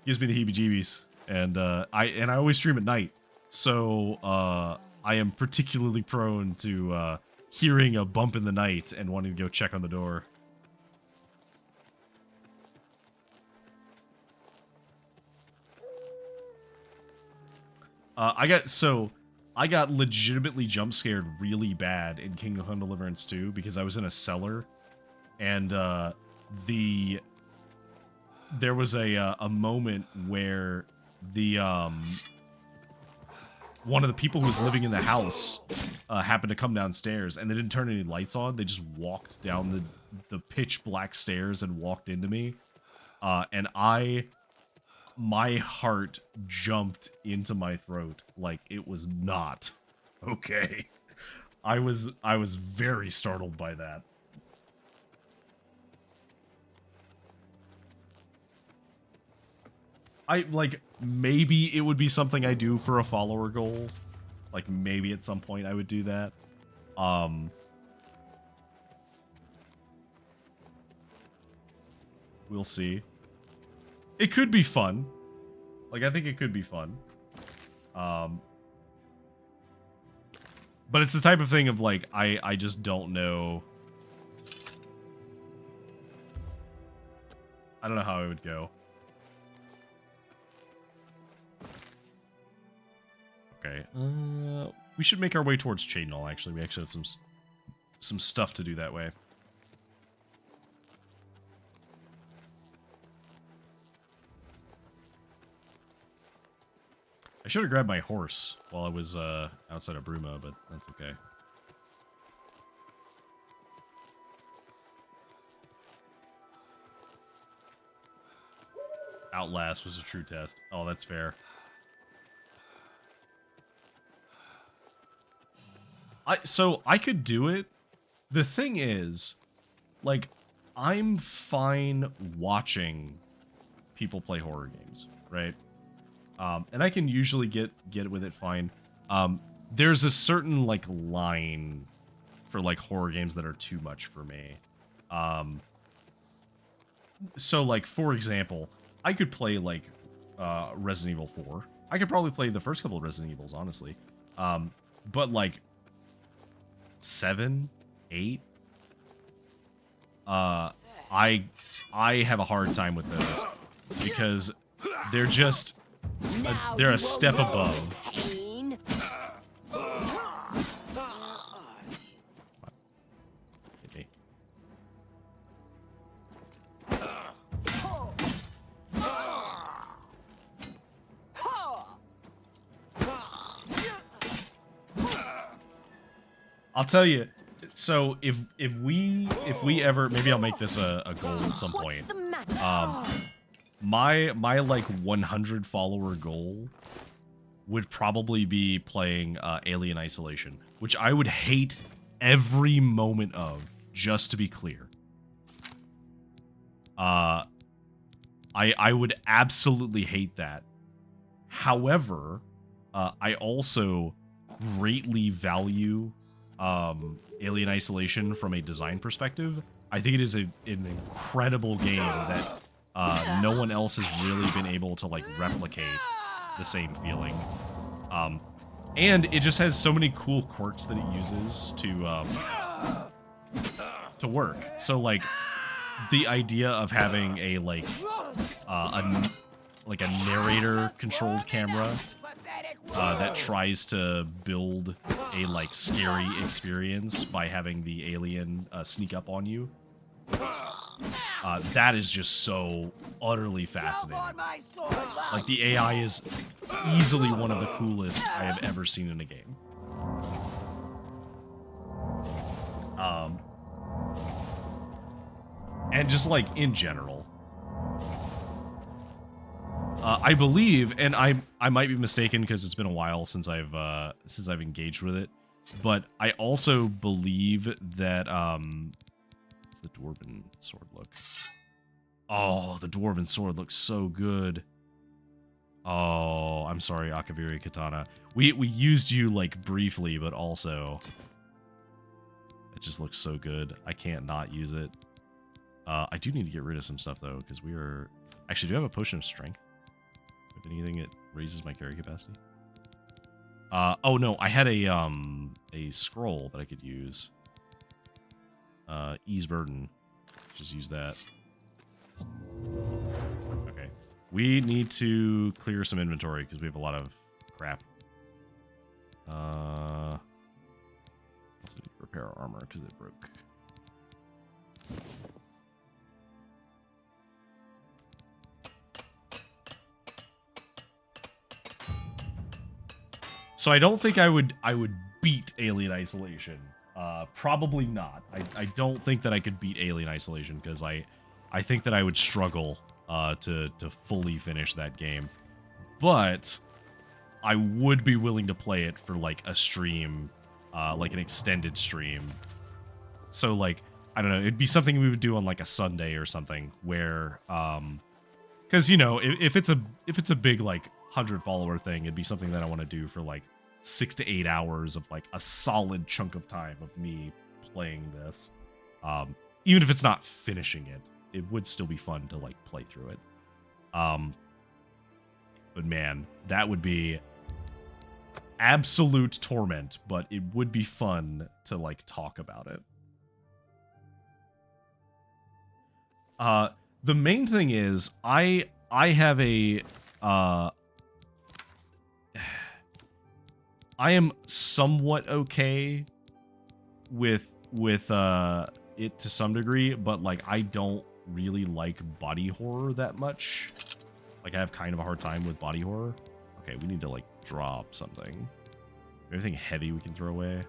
Gives me the heebie-jeebies, and I always stream at night, so I am particularly prone to hearing a bump in the night and wanting to go check on the door. I got legitimately jump scared really bad in Kingdom Come Deliverance 2 because I was in a cellar, and there was a moment where one of the people who was living in the house happened to come downstairs, and they didn't turn any lights on. They just walked down the pitch black stairs and walked into me, and my heart jumped into my throat like it was not okay. I was very startled by that. like, maybe it would be something I do for a follower goal. Like, maybe at some point I would do that. We'll see. It could be fun. Like, I think it could be fun. But it's the type of thing of, like, I just don't know. I don't know how it would go. Okay. We should make our way towards Chadenall, actually. We actually have some stuff to do that way. I should have grabbed my horse while I was outside of Bruma, but that's okay. Outlast was a true test. Oh, that's fair. So I could do it. The thing is, like, I'm fine watching people play horror games, right? And I can usually get with it fine. There's a certain, like, line for, like, horror games that are too much for me. So, like, for example, I could play, like, Resident Evil 4. I could probably play the first couple of Resident Evils, honestly. But, like, 7, 8, I have a hard time with those because they're just they're a step above. I'll tell you. So if we ever, maybe I'll make this a goal at some point. My like 100 follower goal would probably be playing Alien Isolation, which I would hate every moment of, just to be clear. I would absolutely hate that. However, I also greatly value Alien Isolation from a design perspective. I think it is an incredible game that no one else has really been able to, like, replicate the same feeling. And it just has so many cool quirks that it uses to work. So, like, the idea of having a narrator controlled camera that tries to build a, like, scary experience by having the alien sneak up on you. That is just so utterly fascinating. Like, the AI is easily one of the coolest I have ever seen in a game. And just, like, in general. I believe, and I might be mistaken because it's been a while since I've engaged with it, but I also believe that what's the dwarven sword look? Oh, the dwarven sword looks so good. Oh, I'm sorry, Akaviri Katana. We used you, like, briefly, but also it just looks so good. I can't not use it. I do need to get rid of some stuff though, because we are actually do I have a potion of strength? Anything that raises my carry capacity? Oh no, I had a scroll that I could use. Ease burden. Just use that. Okay. We need to clear some inventory because we have a lot of crap. Also need to repair our armor because it broke. So I don't think I would beat Alien Isolation. Probably not. I don't think that I could beat Alien Isolation because I think that I would struggle to fully finish that game. But I would be willing to play it for, like, a stream, like an extended stream. So, like, I don't know, it'd be something we would do on, like, a Sunday or something where Because, you know, if it's a big, like, 100 follower thing, it'd be something that I want to do for, like, 6 to 8 hours of, like, a solid chunk of time of me playing this. Even if it's not finishing it, it would still be fun to, like, play through it. But man, that would be absolute torment, but it would be fun to, like, talk about it. The main thing is, I have a, I am somewhat okay with it to some degree, but, like, I don't really like body horror that much. Like, I have kind of a hard time with body horror. Okay, we need to, like, drop something. Anything heavy we can throw away?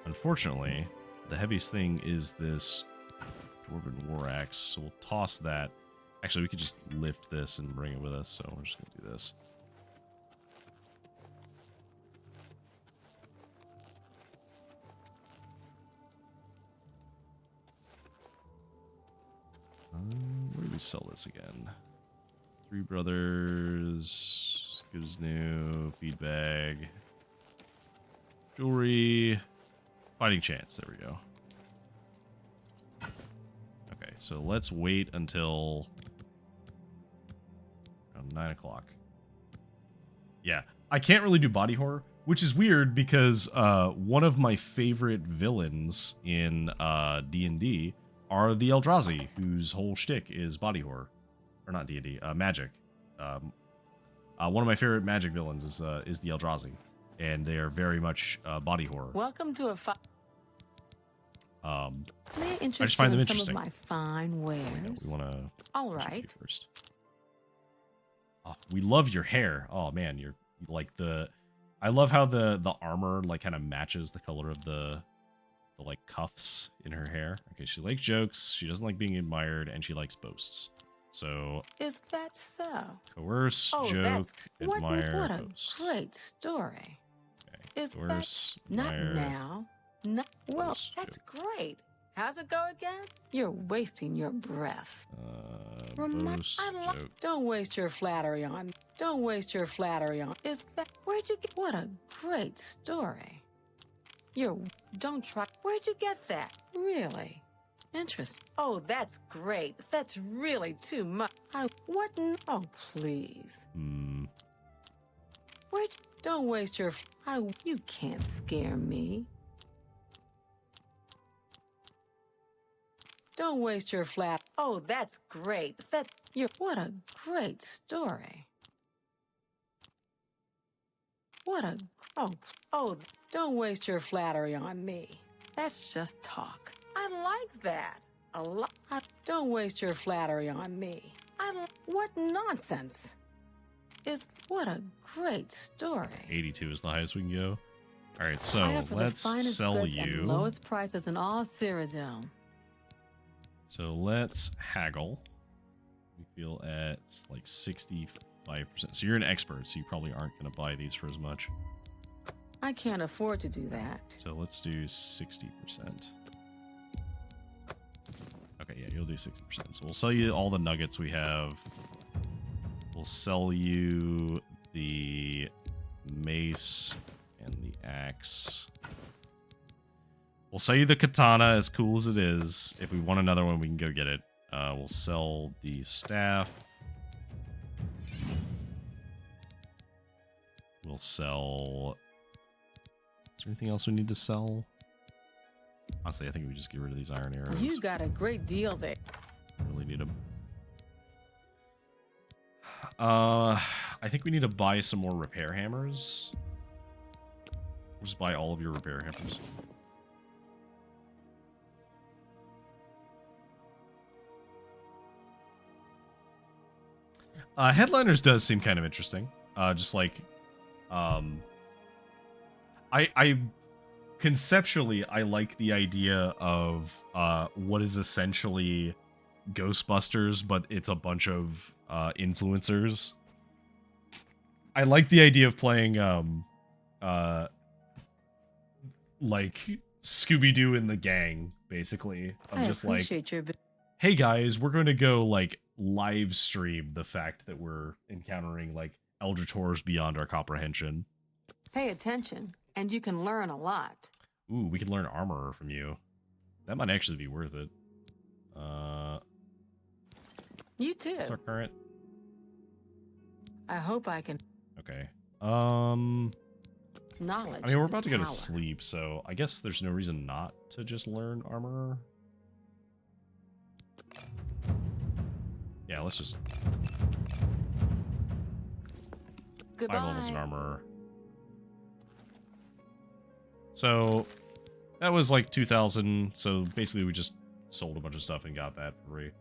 Unfortunately, the heaviest thing is this Dwarven War Axe, so we'll toss that. Actually, we could just lift this and bring it with us, so we're just going to do this. Where do we sell this again? Three Brothers, good as new, feed bag, jewelry, fighting chance. There we go. Okay, so let's wait until 9 o'clock. Yeah, I can't really do body horror, which is weird because one of my favorite villains in D&D are the Eldrazi, whose whole shtick is body horror. Or not D&D, magic. One of my favorite magic villains is the Eldrazi, and they are very much body horror. Welcome to a May I I interest just find you them in some interesting. of my fine wares? No, we want to. All right. First. Oh, we love your hair. Oh man, you're like the. I love how the armor like kind of matches the color of the like cuffs in her hair. Okay, she likes jokes. She doesn't like being admired, and she likes boasts. So. Is that so? Coerce, joke, admire, what a boast. great story. Okay. Is Coerce, that not admire, now? No, well, boast, that's great. How's it go again? You're wasting your breath. boast, joke. Don't waste your flattery on. Don't waste your flattery on. Is that where'd you get? What a great story. Don't try. Where'd you get that? Really? Interesting. Oh, that's great. That's really too much. What? Oh, please. Don't waste your. You can't scare me. Don't waste your flat. Oh, that's great. What a great story. Don't waste your flattery on me. That's just talk. I like that a lot. Don't waste your flattery on me. What nonsense. What a great story. 82 is the highest we can go. All right, I so have for the let's finest sell goods you. and lowest prices in all Cyrodiil. So let's haggle. We feel at like 65%. So you're an expert, so you probably aren't going to buy these for as much. I can't afford to do that. So let's do 60%. Okay, yeah, you'll do 60%. So we'll sell you all the nuggets we have. We'll sell you the mace and the axe. We'll sell you the katana, as cool as it is. If we want another one, we can go get it. We'll sell the staff. We'll sell... Is there anything else we need to sell? Honestly, I think we just get rid of these iron arrows. You got a great deal there. Really need them. I think we need to buy some more repair hammers. We'll just buy all of your repair hammers. Headliners does seem kind of interesting. Just like, I conceptually, I like the idea of what is essentially Ghostbusters, but it's a bunch of influencers. I like the idea of playing like Scooby-Doo and the gang, basically. I'm I just like, appreciate your. hey guys, we're going to go like live stream the fact that we're encountering like eldritch horrors beyond our comprehension. Pay attention, and you can learn a lot. Ooh, we can learn armor from you. That might actually be worth it. You too. What's our current? I hope I can. Okay. Knowledge. I mean, we're is about to go to power. sleep, so I guess there's no reason not to just learn armor. Yeah, let's just... 5 levels in Goodbye. armor. So, that was like 2,000, so basically we just sold a bunch of stuff and got that for free.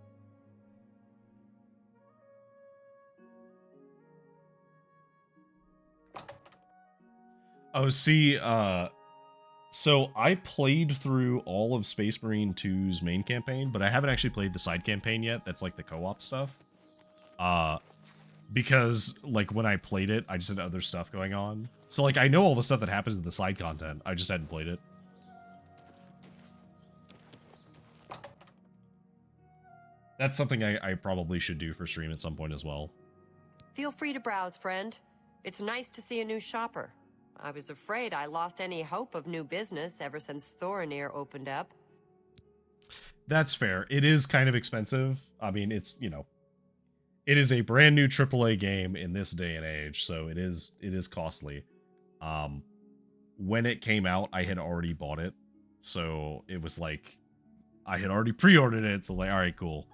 Oh, see, so I played through all of Space Marine 2's main campaign, but I haven't actually played the side campaign yet. That's like the co-op stuff. Because like when I played it, I just had other stuff going on. So like I know all the stuff that happens in the side content. I just hadn't played it. That's something I probably should do for stream at some point as well. Feel free to browse, friend. It's nice to see a new shopper. I was afraid I lost any hope of new business ever since Thorinir opened up. That's fair. It is kind of expensive. I mean, it's, you know, it is a brand new AAA game in this day and age, so it is costly. When it came out, I had already bought it, so it was like I had already pre-ordered it. So I was like, all right, cool,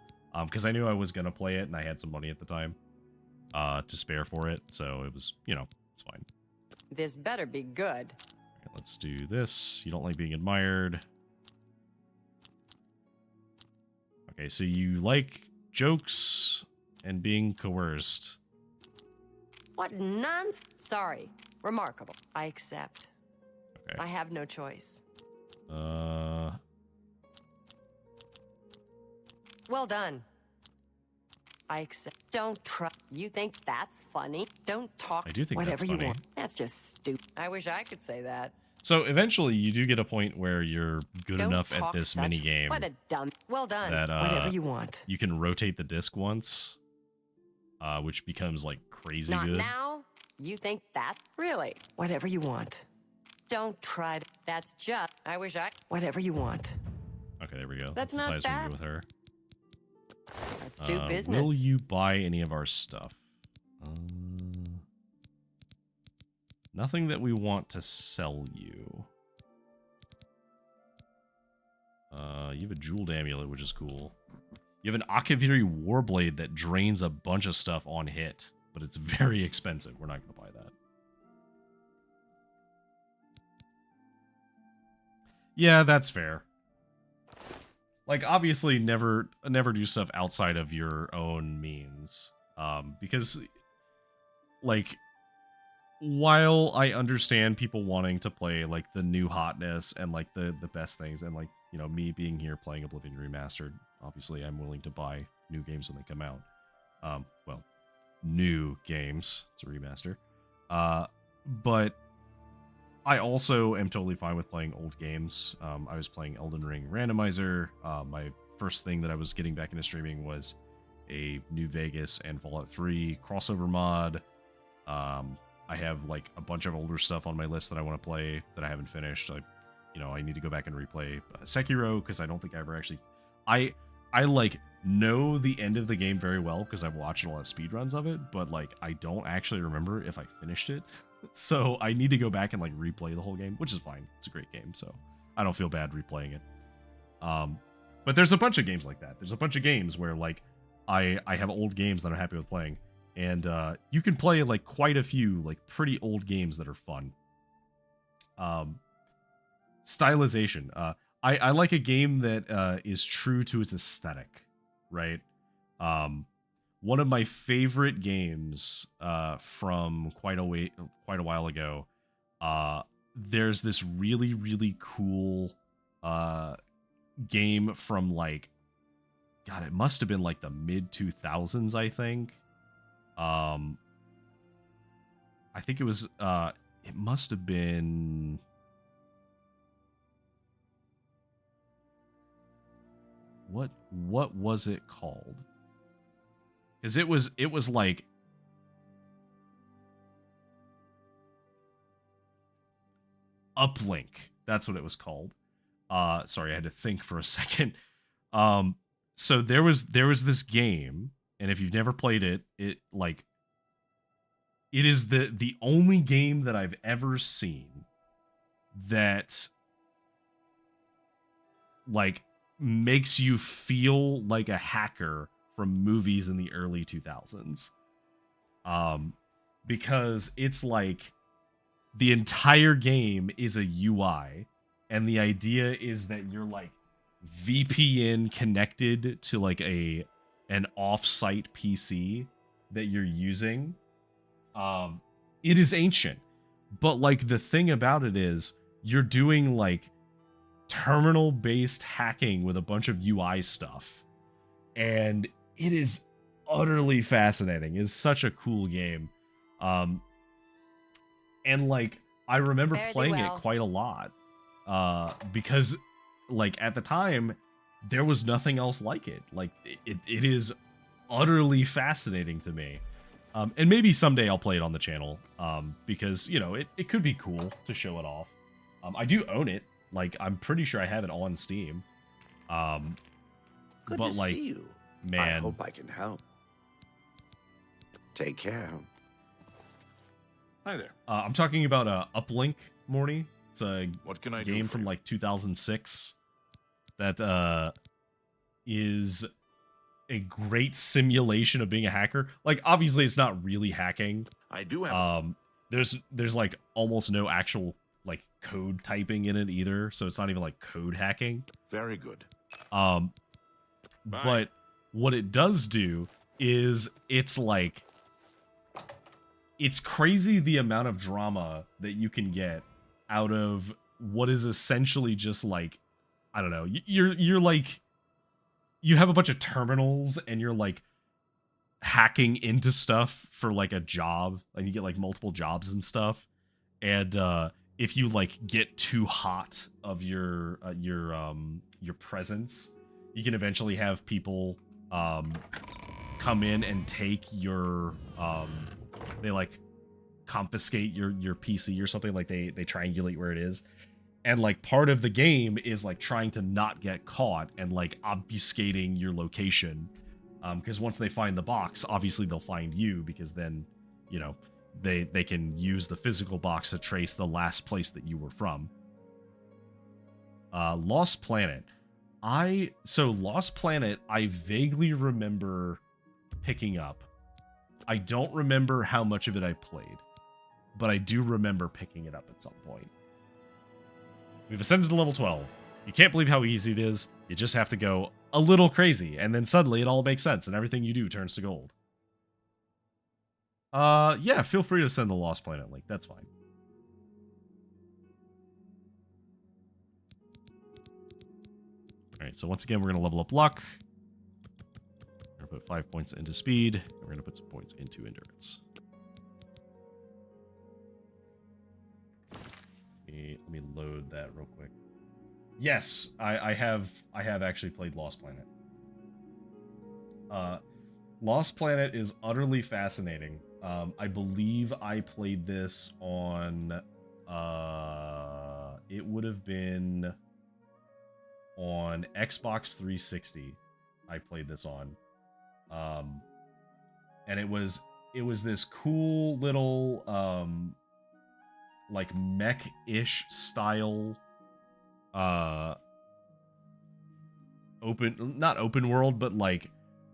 because I knew I was gonna play it and I had some money at the time to spare for it, so it was, you know, it's fine. This better be good. Okay, let's do this. You don't like being admired. Okay, so you like jokes and being coerced. What nonsense. Sorry. Remarkable. I accept. Okay. I have no choice. Uh, Well done. I accept. Don't try. You think that's funny? Don't talk. I do think whatever that's you funny. want. That's just stupid. I wish I could say that. So eventually you do get a point where you're good Don't enough at talk this such- mini game What a dumb. Well done. that whatever you want. you can rotate the disc once, which becomes like crazy Not good. now. You think that? Really? Whatever you want. Don't try to. That's just. I wish I. Whatever you want. Okay, there we go. That's as high not as we can bad. go with her. Let's do business. Will you buy any of our stuff? Nothing that we want to sell you. You have a jeweled amulet, which is cool. You have an Akaviri Warblade that drains a bunch of stuff on hit, but it's very expensive. We're not going to buy that. Yeah, that's fair. Like, obviously, never do stuff outside of your own means. Because, like, while I understand people wanting to play, like, the new hotness and, like, the best things, and, like, you know, me being here playing Oblivion Remastered, obviously I'm willing to buy new games when they come out. Well, new games. It's a remaster. But I also am totally fine with playing old games. I was playing Elden Ring Randomizer. My first thing that I was getting back into streaming was a New Vegas and Fallout 3 crossover mod. I have like a bunch of older stuff on my list that I want to play that I haven't finished. I need to go back and replay Sekiro because I don't think I ever actually... I like know the end of the game very well because I've watched a lot of speedruns of it, but like I don't actually remember if I finished it. So I need to go back and like replay the whole game, which is fine. It's a great game, so I don't feel bad replaying it. But there's a bunch of games like that. There's a bunch of games where like I have old games that I'm happy with playing, and you can play like quite a few like pretty old games that are fun. Stylization. I like a game that is true to its aesthetic, right? One of my favorite games from quite a while ago. There's this really, really cool game from like, God, it must have been like the mid 2000s, I think. I think it was. It must have been. What was it called? Because it was like Uplink. That's what it was called. Sorry, I had to think for a second. So there was this game, and if you've never played it, it is the only game that I've ever seen that like makes you feel like a hacker from movies in the early 2000s. Because it's like the entire game is a UI, and the idea is that you're like VPN connected to like an off-site PC that you're using. It is ancient, but like the thing about it is you're doing like terminal-based hacking with a bunch of UI stuff, and it is utterly fascinating. It's such a cool game. And like I remember playing it quite a lot, because like at the time there was nothing else like it. Like it is utterly fascinating to me. And maybe someday I'll play it on the channel, because you know it could be cool to show it off. I do own it. Like I'm pretty sure I have it on Steam. Good but to like, see you. man, I hope I can help. Take care. Hi there. I'm talking about Uplink, Morty. It's a What can I do game for from you? like 2006 that is a great simulation of being a hacker. Like obviously it's not really hacking. I do have. There's like almost no actual like code typing in it either, so it's not even like code hacking. Very good. But what it does do is it's like it's crazy the amount of drama that you can get out of what is essentially just like, I don't know, you're like, you have a bunch of terminals and you're like hacking into stuff for like a job, and you get like multiple jobs and stuff. And if you like get too hot of your presence, you can eventually have people come in and take your they like confiscate your PC or something. Like they triangulate where it is, and like part of the game is like trying to not get caught and like obfuscating your location, because once they find the box, obviously they'll find you, because then you know they can use the physical box to trace the last place that you were from. Lost Planet. Lost Planet I vaguely remember picking up. I don't remember how much of it I played, but I do remember picking it up at some point. We've ascended to level 12. You can't believe how easy it is. You just have to go a little crazy, and then suddenly it all makes sense, and everything you do turns to gold. Yeah, feel free to send the Lost Planet link. That's fine. Alright, so once again, we're going to level up luck. We're going to put 5 points into speed. And we're going to put some points into endurance. Let me load that real quick. Yes, I have actually played Lost Planet. Lost Planet is utterly fascinating. I believe I played this on it would have been on Xbox 360. I played this on. And it was this cool little like mech-ish style not open world, but like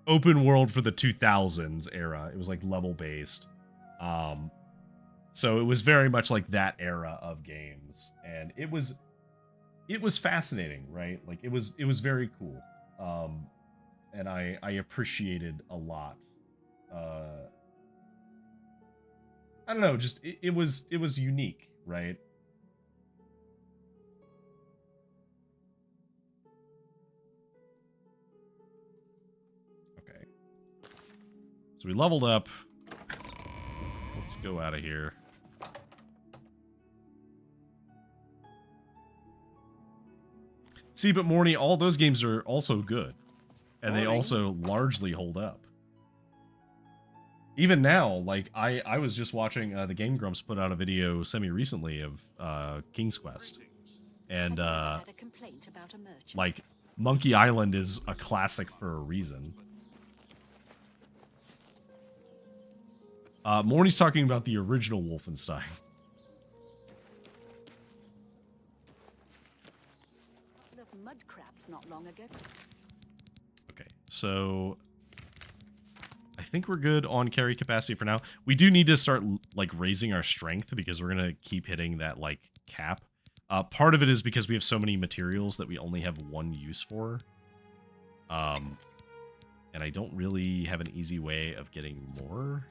open world for the 2000s era. It was like level based. So it was very much like that era of games, and it was fascinating, right? Like it was very cool. And I appreciated a lot. I don't know, just it was unique, right? Okay. So we leveled up. Let's go out of here. See, but Morny, all those games are also good. and they also largely hold up. Even now, like, I was just watching, the Game Grumps put out a video semi-recently of King's Quest. And, like, Monkey Island is a classic for a reason. Morny's talking about the original Wolfenstein. Mud crabs not long ago. Okay, so I think we're good on carry capacity for now. We do need to start like raising our strength because we're gonna keep hitting that like cap. Part of it is because we have so many materials that we only have one use for. And I don't really have an easy way of getting more.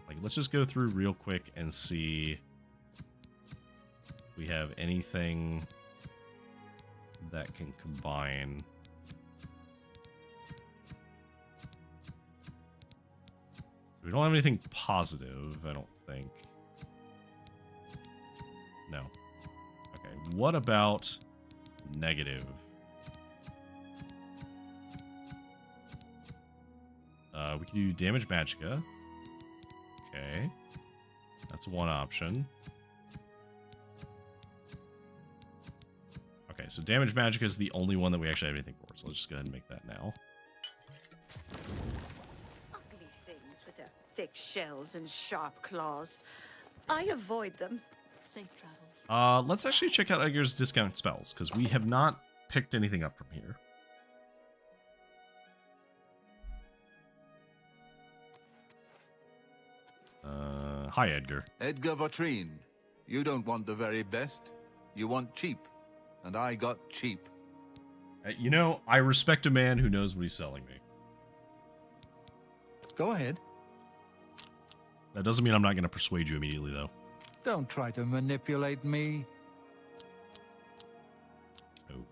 Like, let's just go through real quick and see if we have anything that can combine. We don't have anything positive, I don't think. No. Okay, what about negative? We can do damage magicka. Okay. That's one option. Okay, so damage magicka is the only one that we actually have anything for, so let's just go ahead and make that now. Ugly things with their thick shells and sharp claws. I avoid them. Safe travel. Let's actually check out Edgar's discount spells, because we have not picked anything up from here. Hi, Edgar. Edgar Vatrine, you don't want the very best. You want cheap. And I got cheap. You know, I respect a man who knows what he's selling me. Go ahead. That doesn't mean I'm not going to persuade you immediately, though. Don't try to manipulate me.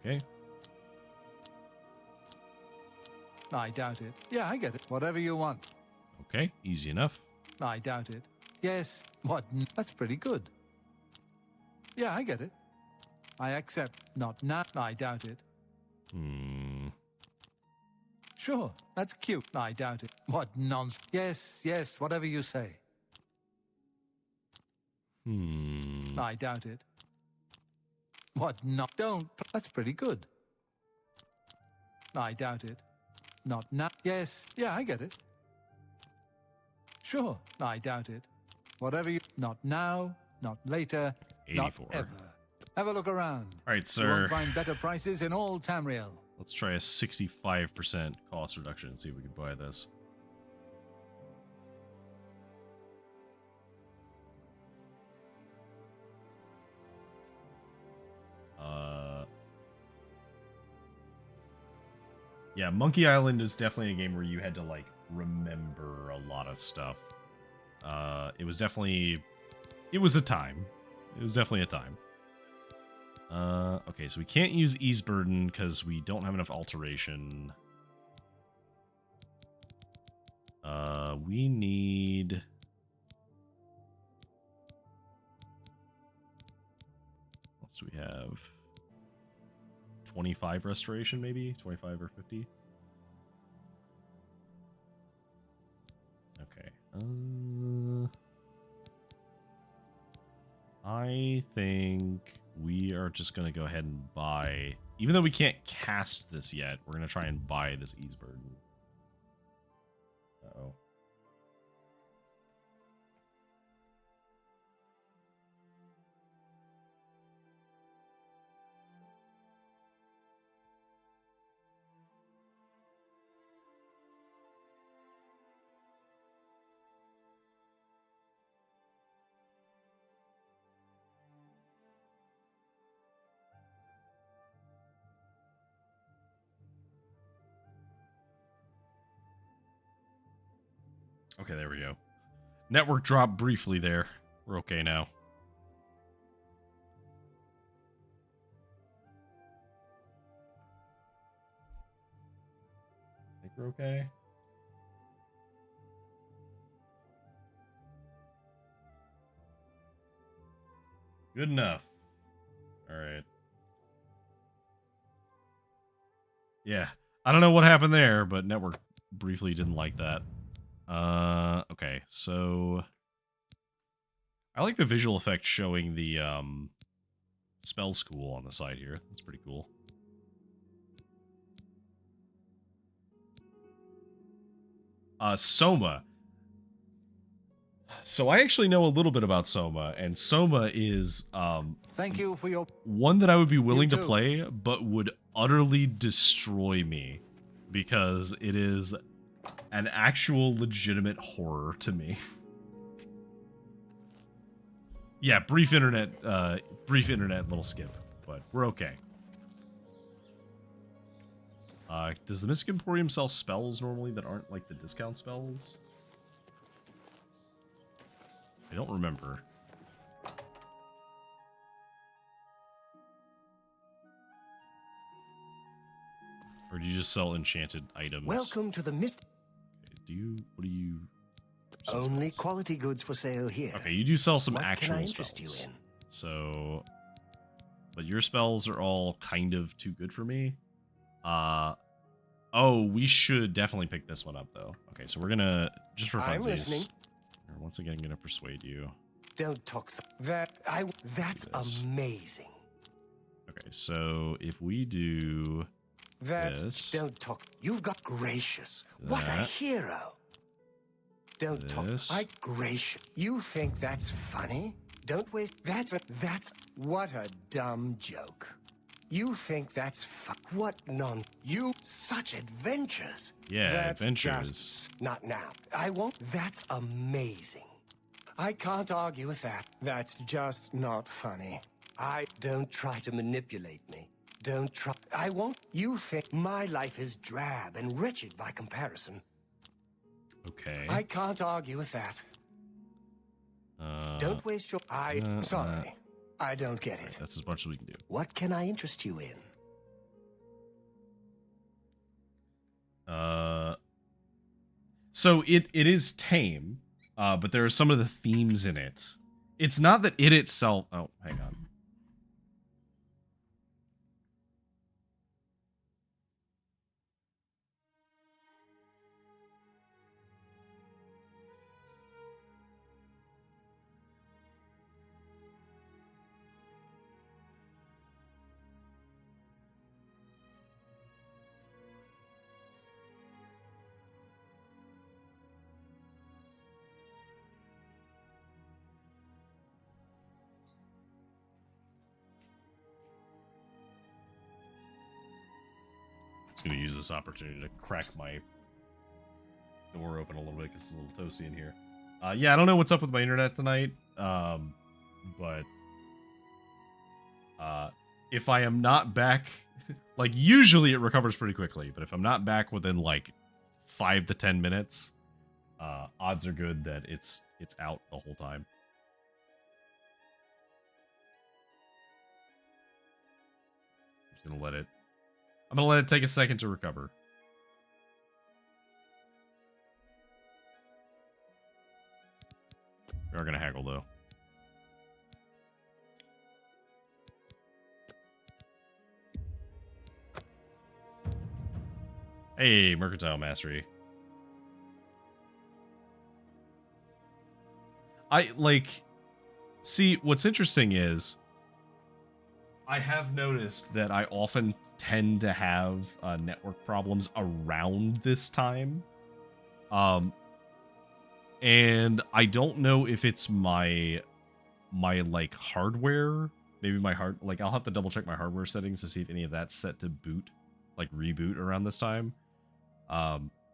Okay. I doubt it. Yeah, I get it. Whatever you want. Okay, easy enough. I doubt it. Yes, what? That's pretty good. Yeah, I get it. I accept. Not now. I doubt it. Sure, that's cute. I doubt it. What nonsense. Yes, yes, whatever you say. I doubt it. What not? Don't. That's pretty good. I doubt it. Not now. Yes, yeah, I get it. Sure, I doubt it. Whatever you... Not now, not later, 84. not ever. Have a look around. All right, You sir. won't find better prices in all Tamriel. Let's try a 65% cost reduction and see if we can buy this. Yeah, Monkey Island is definitely a game where you had to, like, remember a lot of stuff. It was definitely... It was a time. It was definitely a time. Okay, so we can't use Ease Burden because we don't have enough alteration. We need... What else do we have? 25 restoration, maybe? 25 or 50? Okay. I think we are just going to go ahead and buy... Even though we can't cast this yet, we're going to try and buy this Ease Burden. Uh-oh. Okay, there we go. Network dropped briefly there. We're okay now. I think we're okay. Good enough. All right. Yeah. I don't know what happened there, but network briefly didn't like that. Okay, so I like the visual effect showing the spell school on the side here. That's pretty cool. Soma. So I actually know a little bit about Soma, and Soma is Thank you for your one that I would be willing to too. play, but would utterly destroy me because it is an actual legitimate horror to me. Yeah, brief internet little skip, but we're okay. Does the Mystic Emporium sell spells normally that aren't like the discount spells? I don't remember. Or do you just sell enchanted items? Welcome to the Mist. Okay, what do you... Only quality goods for sale here. Okay, you do sell some What actual can I interest spells. you in? So... But your spells are all kind of too good for me. Oh, we should definitely pick this one up, though. Okay, so we're gonna... Just for I'm funsies. listening. Once again, I'm gonna persuade you. Don't talk so. That's amazing. Okay, so if we do... this, Don't talk. You've got gracious. What a that, hero. Don't talk. Gracious. You think that's funny? Don't waste. That's what a dumb joke. You think that's what such adventures. Yeah, That's adventures. just not now. I won't. That's amazing. I can't argue with that. That's just not funny. Don't try to manipulate me. Don't try. I won't. You think my life is drab and wretched by comparison. Okay. I can't argue with that. Don't waste your... Sorry. I don't get it. That's as much as we can do. What can I interest you in? So it is tame, but there are some of the themes in it. It's not that it itself... Oh, hang on. Gonna use this opportunity to crack my door open a little bit because it's a little toasty in here. Yeah, I don't know what's up with my internet tonight, but if I am not back, like usually it recovers pretty quickly, but if I'm not back within like 5 to 10 minutes, odds are good that it's out the whole time. I'm gonna let it take a second to recover. We are gonna haggle though. Hey, Mercantile Mastery. See, what's interesting is I have noticed that I often tend to have network problems around this time. And I don't know if it's my like hardware, maybe I'll have to double check my hardware settings to see if any of that's set to boot, like reboot around this time.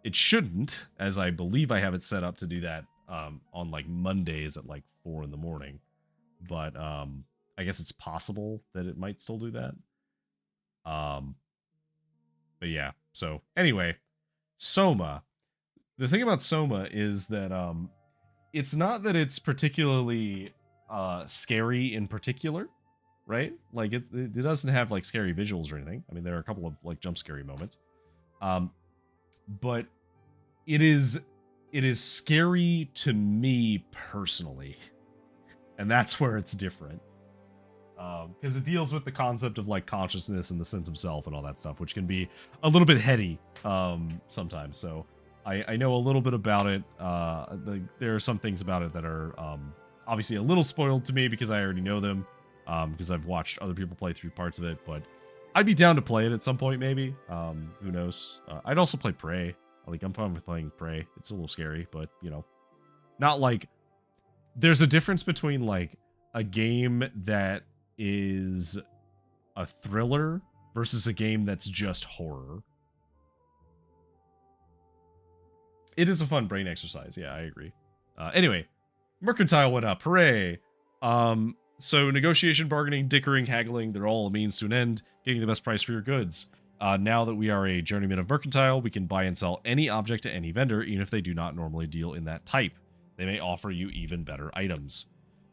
It shouldn't, as I believe I have it set up to do that on like Mondays at like 4 in the morning. But I guess it's possible that it might still do that. But yeah, so anyway, Soma. The thing about Soma is that it's not that it's particularly scary in particular, right? Like it doesn't have like scary visuals or anything. I mean, there are a couple of like jump scary moments. But it is scary to me personally. And that's where it's different. because it deals with the concept of like consciousness and the sense of self and all that stuff, which can be a little bit heady sometimes. So I know a little bit about it. There are some things about it that are obviously a little spoiled to me because I already know them, because I've watched other people play through parts of it, but I'd be down to play it at some point, maybe. Who knows? I'd also play Prey. Like, I'm fine with playing Prey. It's a little scary, but, you know, not like... There's a difference between, like, a game that is a thriller versus a game that's just horror. It is a fun brain exercise. Yeah, I agree. Anyway, Mercantile went up. Hooray! So negotiation, bargaining, dickering, haggling, they're all a means to an end, getting the best price for your goods. Now that we are a journeyman of Mercantile, we can buy and sell any object to any vendor, even if they do not normally deal in that type. They may offer you even better items,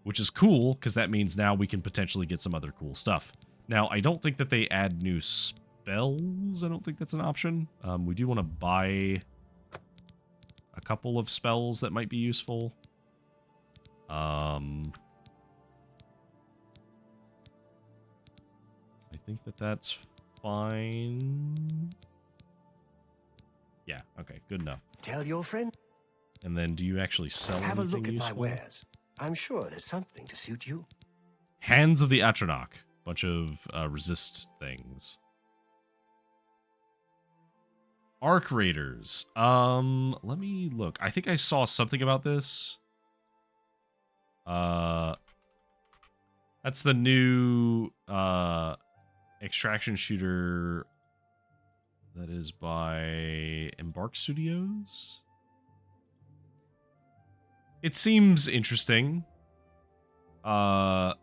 which is cool, because that means now we can potentially get some other cool stuff. Now, I don't think that they add new spells. I don't think that's an option. We do want to buy a couple of spells that might be useful. I think that that's fine. Yeah, okay, good enough. Tell your friend. And then do you actually sell Have a anything look at useful? my wares. I'm sure there's something to suit you. Hands of the Atronach. Bunch of resist things. Arc Raiders. Let me look. I think I saw something about this. That's the new extraction shooter that is by Embark Studios. It seems interesting. The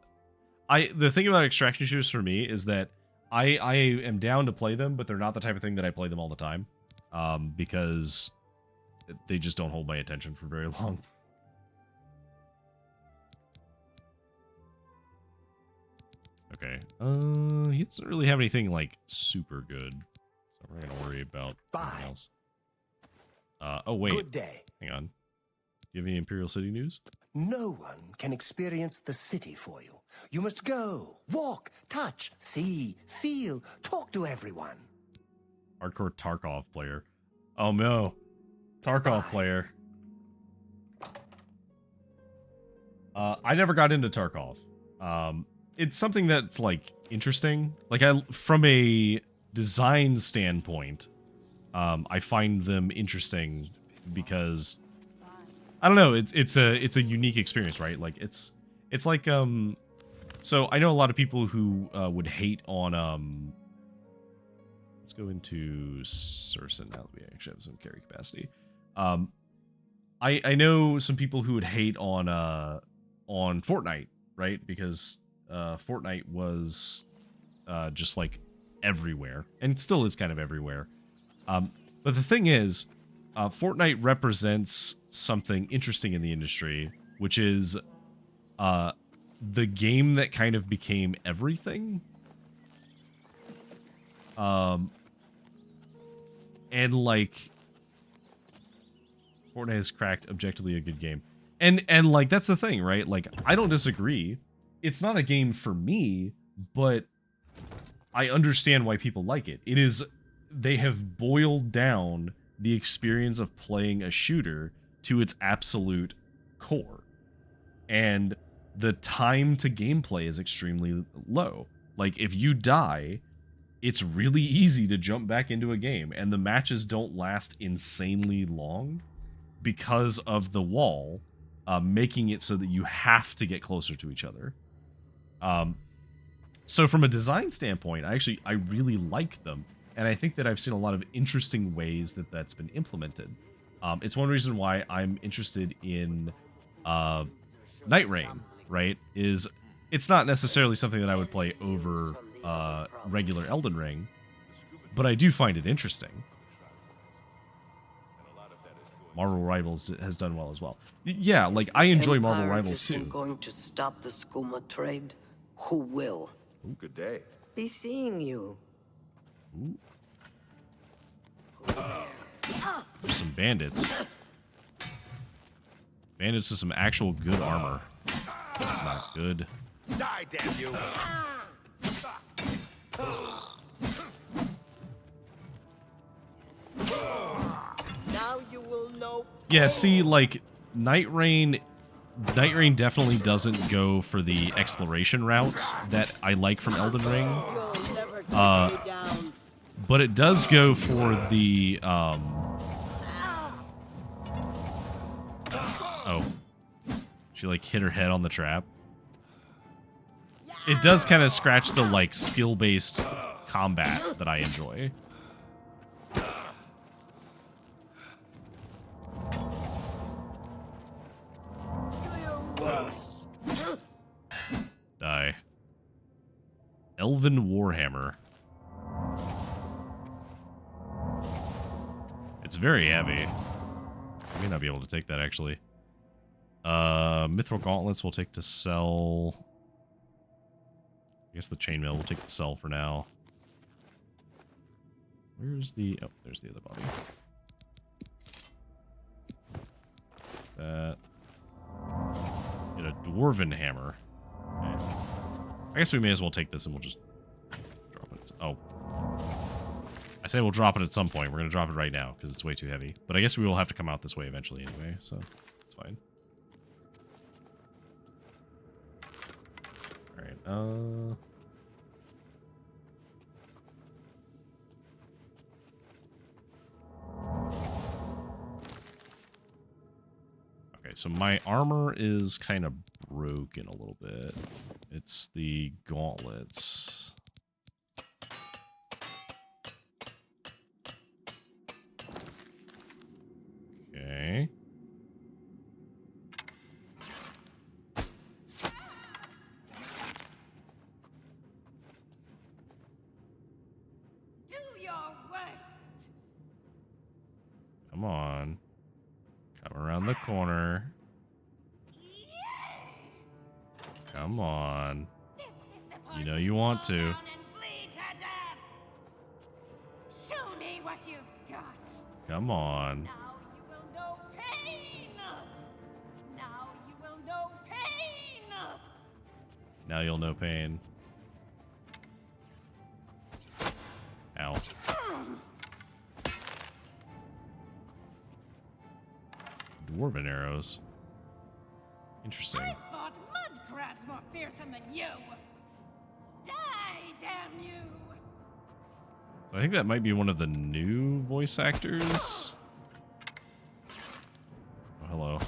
thing about extraction shooters for me is that I am down to play them, but they're not the type of thing that I play them all the time, because they just don't hold my attention for very long. Okay. He doesn't really have anything like super good, so we're gonna worry about something else. Oh wait. Good day. Hang on. Do you have any Imperial City news? No one can experience the city for you. You must go, walk, touch, see, feel, talk to everyone. Hardcore Tarkov player. Oh no. Tarkov player. I never got into Tarkov. It's something that's like interesting. Like from a design standpoint, I find them interesting because I don't know, it's a unique experience, right? Like it's like so I know a lot of people who would hate on let's go into Sursen now that we actually have some carry capacity. I know some people who would hate on Fortnite, right? Because Fortnite was just like everywhere, and still is kind of everywhere. But the thing is, Fortnite represents something interesting in the industry, which is the game that kind of became everything. And like Fortnite has cracked objectively a good game. And like that's the thing, right? Like I don't disagree. It's not a game for me, but I understand why people like it. It is, they have boiled down the experience of playing a shooter to its absolute core. And the time to gameplay is extremely low. Like if you die, it's really easy to jump back into a game, and the matches don't last insanely long because of the wall, making it so that you have to get closer to each other. So from a design standpoint, I really like them, and I think that I've seen a lot of interesting ways that that's been implemented. It's one reason why I'm interested in Night Rain, right? It's not necessarily something that I would play over regular Elden Ring, but I do find it interesting. Marvel Rivals has done well as well. Yeah, like I enjoy Marvel Rivals too. Going to stop the skooma trade? Who will? Ooh, good day. Be seeing you. Ooh. There's some bandits. Bandits with some actual good armor. That's not good. Die, damn you! Now you will know. Yeah, see, like, Night Rain definitely doesn't go for the exploration route that I like from Elden Ring. But it does go for the, Oh. She, like, hit her head on the trap. It does kind of scratch the, like, skill-based combat that I enjoy. Die. Elven Warhammer. It's very heavy. I may not be able to take that, actually. Mithril Gauntlets we'll take to sell. I guess the chainmail we'll take to sell for now. Where's the... Oh, there's the other body. That. Get a Dwarven Hammer. Okay. I guess we may as well take this and we'll just drop it. Oh. I say we'll drop it at some point. We're going to drop it right now because it's way too heavy. But I guess we will have to come out this way eventually anyway, so it's fine. Alright, Okay, so my armor is kind of broken a little bit. It's the gauntlets. Okay. Do your worst. Come on. Come around the corner. Come on. You know you want to. Show me what you've got. Come on. Now you will know pain. Now you will know pain. Now you'll know pain. Ow. Dwarven arrows. Interesting. I thought mud crabs more fearsome than you. Die, damn you! So I think that might be one of the new voice actors. Oh, hello.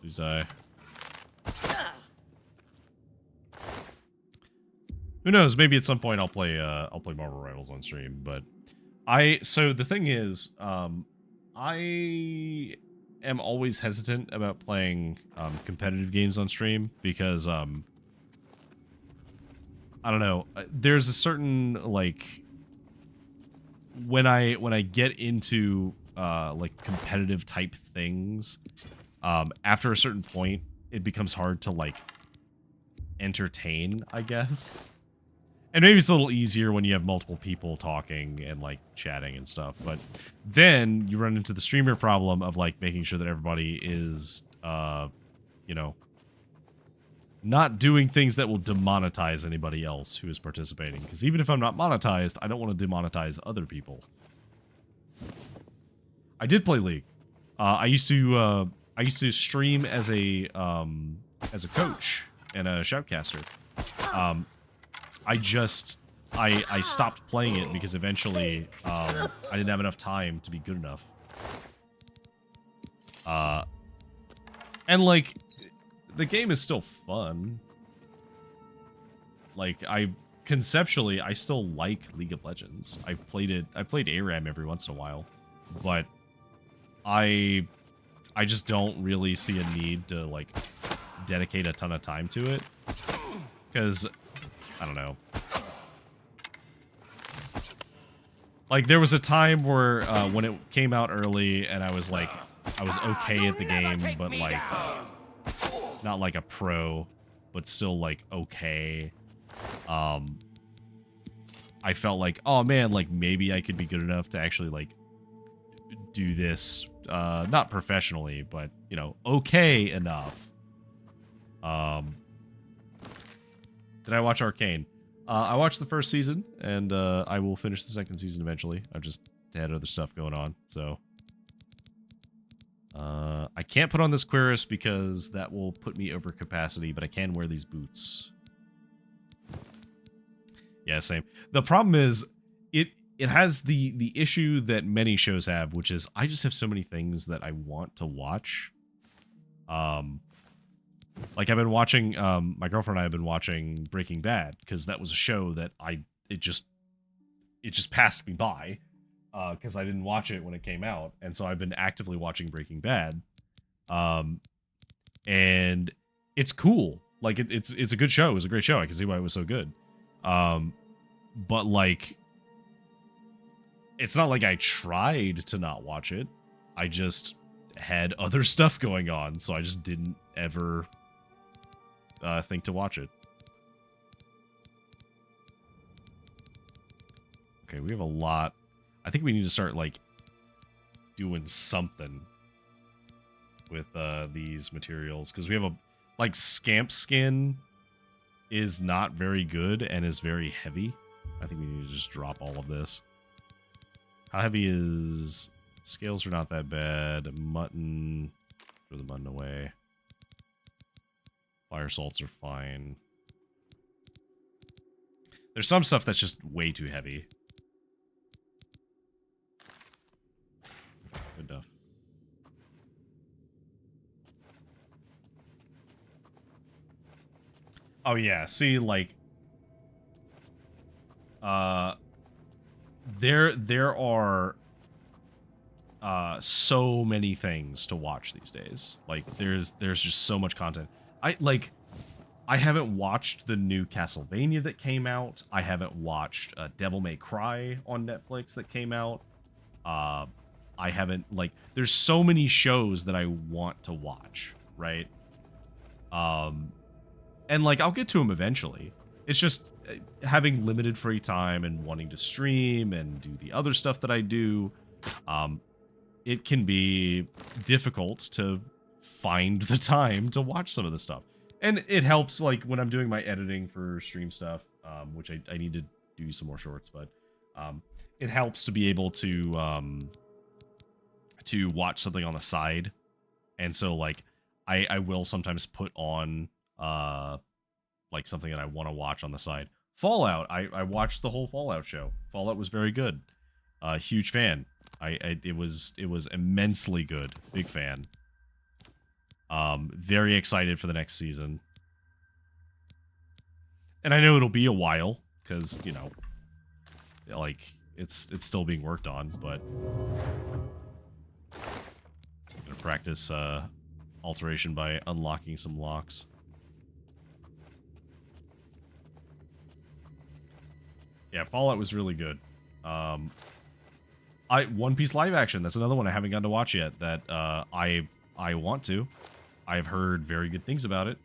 Please die. Who knows? Maybe at some point I'll play Marvel Rivals on stream. But so the thing is, I am always hesitant about playing competitive games on stream because I don't know. There's a certain like when I get into like competitive type things, after a certain point, it becomes hard to like entertain, I guess. And maybe it's a little easier when you have multiple people talking and, like, chatting and stuff. But then you run into the streamer problem of, like, making sure that everybody is, you know, not doing things that will demonetize anybody else who is participating. Because even if I'm not monetized, I don't want to demonetize other people. I did play League. I used to stream as a coach and a shoutcaster. I stopped playing it because eventually I didn't have enough time to be good enough. And like the game is still fun. Like conceptually I still like League of Legends. I played ARAM every once in a while, but I just don't really see a need to like dedicate a ton of time to it because I don't know. Like, there was a time where, when it came out early, and I was, like, I was okay at the game, but, like, not like a pro, but still, like, okay. I felt like, oh, man, like, maybe I could be good enough to actually, like, do this, not professionally, but, you know, okay enough. Did I watch Arcane? I watched the first season, and I will finish the second season eventually. I've just had other stuff going on, so... I can't put on this cuirass because that will put me over capacity, but I can wear these boots. Yeah, same. The problem is, it has the issue that many shows have, which is I just have so many things that I want to watch. Like I've been watching, my girlfriend and I have been watching Breaking Bad, because that was a show that it just passed me by. Because I didn't watch it when it came out, and so I've been actively watching Breaking Bad, and it's cool. Like it's a good show. It was a great show. I can see why it was so good. But like, it's not like I tried to not watch it. I just had other stuff going on, so I just didn't ever think to watch it. Okay, we have a lot. I think we need to start, like, doing something with these materials. Because we have a... Like, scamp skin is not very good and is very heavy. I think we need to just drop all of this. How heavy is... Scales are not that bad. Mutton... Throw the mutton away. Fire salts are fine. There's some stuff that's just way too heavy. Good enough. Oh yeah, see, like, there are so many things to watch these days. Like, there's just so much content. I haven't watched the new Castlevania that came out. I haven't watched Devil May Cry on Netflix that came out. I haven't, like, there's so many shows that I want to watch, right? And, like, I'll get to them eventually. It's just having limited free time and wanting to stream and do the other stuff that I do. It can be difficult to find the time to watch some of the stuff. And it helps, like, when I'm doing my editing for stream stuff, which I need to do some more shorts, but it helps to be able to watch something on the side. And so, like, I will sometimes put on like something that I want to watch on the side. Fallout, I watched the whole Fallout show. Fallout was very good. Huge fan. It was immensely good. Big fan. Very excited for the next season. And I know it'll be a while, because, you know, like, it's still being worked on, but I'm gonna practice alteration by unlocking some locks. Yeah, Fallout was really good. One Piece live action, that's another one I haven't gotten to watch yet that I want to. I've heard very good things about it,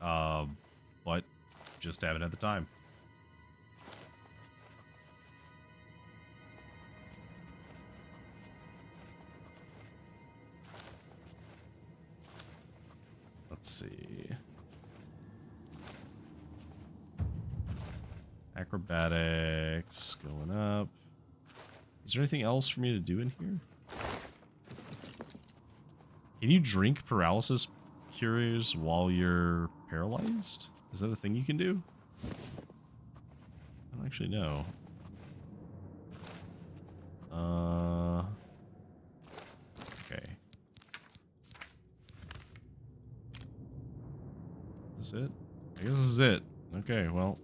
but just haven't had the time. Let's see. Acrobatics going up. Is there anything else for me to do in here? Can you drink paralysis cures while you're paralyzed? Is that a thing you can do? I don't actually know. Okay. Is it? I guess this is it. Okay, well,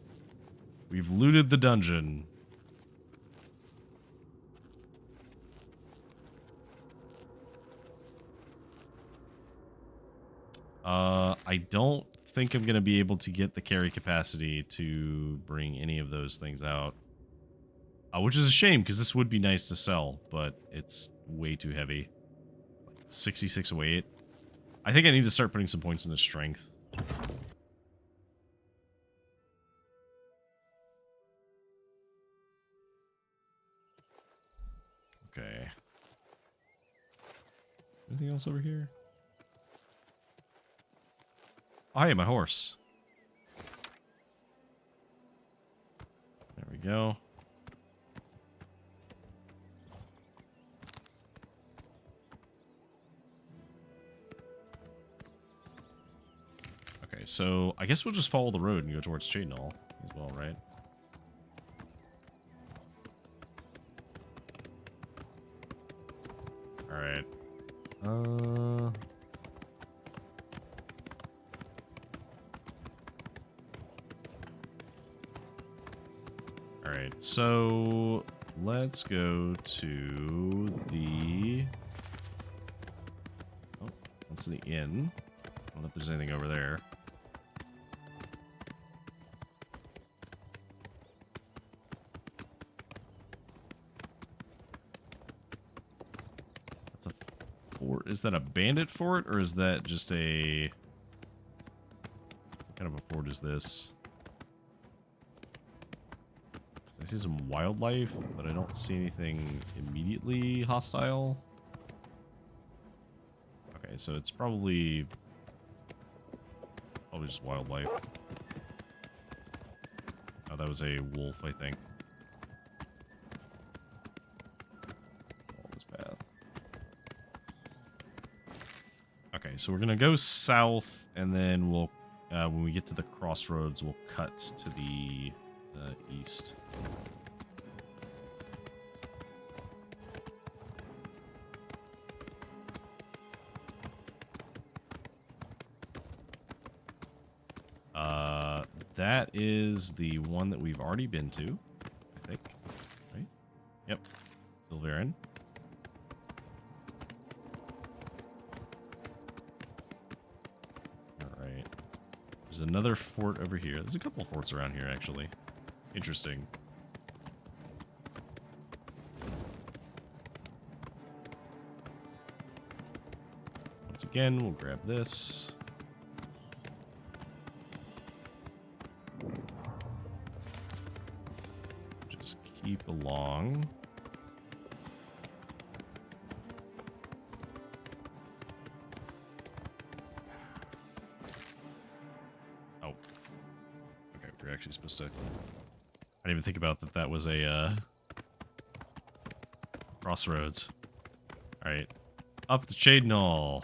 we've looted the dungeon. I don't think I'm going to be able to get the carry capacity to bring any of those things out. Which is a shame, because this would be nice to sell, but it's way too heavy. 66 weight. I think I need to start putting some points into strength. Okay. Anything else over here? Oh, hey, my horse. There we go. Okay, so I guess we'll just follow the road and go towards Chadenall as well, right? Alright. Alright, so let's go to the... Oh, that's the inn. I don't know if there's anything over there. That's a fort. Is that a bandit fort, or is that just a... What kind of a fort is this? I see some wildlife, but I don't see anything immediately hostile. Okay, so it's probably just wildlife. Oh, that was a wolf, I think. Follow this path. Okay, so we're gonna go south, and then we'll, when we get to the crossroads, we'll cut to the east. That is the one that we've already been to, I think. Right? Yep. Silverin. Alright. There's another fort over here. There's a couple forts around here, actually. Interesting. Once again, we'll grab this. Just keep along. Oh. Okay, we're actually supposed to... I didn't even think about that. That was a crossroads. All right, up to Chadenall.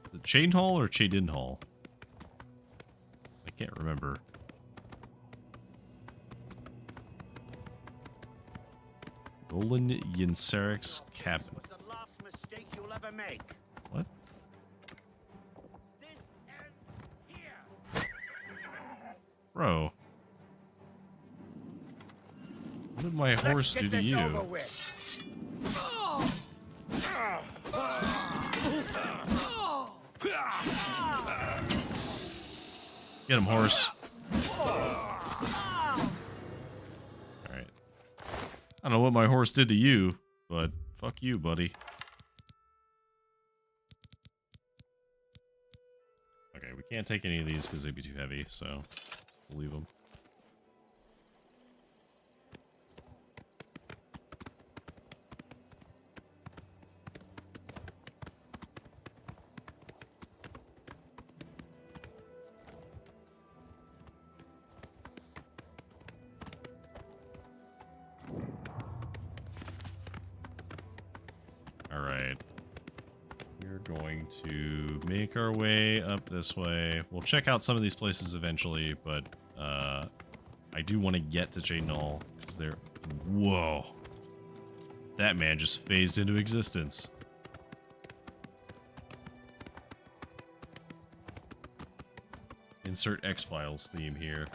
Is it Chadenhall or Chadenhall? I can't remember. Roland Yenseric's cabin. This was the last mistake you'll ever make. What? This ends here. Bro. What did my horse do to you? Get him, horse. Alright. I don't know what my horse did to you, but fuck you, buddy. Okay, we can't take any of these because they'd be too heavy, so we'll leave them. Alright. We're going to make our way up this way. We'll check out some of these places eventually, but I do want to get to Chadenall, because they're... Whoa. That man just phased into existence. Insert X-Files theme here.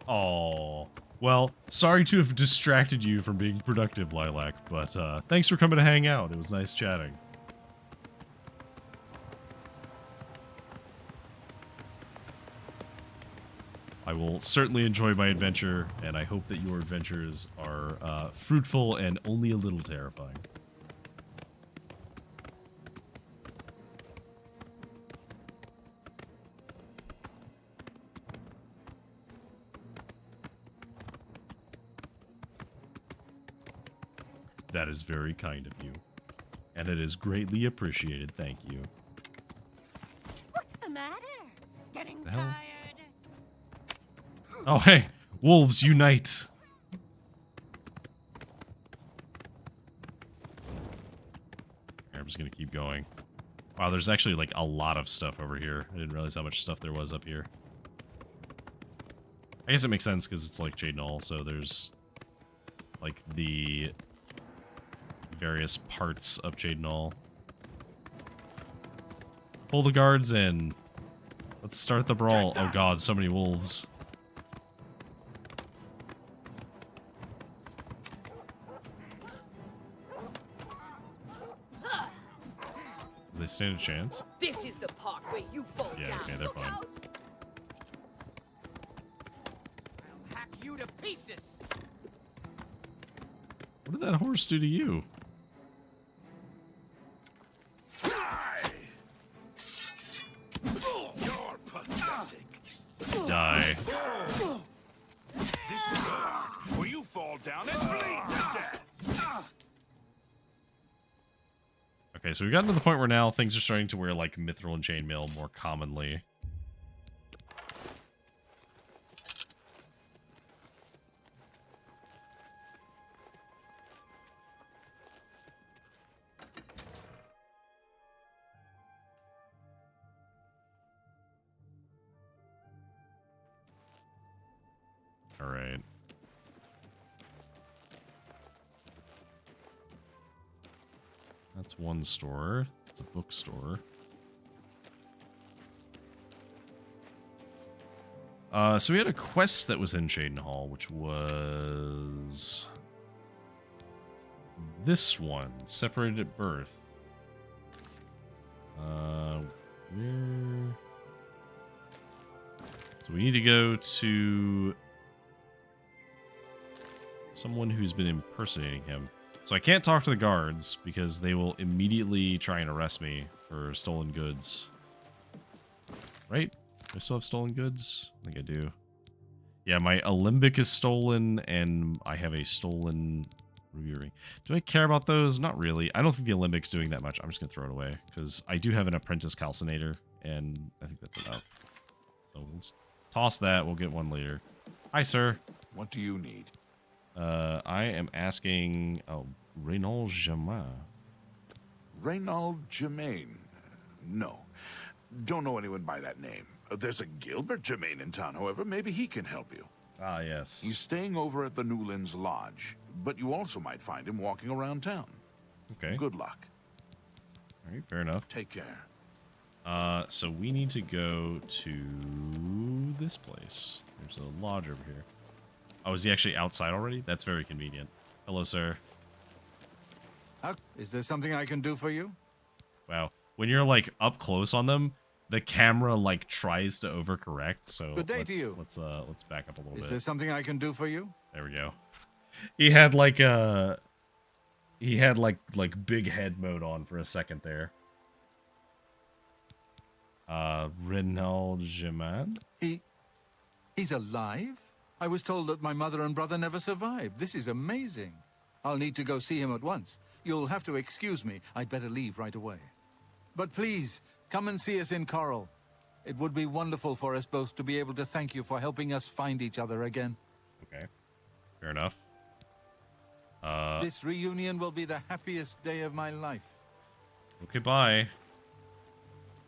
Oh, well, sorry to have distracted you from being productive, Lilac, but thanks for coming to hang out. It was nice chatting. I will certainly enjoy my adventure, and I hope that your adventures are fruitful and only a little terrifying. That is very kind of you. And it is greatly appreciated. Thank you. What's the matter? Getting The hell? tired? Oh, hey. Wolves, unite. I'm just going to keep going. Wow, there's actually, like, a lot of stuff over here. I didn't realize how much stuff there was up here. I guess it makes sense because it's, like, Jade Null, so there's, like, the various parts of Jade Null. Pull the guards in. Let's start the brawl. Oh god, so many wolves. Do they stand a chance? This is the part where you fall Yeah, down. okay, they're Look fine. out! I'll hack you to pieces. What did that horse do to you? You're pathetic. Die. This is the part where you fall down and bleed to death. Okay, so we've gotten to the point where now things are starting to wear, like, mithril and chainmail more commonly. Alright. That's one store. It's a bookstore. So we had a quest that was in Shaden Hall, which was this one, Separated at Birth. Where? So we need to go to someone who's been impersonating him. So I can't talk to the guards because they will immediately try and arrest me for stolen goods. Right? Do I still have stolen goods? I think I do. Yeah, my Alembic is stolen, and I have a stolen ruby ring. Do I care about those? Not really. I don't think the Alembic's doing that much. I'm just going to throw it away, because I do have an apprentice calcinator, and I think that's enough. So we'll just toss that. We'll get one later. Hi, sir. What do you need? I am asking... Oh, Reynald Germain. Reynald Germain? No. Don't know anyone by that name. There's a Gilbert Germain in town, however. Maybe he can help you. Ah, yes. He's staying over at the Newlands Lodge, but you also might find him walking around town. Okay. Good luck. All right, fair enough. Take care. So we need to go to this place. There's a lodge over here. Oh, is he actually outside already? That's very convenient. Hello, sir. Is there something I can do for you? Wow. When you're, like, up close on them, the camera, like, tries to overcorrect, so Good day to you. Let's back up a little bit. Is there something I can do for you? There we go. He had, like, big head mode on for a second there. Reynald Germain? He's alive? I was told that my mother and brother never survived. This is amazing. I'll need to go see him at once. You'll have to excuse me. I'd better leave right away. But please, come and see us in Coral. It would be wonderful for us both to be able to thank you for helping us find each other again. Okay. Fair enough. This reunion will be the happiest day of my life. Okay, bye.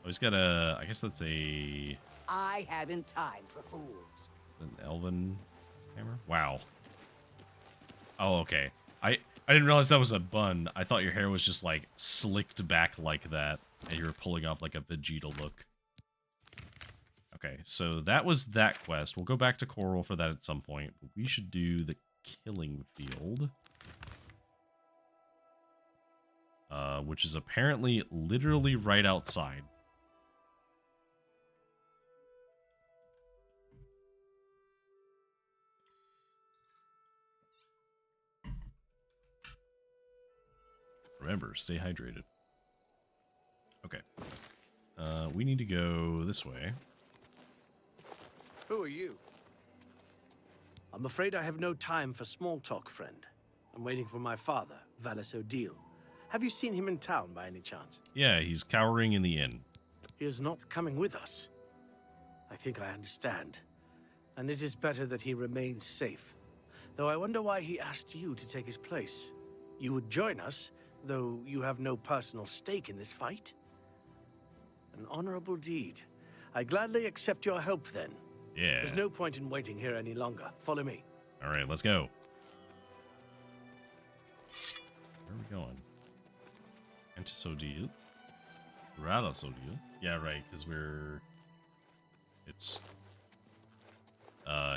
Oh, he's got a... I guess that's a... I haven't time for fools. An elven hammer? Wow. Oh, okay. I didn't realize that was a bun. I thought your hair was just, like, slicked back like that, and you were pulling off, like, a Vegeta look. Okay, so that was that quest. We'll go back to Coral for that at some point. But we should do the Killing Field. Which is apparently literally right outside. Remember, stay hydrated. Okay. We need to go this way. Who are you? I'm afraid I have no time for small talk, friend. I'm waiting for my father, Valis Odile. Have you seen him in town by any chance? Yeah, he's cowering in the inn. He is not coming with us. I think I understand. And it is better that he remains safe. Though I wonder why he asked you to take his place. You would join us, though you have no personal stake in this fight? An honorable deed. I gladly accept your help then. Yeah. There's no point in waiting here any longer. Follow me. All right, let's go. Where are we going? Antisodil. Radosodil. Yeah, right, because it's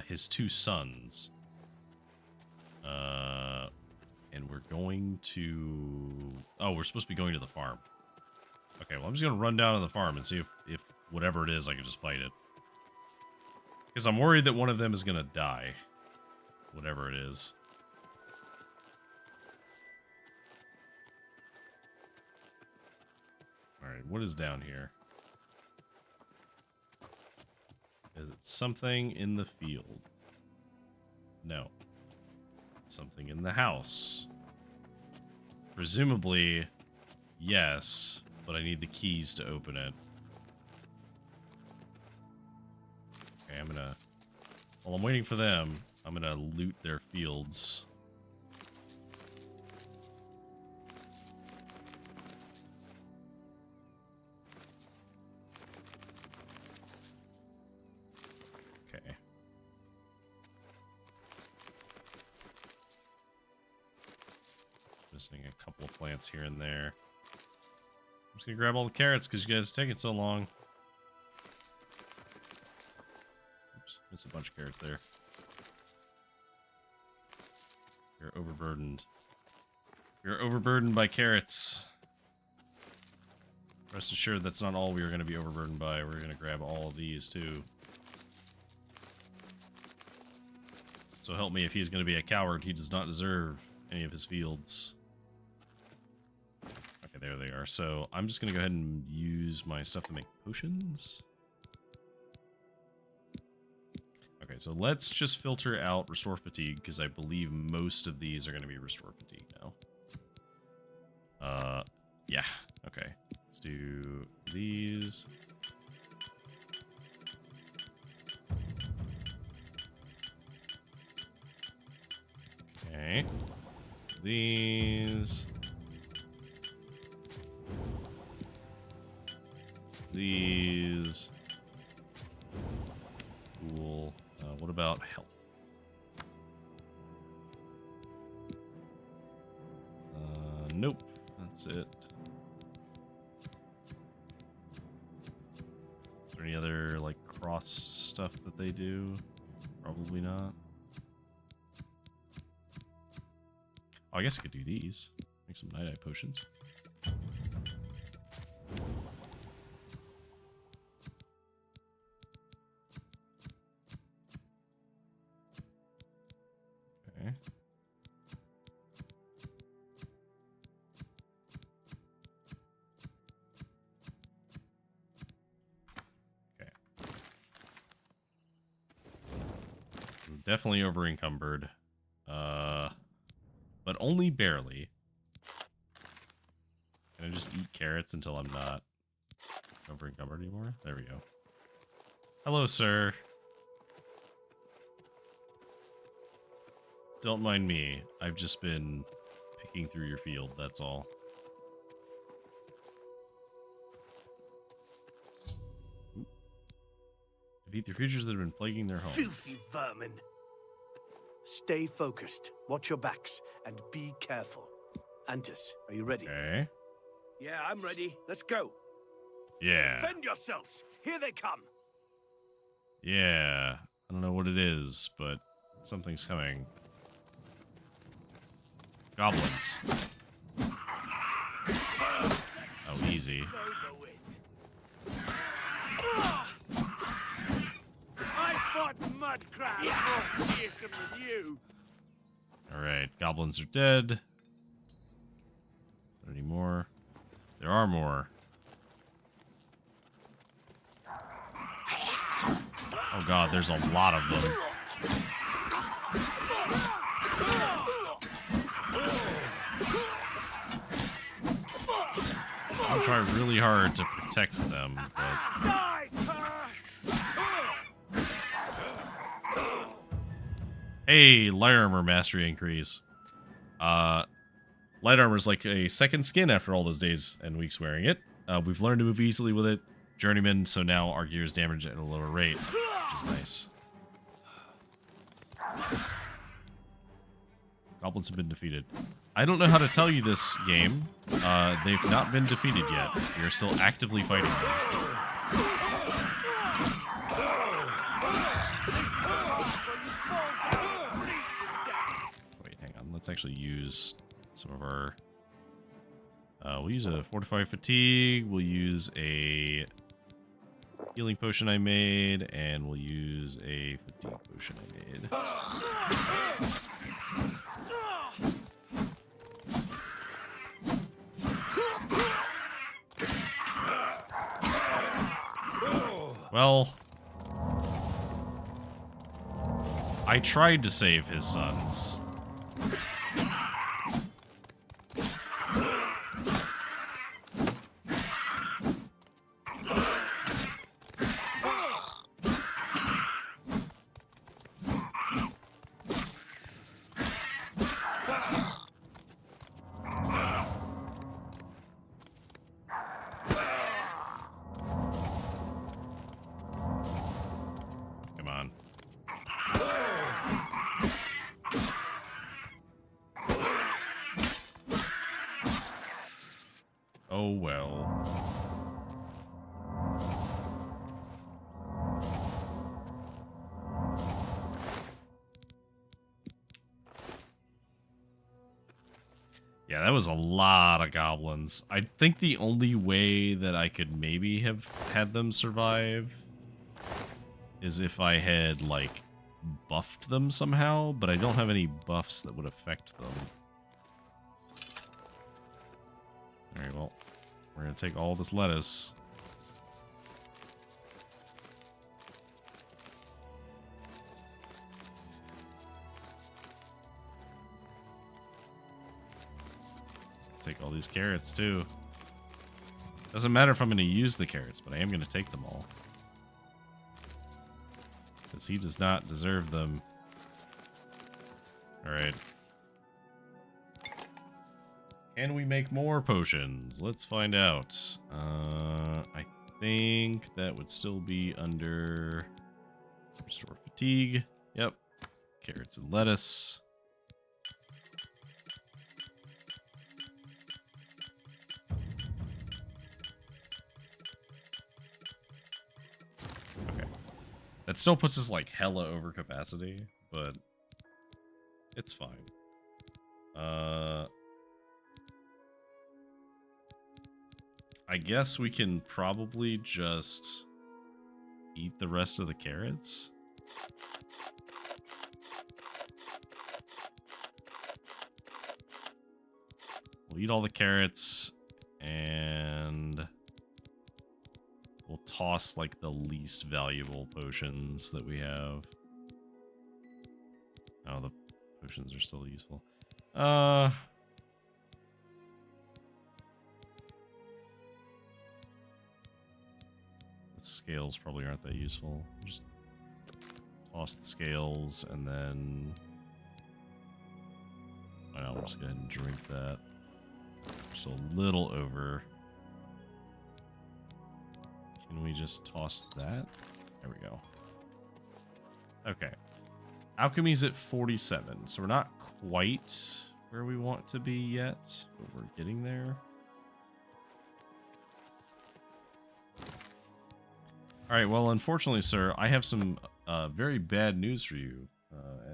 his two sons. And we're going to... Oh, we're supposed to be going to the farm. Okay, well, I'm just going to run down to the farm and see if whatever it is, I can just fight it. Because I'm worried that one of them is going to die. Whatever it is. Alright, what is down here? Is it something in the field? No. Something in the house. Presumably, yes, but I need the keys to open it. Okay, I'm gonna... While I'm waiting for them, I'm gonna loot their fields. Okay. Missing a couple of plants here and there. I'm just gonna grab all the carrots because you guys are taking so long. Oops, missed a bunch of carrots there. You're overburdened. You're overburdened by carrots. Rest assured that's not all we are going to be overburdened by. We're going to grab all of these too. So help me, if he's going to be a coward, he does not deserve any of his fields. Okay, there they are. So I'm just going to go ahead and use my stuff to make potions. Okay, so let's just filter out Restore Fatigue, because I believe most of these are going to be Restore Fatigue now. Yeah, okay. Let's do these. Okay. These. These. Cool. What about health? Nope. That's it. Is there any other, like, cross stuff that they do? Probably not. Oh, I guess I could do these. Make some night-eye potions. Okay. Definitely over encumbered. But only barely. Can I just eat carrots until I'm not over encumbered anymore? There we go. Hello, sir. Don't mind me. I've just been picking through your field, that's all. Defeat the creatures that have been plaguing their homes. Filthy vermin. Stay focused, watch your backs, and be careful. Antis, are you ready? Okay. Yeah, I'm ready. Let's go. Yeah. Defend yourselves. Here they come. Yeah. I don't know what it is, but something's coming. Goblins. Oh, easy. I fought Mudcrab more fearsome than you. Alright, goblins are dead. Is there any more? There are more. Oh god, there's a lot of them. try really hard to protect them, but... Hey, light armor mastery increase. Light armor is like a second skin after all those days and weeks wearing it. We've learned to move easily with it. Journeyman, so now our gear is damaged at a lower rate, which is nice. Goblins have been defeated. I don't know how to tell you this game. They've not been defeated yet. We are still actively fighting them. Wait, hang on. Let's actually use some of our... we'll use a Fortify Fatigue. We'll use a healing potion I made. And we'll use a fatigue potion I made. Well, I tried to save his sons. Oh well. Yeah, that was a lot of goblins. I think the only way that I could maybe have had them survive is if I had, like, buffed them somehow, but I don't have any buffs that would affect them. Alright, well, we're gonna take all this lettuce. Take all these carrots, too. Doesn't matter if I'm gonna use the carrots, but I am gonna take them all. Because he does not deserve them. Alright. Can we make more potions? Let's find out. I think that would still be under restore fatigue. Yep. Carrots and lettuce. Okay. That still puts us like hella over capacity, but it's fine. I guess we can probably just eat the rest of the carrots. We'll eat all the carrots and we'll toss like the least valuable potions that we have. Oh, the potions are still useful. Scales probably aren't that useful. Just toss the scales and then... I know, we'll just go ahead and drink that. Just a little over. Can we just toss that? There we go. Okay. Alchemy's at 47, so we're not quite where we want to be yet, but we're getting there. Alright, well, unfortunately, sir, I have some very bad news for you,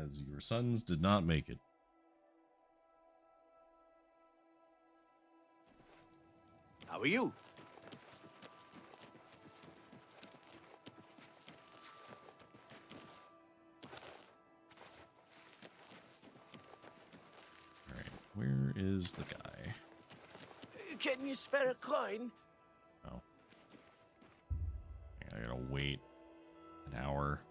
as your sons did not make it. How are you? Alright, where is the guy? Can you spare a coin? Oh. I gotta wait an hour.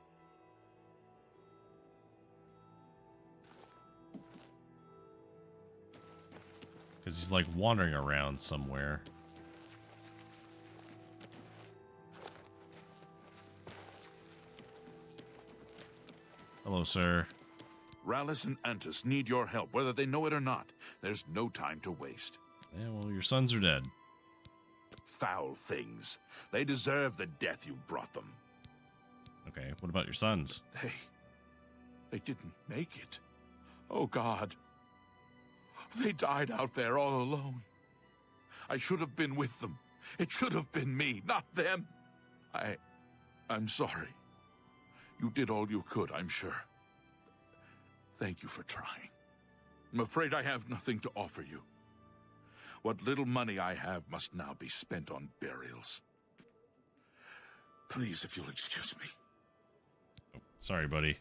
Because he's like wandering around somewhere. Hello, sir. Rallis and Antus need your help, whether they know it or not. There's no time to waste. Yeah, well, your sons are dead. Foul things. They deserve the death you brought them. Okay, what about your sons? They didn't make it. Oh, God. They died out there all alone. I should have been with them. It should have been me, not them. I'm sorry. You did all you could, I'm sure. Thank you for trying. I'm afraid I have nothing to offer you. What little money I have must now be spent on burials. Please, if you'll excuse me. Oh, sorry, buddy.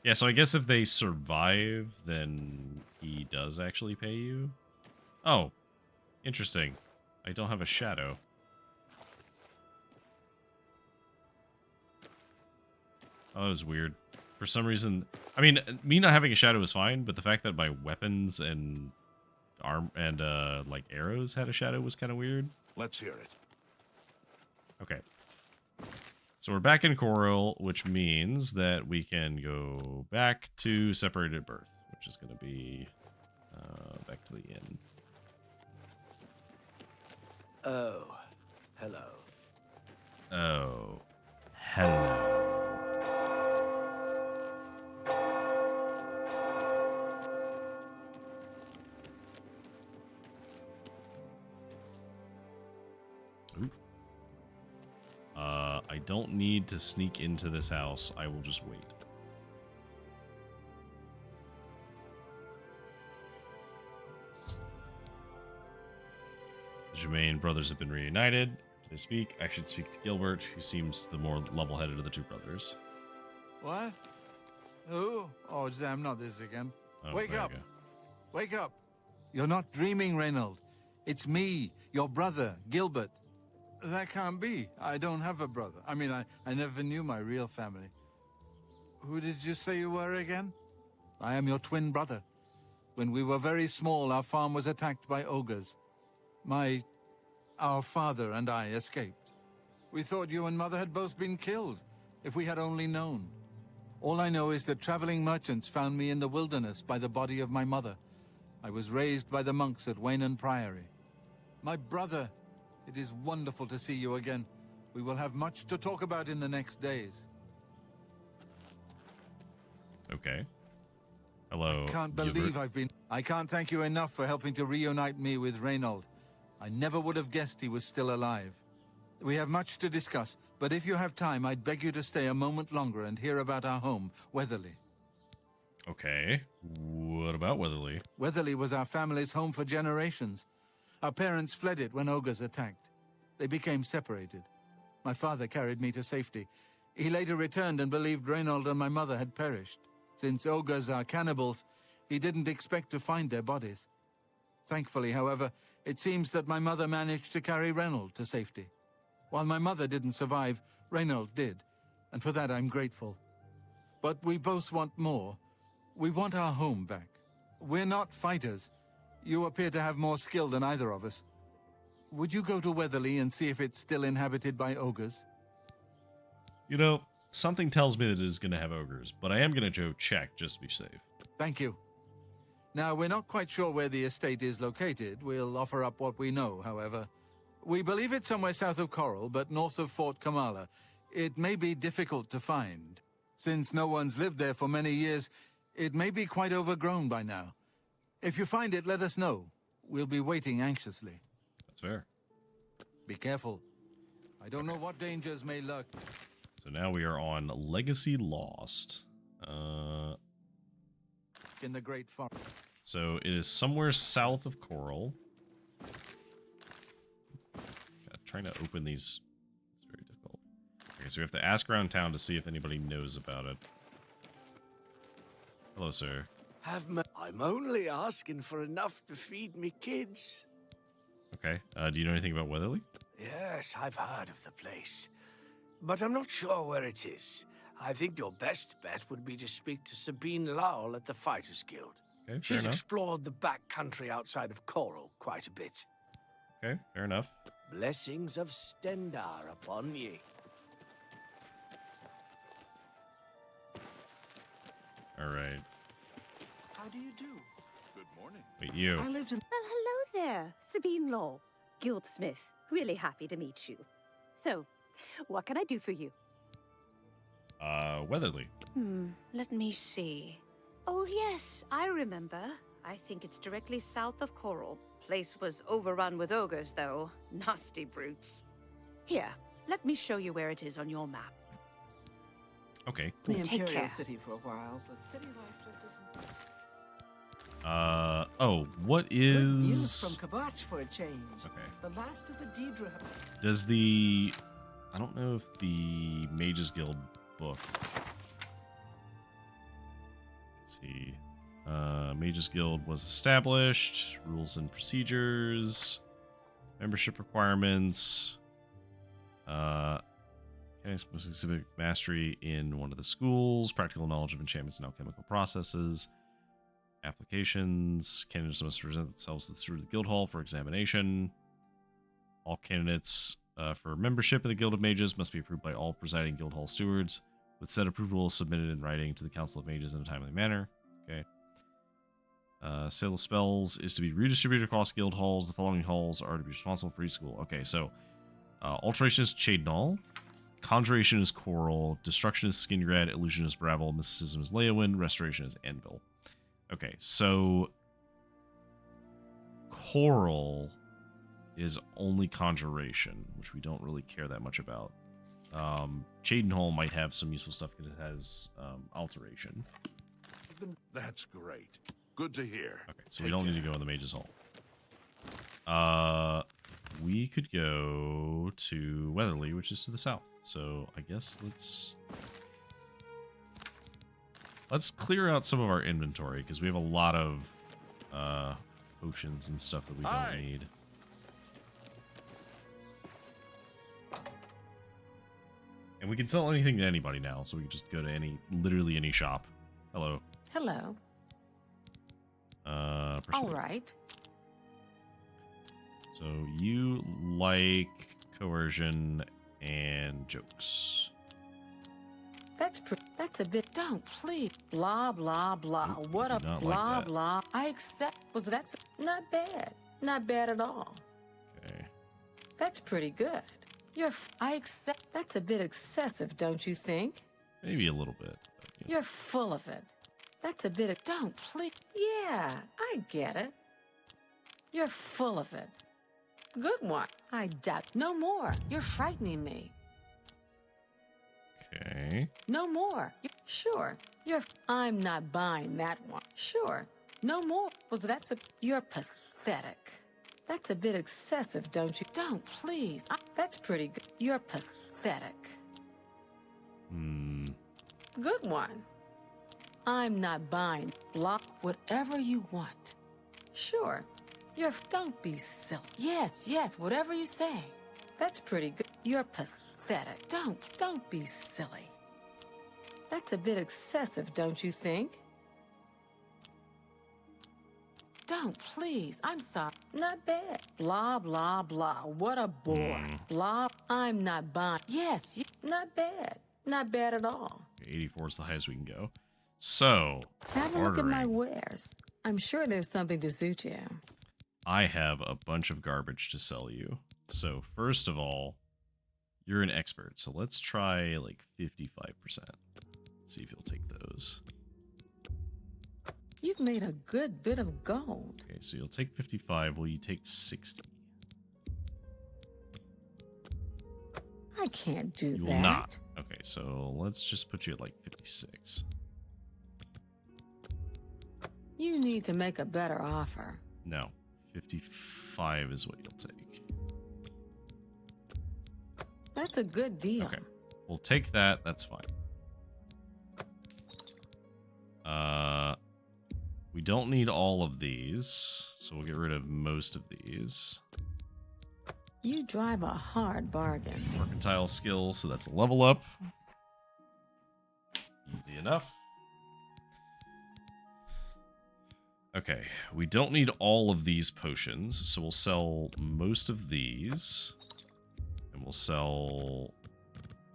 Yeah, so I guess if they survive, then he does actually pay you? Oh, interesting. I don't have a shadow. Oh, that was weird. For some reason, I mean, me not having a shadow is fine, but the fact that my weapons and like arrows had a shadow was kind of weird. Let's hear it. Okay. So we're back in Coral, which means that we can go back to Separated Birth, which is going to be back to the inn. Oh, hello. Oh, hello. I don't need to sneak into this house. I will just wait. The Germain brothers have been reunited. Do they speak? I should speak to Gilbert, who seems the more level-headed of the two brothers. What? Who? Oh, damn, not this again. Oh, Wake there up. we go. Wake up. You're not dreaming, Reynold. It's me, your brother, Gilbert. That can't be. I don't have a brother. I mean, I never knew my real family. Who did you say you were again? I am your twin brother. When we were very small, our farm was attacked by ogres. Our father and I escaped. We thought you and Mother had both been killed, if we had only known. All I know is that traveling merchants found me in the wilderness by the body of my mother. I was raised by the monks at Waynon Priory. My brother, it is wonderful to see you again. We will have much to talk about in the next days. Okay. Hello, I can't Gilbert. believe I can't thank you enough for helping to reunite me with Reynold. I never would have guessed he was still alive. We have much to discuss, but if you have time, I'd beg you to stay a moment longer and hear about our home, Weatherly. Okay. What about Weatherly? Weatherly was our family's home for generations. Our parents fled it when ogres attacked. They became separated. My father carried me to safety. He later returned and believed Reynold and my mother had perished. Since ogres are cannibals, he didn't expect to find their bodies. Thankfully, however, it seems that my mother managed to carry Reynold to safety. While my mother didn't survive, Reynold did, and for that I'm grateful. But we both want more. We want our home back. We're not fighters. You appear to have more skill than either of us. Would you go to Weatherly and see if it's still inhabited by ogres? You know, something tells me that it is going to have ogres, but I am going to go check just to be safe. Thank you. Now, we're not quite sure where the estate is located. We'll offer up what we know, however. We believe it's somewhere south of Coral, but north of Fort Kamala. It may be difficult to find. Since no one's lived there for many years, it may be quite overgrown by now. If you find it, let us know. We'll be waiting anxiously. That's fair. Be careful. I don't know what dangers may lurk. So now we are on Legacy Lost. In the Great Forest. So it is somewhere south of Coral. God, trying to open these is very difficult. Okay, so we have to ask around town to see if anybody knows about it. Hello, sir. I'm only asking for enough to feed me kids. Okay. Do you know anything about Weatherly? Yes, I've heard of the place, but I'm not sure where it is. I think your best bet would be to speak to Sabine Lowell at the Fighters Guild. Okay, fair She's enough. explored the back country outside of Coral quite a bit. Okay, fair enough. Blessings of Stendar upon ye. All right. How do you do? Good morning. Wait, you. I lived in... Well, hello there, Sabine Law, Guildsmith. Really happy to meet you. So, what can I do for you? Weatherly. Let me see. Oh, yes, I remember. I think it's directly south of Coral. Place was overrun with ogres, though. Nasty brutes. Here, let me show you where it is on your map. Okay. the Take Imperial care. City for a while, but city life just isn't... Oh, what Good news is... from Kvatch for a change. Okay. The last of the Daedra... Does the... I don't know if the Mages Guild book... Let's see. Mages Guild was established. Rules and procedures. Membership requirements. Okay, specific mastery in one of the schools. Practical knowledge of enchantments and alchemical processes. Applications. Candidates must present themselves to the steward of the guild hall for examination. All candidates for membership in the Guild of Mages must be approved by all presiding guild hall stewards, with said approval submitted in writing to the Council of Mages in a timely manner. Okay. Sale of spells is to be redistributed across guild halls. The following halls are to be responsible for each school. Okay, so alteration is Chadenal, conjuration is Coral, destruction is Skinred, illusion is Bravel, mysticism is Leowin, restoration is Anvil. Okay, so Coral is only conjuration, which we don't really care that much about. Chadenhall might have some useful stuff because it has alteration. That's great. Good to hear. Okay, so we don't need to go in the Mage's Hall. We could go to Weatherly, which is to the south. So I guess let's clear out some of our inventory because we have a lot of potions and stuff that we don't need. And we can sell anything to anybody now, so we can just go to literally any shop. Hello. Hello. All right. So you like coercion and jokes. That's a bit. Don't please. Blah blah blah. Nope, What I a do not blah like that. blah. I accept. That's not bad. Not bad at all. Okay. That's pretty good. I accept. That's a bit excessive, don't you think? Maybe a little bit. But, You're full of it. That's a bit of. Don't please. Yeah, I get it. You're full of it. Good one. I doubt. No more. You're frightening me. Okay. No more. Sure. I'm not buying that one. Sure. No more. You're pathetic. That's a bit excessive, don't you? Don't, please. That's pretty good. You're pathetic. Good one. I'm not buying. Block whatever you want. Sure. Don't be silly. Yes, whatever you say. That's pretty good. You're pathetic. Don't be silly. That's a bit excessive, don't you think? Don't, please. I'm sorry. Not bad. Blah, blah, blah. What a bore. Blah. I'm not buying. Yes, not bad. Not bad at all. 84 is the highest we can go. So, Have a look at my ordering. wares. I'm sure there's something to suit you. I have a bunch of garbage to sell you. So, first of all, you're an expert. So, let's try like 55%. See if you'll take those. You've made a good bit of gold. Okay, so you'll take 55. Will you take 60? I can't do You that. will not. Okay, so let's just put you at like 56. You need to make a better offer. No, 55 is what you'll take. That's a good deal. Okay, we'll take that. That's fine. We don't need all of these, so we'll get rid of most of these. You drive a hard bargain. Mercantile skill, so that's a level up. Easy enough. Okay, we don't need all of these potions, so we'll sell most of these. And we'll sell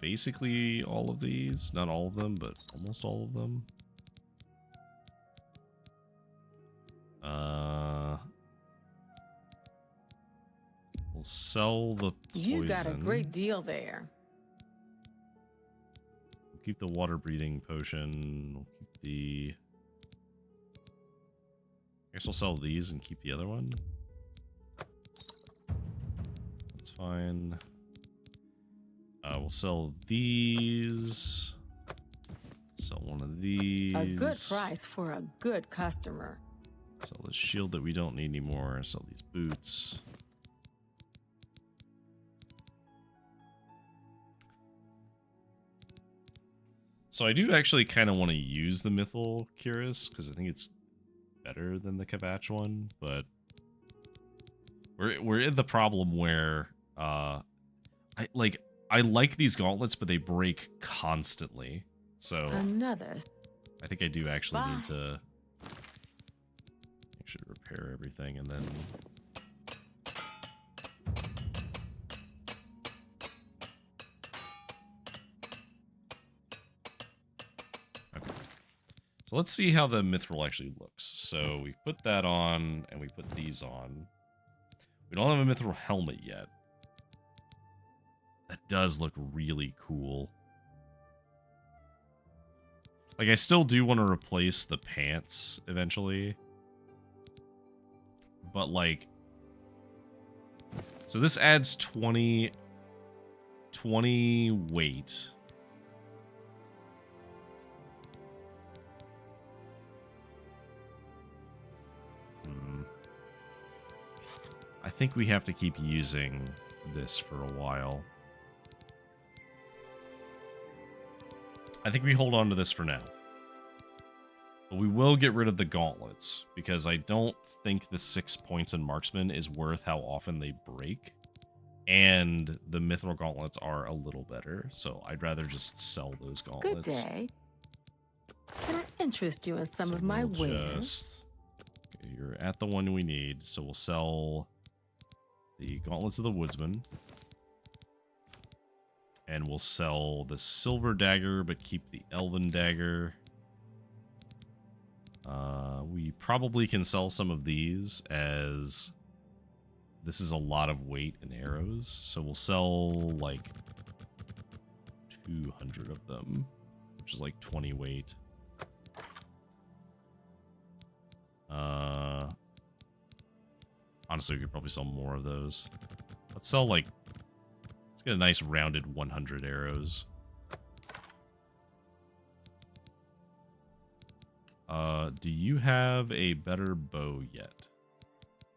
basically all of these. Not all of them, but almost all of them. We'll sell the poison. You got a great deal there. We'll keep the water breathing potion. We'll keep the... I guess we'll sell these and keep the other one. That's fine. We'll sell these. Sell one of these. A good price for a good customer. Sell the shield that we don't need anymore. Sell these boots. So I do actually kind of want to use the Mythal Cuirass because I think it's better than the Kvatch one, but we're in the problem where I like these gauntlets, but they break constantly. So Another. I think I do actually need to actually repair everything and then. Okay. So let's see how the mithril actually looks. So we put that on and we put these on. We don't have a mithril helmet yet. That does look really cool. Like, I still do want to replace the pants eventually. But, like... So this adds 20 weight. I think we have to keep using this for a while. I think we hold on to this for now. But we will get rid of the gauntlets, because I don't think the 6 points in marksman is worth how often they break. And the mithril gauntlets are a little better, so I'd rather just sell those gauntlets. Good day. Can I interest you in some of my wares? Okay, you're at the one we need, so we'll sell the gauntlets of the woodsman. And we'll sell the silver dagger, but keep the elven dagger. We probably can sell some of these, as this is a lot of weight in arrows. So we'll sell, like, 200 of them, which is like 20 weight. Honestly, we could probably sell more of those. Let's sell, like, let's get a nice rounded 100 arrows. Do you have a better bow yet?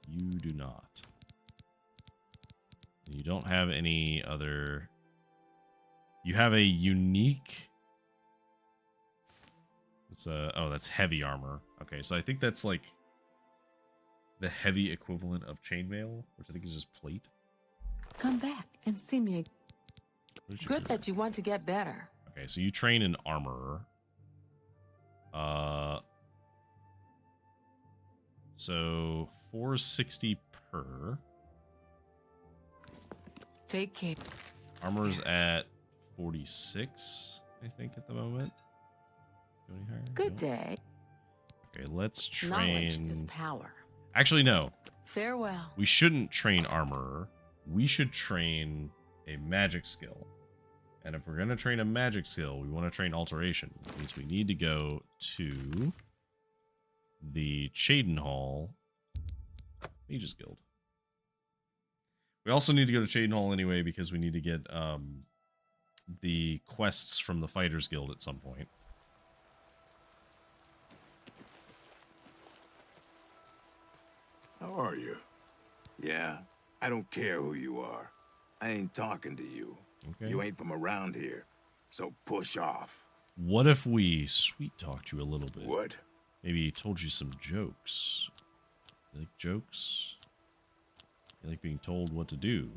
You do not. You don't have any other... You have a unique... It's oh, that's heavy armor. Okay, so I think that's like the heavy equivalent of chainmail, which I think is just plate. Come back and see me. Good that you want to get better. Okay, so you train an armorer. So 460 per. Take care. Armor's at 46, I think, at the moment. Go any higher? Good day. Okay, let's train. Knowledge is power. Actually, no. Farewell. We shouldn't train armorer. We should train a magic skill. And if we're going to train a magic skill, we want to train alteration. Which means we need to go to the Chaden Hall Mages Guild. We also need to go to Chaden Hall anyway, because we need to get the quests from the Fighters Guild at some point. How are you? Yeah, I don't care who you are. I ain't talking to you. Okay. You ain't from around here, so push off. What if we sweet-talked you a little bit? What? Maybe told you some jokes. You like jokes? You like being told what to do?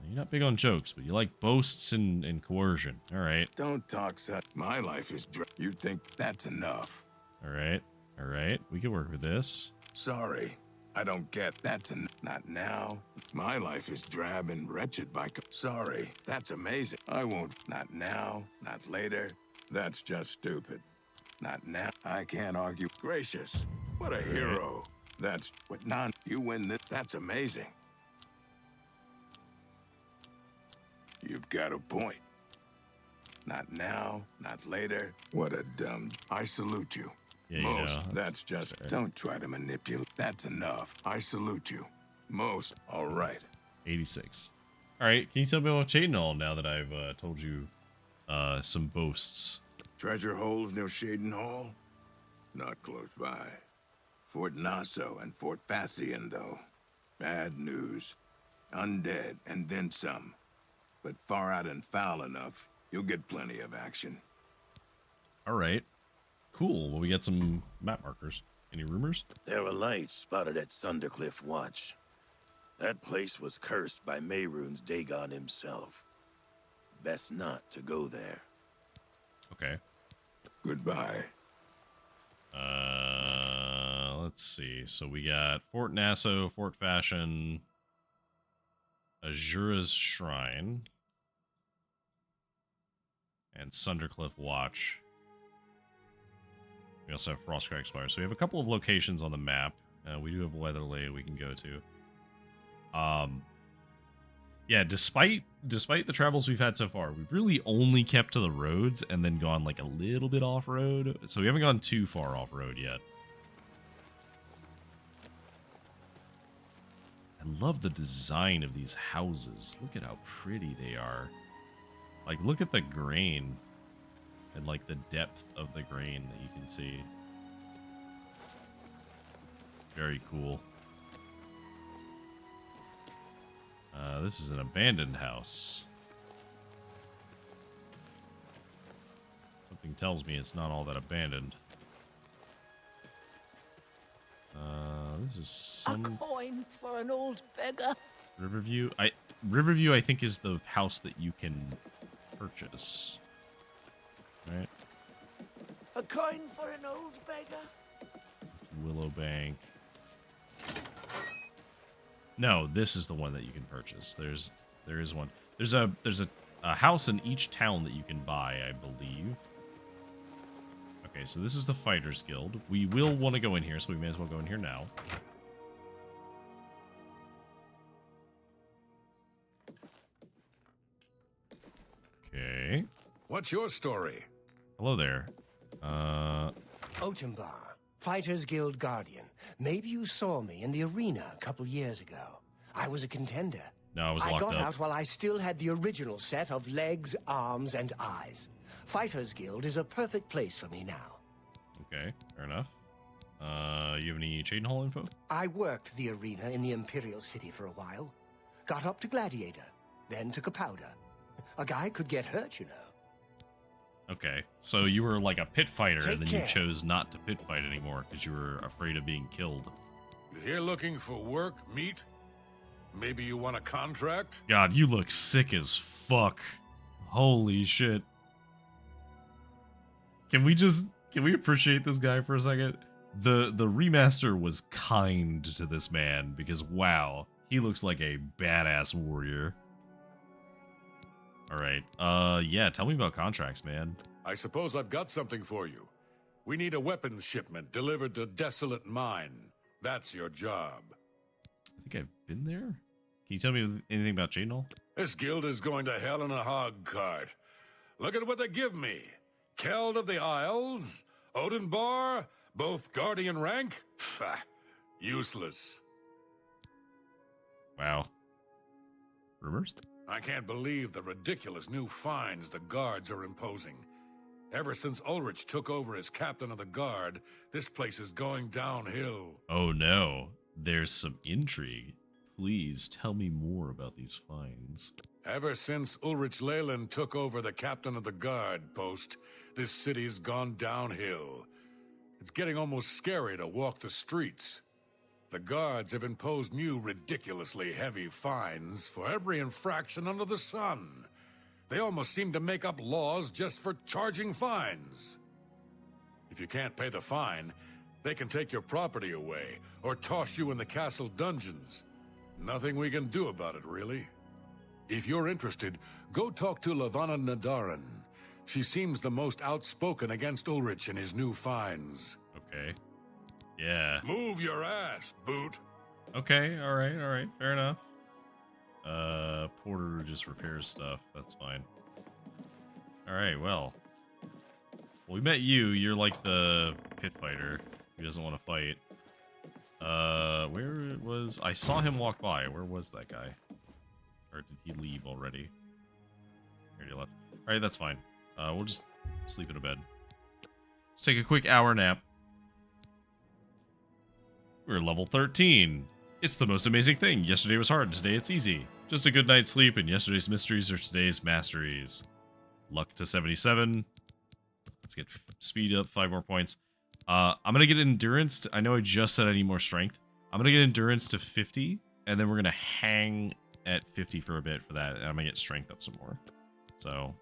You're not big on jokes, but you like boasts and coercion. All right. Don't talk such. My life is you think that's enough. All right. All right. We can work with this. Sorry. I don't get that's not now. My life is drab and wretched by sorry. That's amazing. I won't. Not now. Not later. That's just stupid. Not now. I can't argue. Gracious. What a hero. That's what you win this. That's amazing. You've got a point. Not now, not later. What a dumb... I salute you. Yeah, Most, you know, that's just... fair. Don't try to manipulate. That's enough. I salute you. Most, all right. 86. All right, can you tell me about Shadenhall now that I've told you some boasts? Treasure holes near Shaden Hall? Not close by. Fort Nassau and Fort Fassian, though. Bad news. Undead, and then some. But far out and foul enough, you'll get plenty of action. All right. Cool. Well, we got some map markers. Any rumors? There were lights spotted at Sundercliff Watch. That place was cursed by Mehrunes Dagon himself. Best not to go there. Okay. Goodbye. Let's see. So we got Fort Nassau, Fort Fashion, Azura's Shrine, and Sundercliff Watch. We also have Frostcrack Spire. So we have a couple of locations on the map. We do have Weatherley we can go to. Yeah, despite the travels we've had so far, we've really only kept to the roads and then gone like a little bit off-road. So we haven't gone too far off-road yet. I love the design of these houses. Look at how pretty they are. Like, look at the grain and like the depth of the grain that you can see. Very cool. This is an abandoned house. Something tells me it's not all that abandoned. This is some... A coin for an old beggar. Riverview? Riverview, I think, is the house that you can purchase. Right? A coin for an old beggar. Willowbank. No, this is the one that you can purchase. There is one. There's a house in each town that you can buy, I believe. Okay, so this is the Fighters Guild. We will want to go in here, so we may as well go in here now. Okay. What's your story? Hello there. Otembar, Fighters Guild Guardian. Maybe you saw me in the arena a couple years ago. I was a contender. No, I was locked I got up. out while I still had the original set of legs, arms, and eyes. Fighters Guild is a perfect place for me now. Okay, fair enough. You have any Shadenhall info? I worked the arena in the Imperial City for a while. Got up to Gladiator, then took a powder. A guy could get hurt, you know. Okay, so you were like a pit fighter, Take and then care. you chose not to pit fight anymore because you were afraid of being killed. You here looking for work, meat? Maybe you want a contract? God, you look sick as fuck. Holy shit. Can we appreciate this guy for a second? The remaster was kind to this man because wow, he looks like a badass warrior. All right. Yeah, tell me about contracts, man. I suppose I've got something for you. We need a weapons shipment delivered to Desolate Mine. That's your job. I think I've been there. Can you tell me anything about Shadenhall? This guild is going to hell in a hog cart. Look at what they give me. Keld of the Isles, Odenbar, both Guardian rank. Pfft, useless. Wow. Rumors? I can't believe the ridiculous new fines the guards are imposing. Ever since Ulrich took over as captain of the guard, this place is going downhill. Oh no, there's some intrigue. Please tell me more about these fines. Ever since Ulrich Leyland took over the captain of the guard post, this city's gone downhill. It's getting almost scary to walk the streets. The guards have imposed new ridiculously heavy fines for every infraction under the sun. They almost seem to make up laws just for charging fines. If you can't pay the fine, they can take your property away or toss you in the castle dungeons. Nothing we can do about it, really. If you're interested, go talk to Lavanna Nadaran. She seems the most outspoken against Ulrich and his new fines. Okay. Yeah. Move your ass, boot. Okay, alright, fair enough. Porter just repairs stuff, that's fine. Alright, well. We met you, you're like the pit fighter who doesn't want to fight. Where was... I saw him walk by, where was that guy? Or did he leave already? Here he left. Alright, that's fine. We'll just sleep in a bed. Let's take a quick hour nap. We're level 13. It's the most amazing thing. Yesterday was hard, today it's easy. Just a good night's sleep, and yesterday's mysteries are today's masteries. Luck to 77. Let's get speed up 5 more points. I'm gonna get endurance to, I know I just said I need more strength. I'm gonna get endurance to 50, and then we're gonna hang at 50 for a bit for that, and I'm gonna get strength up some more. So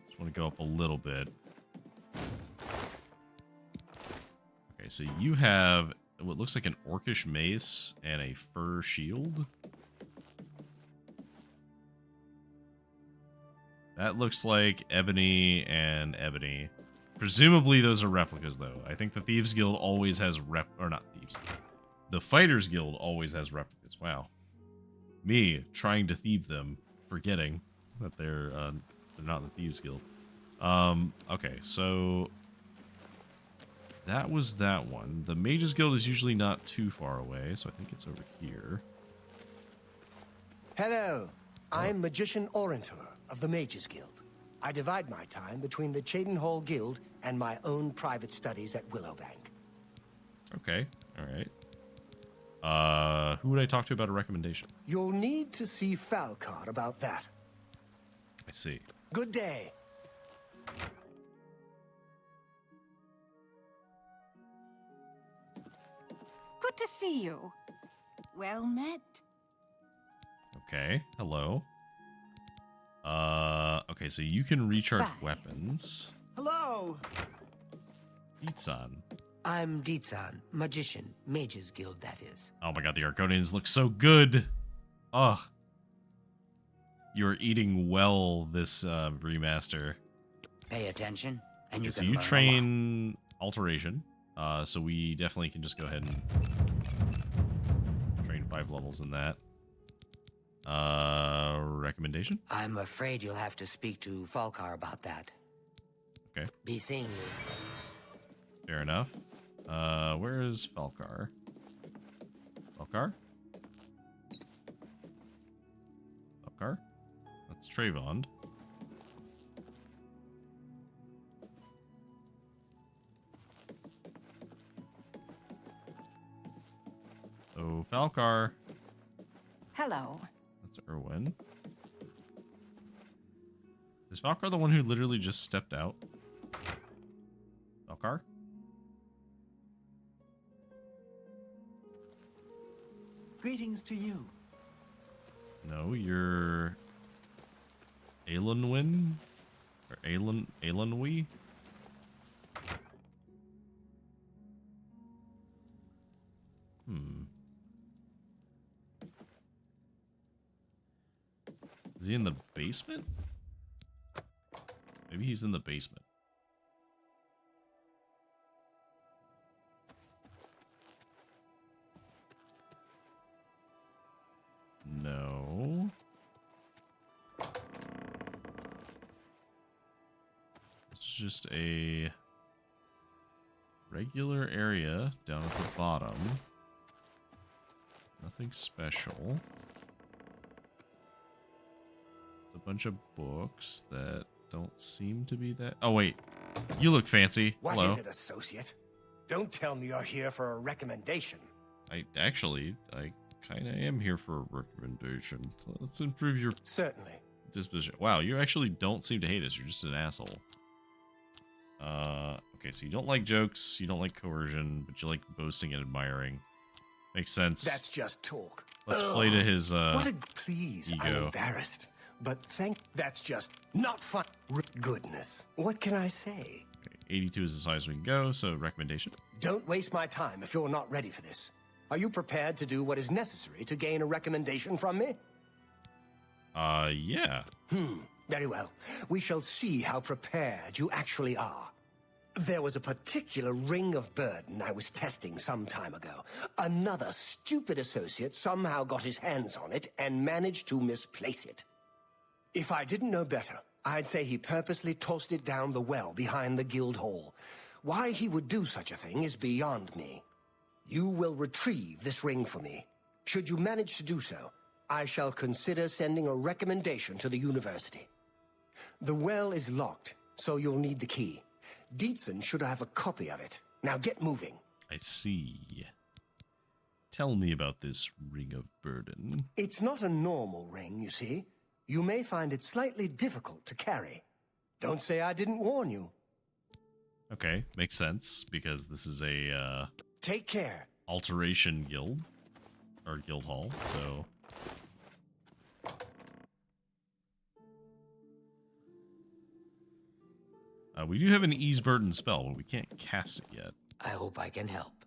just want to go up a little bit. Okay, so you have what looks like an orcish mace and a fur shield. That looks like ebony and ebony. Presumably those are replicas, though. I think the Thieves Guild always has or not Thieves. The Fighters Guild always has replicas. Wow. Me trying to thieve them, forgetting that they're not the Thieves Guild. Okay, so that was that one. The Mages Guild is usually not too far away, so I think it's over here. Hello, I'm Magician Orantor of the Mages Guild. I divide my time between the Cheydinhall Guild and my own private studies at Willowbank. Okay, alright. Who would I talk to about a recommendation? You'll need to see Falcar about that. I see. Good day. Good to see you. Well met. Okay, hello. Okay, so you can recharge weapons. Hello. Dietsan. I'm Dietsan, magician, Mages Guild, that is. Oh my god, the Argonians look so good. Oh. You're eating well this remaster. Pay attention, and Okay, you so can you learn a train alteration. So we definitely can just go ahead and train 5 levels in that. Recommendation? I'm afraid you'll have to speak to Falcar about that. Okay. Be seeing you. Fair enough. Where is Falcar? Falcar? Falcar? That's Trayvon. So, Falcar. Hello. That's Erwin. Is Falcar the one who literally just stepped out? Falcar? Greetings to you. No, you're Aelinwin? Or Aelinwi? Is he in the basement? Maybe he's in the basement. No. It's just a regular area down at the bottom. Nothing special. A bunch of books that don't seem to be that... Oh, wait. You look fancy. What Hello. is it, associate? Don't tell me you're here for a recommendation. I kind of am here for a recommendation. Let's improve your... Certainly. Disposition. Wow, you actually don't seem to hate us. You're just an asshole. Okay, so you don't like jokes, you don't like coercion, but you like boasting and admiring. Makes sense. That's just talk. Let's play to his, What a... Please, I'm ego. embarrassed. But that's just not fun. Goodness. What can I say? Okay, 82 is as high as we can go, so recommendation. Don't waste my time if you're not ready for this. Are you prepared to do what is necessary to gain a recommendation from me? Yeah. Very well. We shall see how prepared you actually are. There was a particular ring of burden I was testing some time ago. Another stupid associate somehow got his hands on it and managed to misplace it. If I didn't know better, I'd say he purposely tossed it down the well behind the guild hall. Why he would do such a thing is beyond me. You will retrieve this ring for me. Should you manage to do so, I shall consider sending a recommendation to the university. The well is locked, so you'll need the key. Dietzen should have a copy of it. Now get moving. I see. Tell me about this ring of burden. It's not a normal ring, you see. You may find it slightly difficult to carry. Don't say I didn't warn you. Okay, makes sense, because this is a, Take care. Alteration guild. Or guild hall, so... we do have an ease burden spell, but we can't cast it yet. I hope I can help.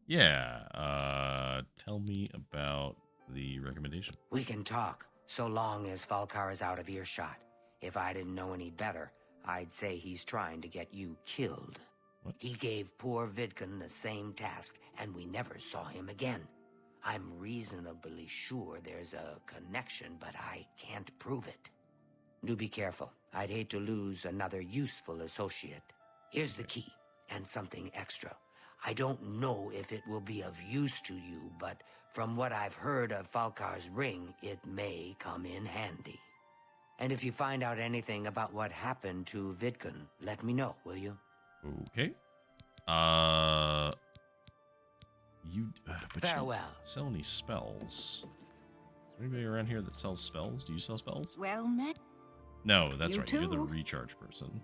Yeah, tell me about the recommendation. We can talk, so long as Falkar is out of earshot. If I didn't know any better, I'd say he's trying to get you killed. What? He gave poor Vidkun the same task, and we never saw him again. I'm reasonably sure there's a connection, but I can't prove it. Do be careful. I'd hate to lose another useful associate. Here's the key, and something extra. I don't know if it will be of use to you, but from what I've heard of Falkar's ring, it may come in handy. And if you find out anything about what happened to Vidkun, let me know, will you? Okay. But Farewell. You sell any spells? Is there anybody around here that sells spells? Do you sell spells? Well met. No, that's You right. You're the too. recharge person.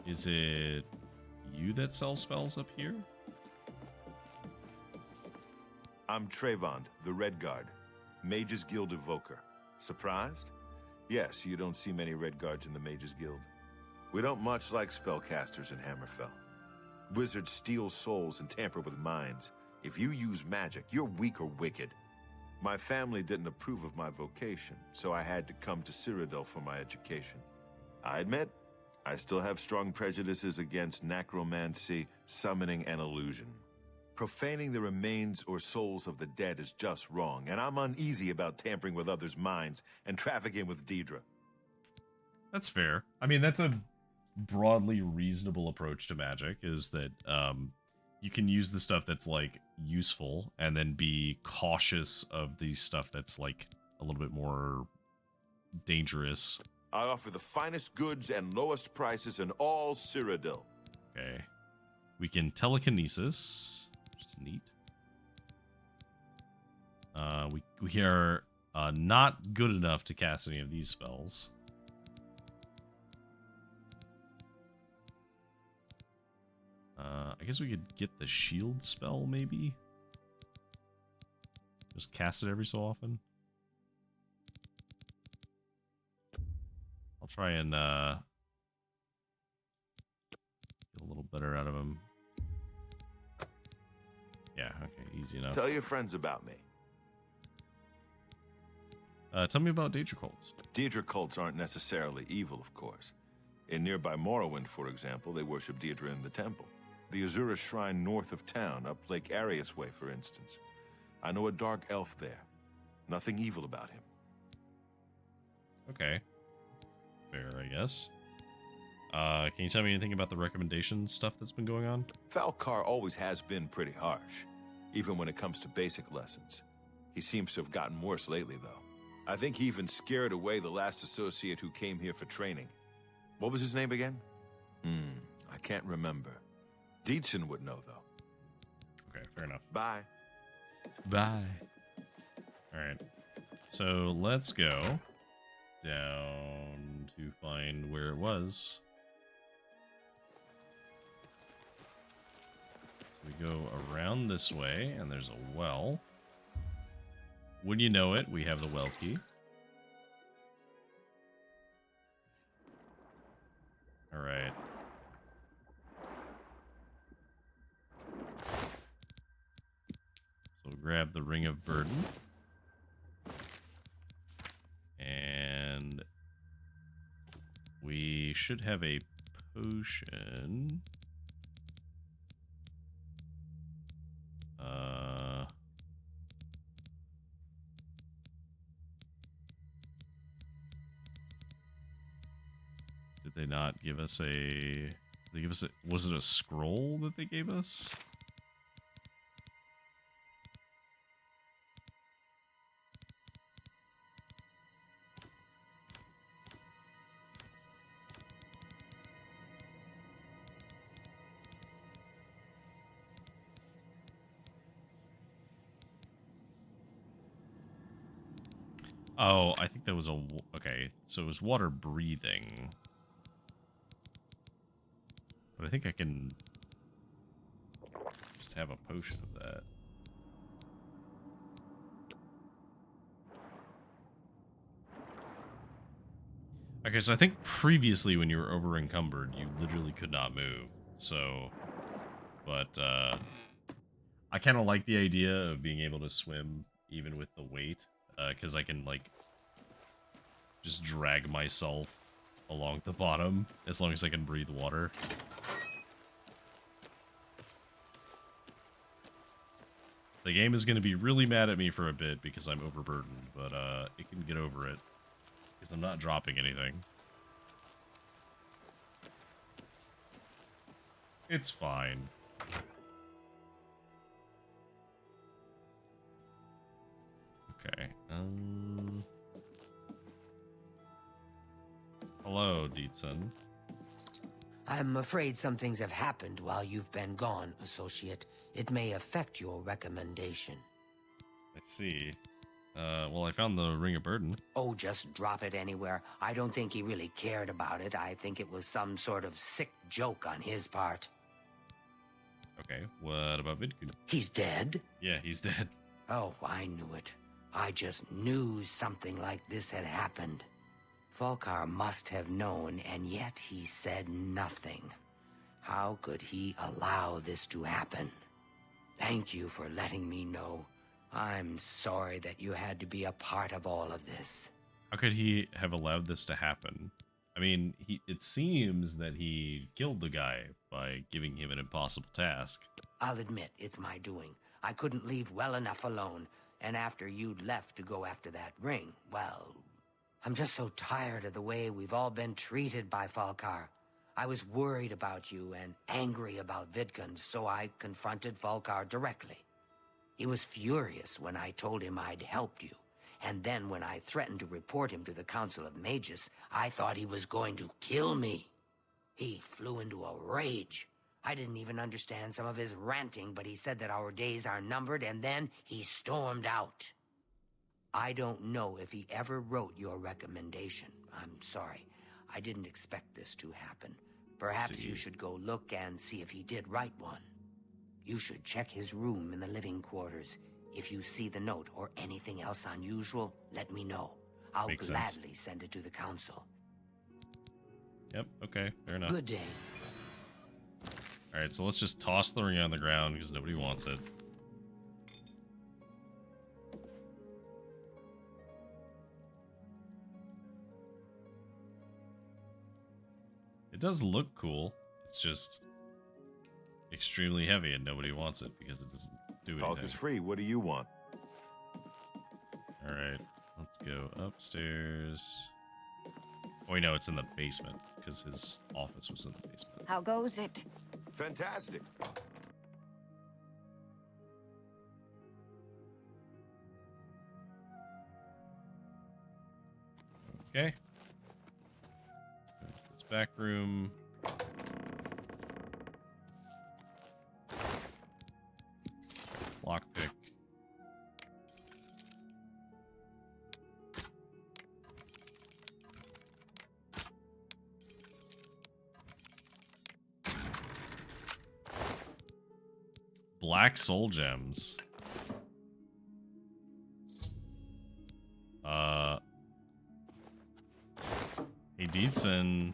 Is it you that sells spells up here? I'm Trevand, the Red Guard, Mages Guild Evoker. Surprised? Yes, you don't see many Red Guards in the Mages Guild. We don't much like spellcasters in Hammerfell. Wizards steal souls and tamper with minds. If you use magic, you're weak or wicked. My family didn't approve of my vocation, so I had to come to Cyrodiil for my education. I admit, I still have strong prejudices against necromancy, summoning, and illusion. Profaning the remains or souls of the dead is just wrong, and I'm uneasy about tampering with others' minds and trafficking with Deidre. That's fair. I mean, that's a broadly reasonable approach to magic, is that you can use the stuff that's, like, useful and then be cautious of the stuff that's, like, a little bit more dangerous. I offer the finest goods and lowest prices in all Cyrodiil. Okay. We can telekinesis, which is neat. We are not good enough to cast any of these spells. I guess we could get the shield spell, maybe? Just cast it every so often. I'll try and get a little better out of him. Yeah, okay, easy enough. Tell your friends about me. Tell me about Daedra cults. Deidre cults aren't necessarily evil, of course. In nearby Morrowind, for example, they worship Deidre in the temple. The Azura Shrine north of town, up Lake Arius Way, for instance. I know a dark elf there. Nothing evil about him. Okay. Fair, I guess. Can you tell me anything about the recommendation stuff that's been going on? Falkar always has been pretty harsh, even when it comes to basic lessons. He seems to have gotten worse lately, though. I think he even scared away the last associate who came here for training. What was his name again? I can't remember. Dietzen would know, though. Okay, fair enough. Bye. Bye. Alright. So let's go down to find where it was. We go around this way, and there's a well. Wouldn't you know it, we have the well key. Alright. So we'll grab the Ring of Burden. And we should have a potion. Did they not give us a... They give us a... Was it a scroll that they gave us? Oh, I think that was a... Okay, so it was water breathing. But I think I can just have a potion of that. Okay, so I think previously when you were over encumbered, you literally could not move. So, but I kind of like the idea of being able to swim even with the weight, because I can like just drag myself along the bottom as long as I can breathe water. The game is going to be really mad at me for a bit because I'm overburdened, but it can get over it because I'm not dropping anything. It's fine. Okay. Hello, Dietzen. I'm afraid some things have happened while you've been gone, Associate. It may affect your recommendation. I see. Well, I found the Ring of Burden. Oh, just drop it anywhere. I don't think he really cared about it. I think it was some sort of sick joke on his part. Okay, what about Vidkun? He's dead? Yeah, he's dead. Oh, I knew it. I just knew something like this had happened. Falkar must have known, and yet he said nothing. How could he allow this to happen? Thank you for letting me know. I'm sorry that you had to be a part of all of this. How could he have allowed this to happen? I mean, it seems that he killed the guy by giving him an impossible task. I'll admit, it's my doing. I couldn't leave well enough alone, and after you'd left to go after that ring, well... I'm just so tired of the way we've all been treated by Falkar. I was worried about you and angry about Vidkun, so I confronted Falkar directly. He was furious when I told him I'd helped you, and then when I threatened to report him to the Council of Mages, I thought he was going to kill me. He flew into a rage. I didn't even understand some of his ranting, but he said that our days are numbered, and then he stormed out. I don't know if he ever wrote your recommendation. I'm sorry. I didn't expect this to happen. Perhaps you should go look and see if he did write one. You should check his room in the living quarters. If you see the note or anything else unusual, let me know. I'll gladly send it to the council. Yep, okay, fair enough. Good day. Alright, so let's just toss the ring on the ground because nobody wants it. It does look cool. It's just extremely heavy and nobody wants it because it doesn't do anything. Talk is free. What do you want? Alright, let's go upstairs. Oh, wait, no, it's in the basement because his office was in the basement. How goes it? Fantastic. Okay. Go to this back room. Lockpick. Black soul gems. Hey, Dietzen.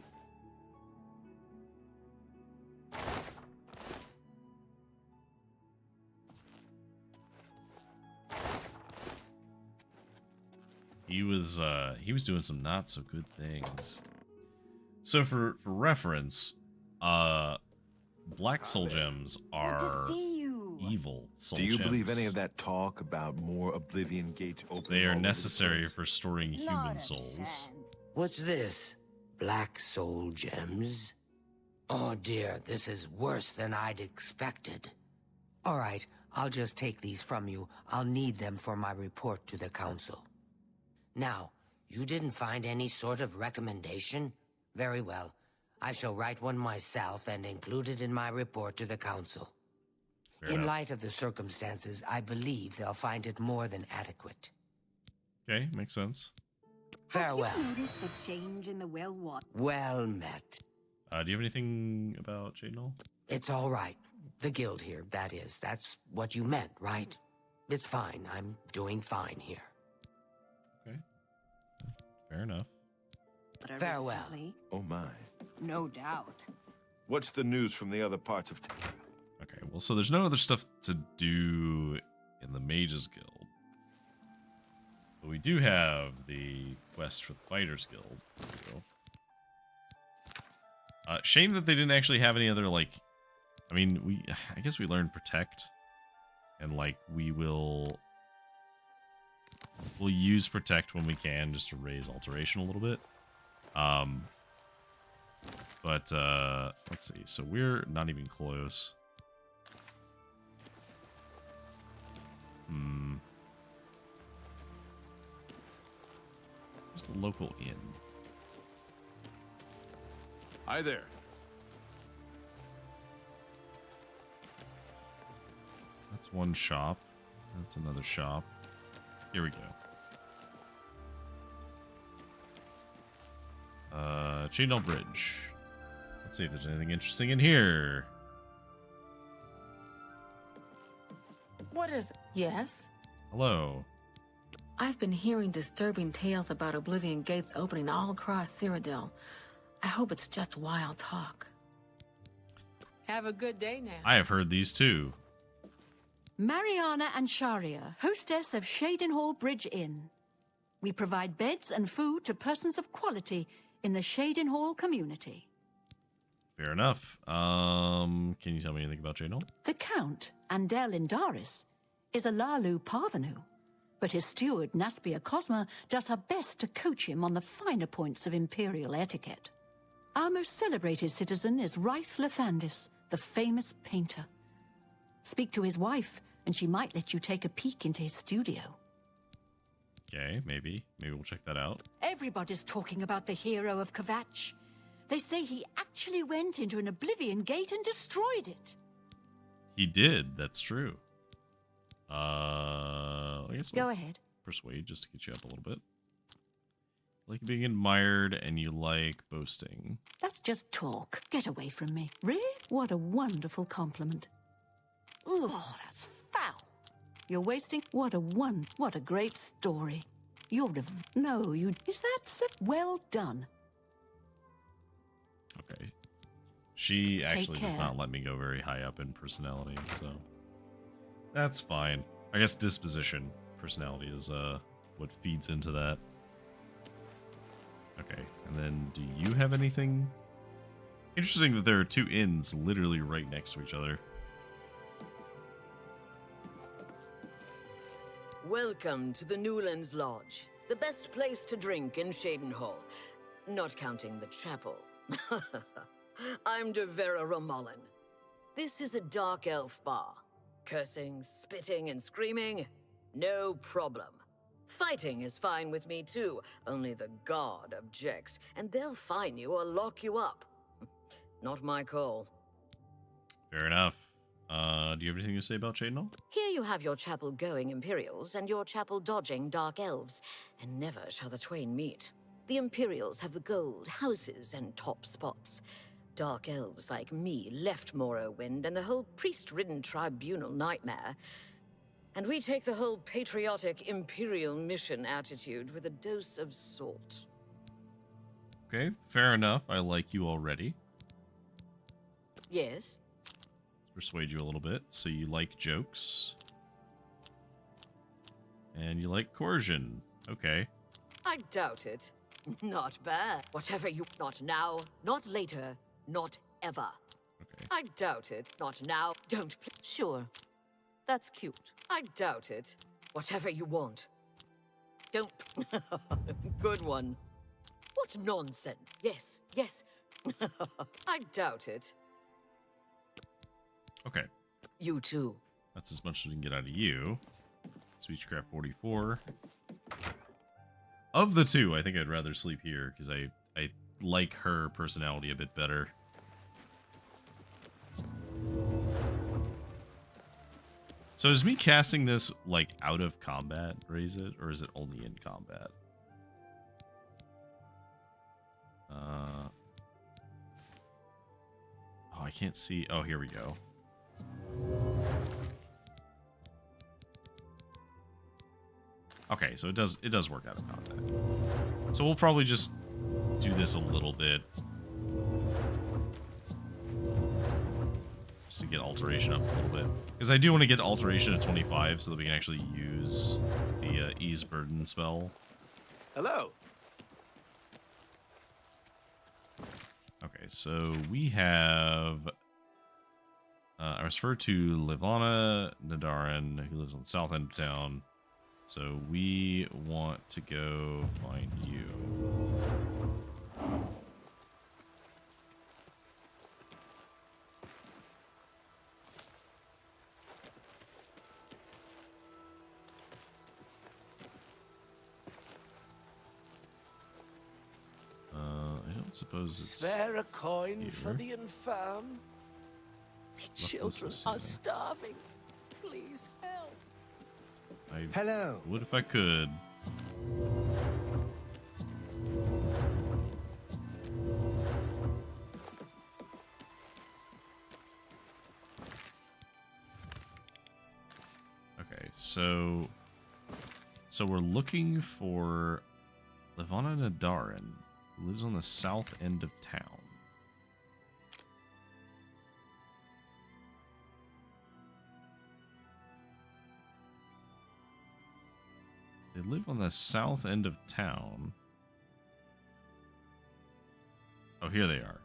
He was doing some not so good things. So for reference, Black soul gems are evil soul Do you gems. believe any of that talk about more Oblivion gates opening? They are all over the necessary place? for storing human souls. What's this? Black soul gems? Oh dear, this is worse than I'd expected. All right, I'll just take these from you. I'll need them for my report to the council. Now, you didn't find any sort of recommendation? Very well. I shall write one myself and include it in my report to the council. Fair In enough. light of the circumstances, I believe they'll find it more than adequate. Okay, makes sense. Farewell. Noticed the change in the well-water? Well met. Do you have anything about Jadenol? It's all right. The guild here, that is. That's what you meant, right? It's fine. I'm doing fine here. Okay. Fair enough. Farewell. Oh my. No doubt. What's the news from the other parts of town? Okay, well, so there's no other stuff to do in the Mages Guild. But we do have the quest for the Fighters Guild. There we go. Shame that they didn't actually have any other, like... I mean, I guess we learned Protect. And, like, we'll use Protect when we can, just to raise Alteration a little bit. But, let's see. So we're not even close. Where's the local inn? Hi there. That's one shop. That's another shop. Here we go. Chainell Bridge. Let's see if there's anything interesting in here. What is... Yes? Hello. I've been hearing disturbing tales about Oblivion gates opening all across Cyrodiil. I hope it's just wild talk. Have a good day now. I have heard these too. Mariana and Sharia, hostess of Shadenhall Bridge Inn. We provide beds and food to persons of quality in the Shadenhall community. Fair enough. Can you tell me anything about Jadenol? The Count, Andel Indaris, is a Lalu Parvenu, but his steward, Naspia Cosma, does her best to coach him on the finer points of imperial etiquette. Our most celebrated citizen is Ryth Lathandis, the famous painter. Speak to his wife, and she might let you take a peek into his studio. Okay, maybe. Maybe we'll check that out. Everybody's talking about the hero of Kvatch. They say he actually went into an Oblivion gate and destroyed it. He did. That's true. I guess Go we'll ahead. persuade just to get you up a little bit. You like being admired and you like boasting. That's just talk. Get away from me. Really? What a wonderful compliment. Oh, that's foul. You're wasting... What a great story. You're... No, you... Is that so? Well done. Okay. She actually does care. not let me go very high up in personality, so... That's fine. I guess disposition. Personality is, what feeds into that. Okay, and then do you have anything? Interesting that there are two inns literally right next to each other. Welcome to the Newlands Lodge, the best place to drink in Shadenhall, not counting the chapel. I'm de Vera Romulan. This is a dark elf bar. Cursing, spitting, and screaming? No problem. Fighting is fine with me too, only the guard objects, and they'll fine you or lock you up. Not my call. Fair enough. Do you have anything to say about Chadenall? Here you have your chapel-going Imperials and your chapel-dodging Dark Elves, and never shall the twain meet. The Imperials have the gold, houses, and top spots. Dark Elves like me left Morrowind and the whole priest-ridden tribunal nightmare. And we take the whole patriotic Imperial mission attitude with a dose of salt. Okay, fair enough. I like you already. Yes? Let's persuade you a little bit. So you like jokes. And you like coercion. Okay. I doubt it. Not bad. Whatever you... Not now, not later, not ever. I doubt it. Not now. Don't. Sure. That's cute. I doubt it. Whatever you want. Don't. Good one. What nonsense. Yes, yes. I doubt it. Okay. You too. That's as much as we can get out of you. Speechcraft 44. Of the two, I think I'd rather sleep here because I like her personality a bit better. So is me casting this like out of combat raise it, or is it only in combat? Oh, I can't see. Oh, here we go. Okay, so it does work out of combat. So we'll probably just do this a little bit. Just to get alteration up a little bit. Because I do want to get alteration at 25 so that we can actually use the ease burden spell. Hello. Okay, so we have... I refer to Livana Nadarin, who lives on the south end of town. So we want to go find you. I don't suppose it's... Spare a coin here. for the infirm. The children are starving. Please help. Hello. What if I could? Okay, so we're looking for Livana Nadarin, who lives on the south end of town. They live on the south end of town. Oh, here they are.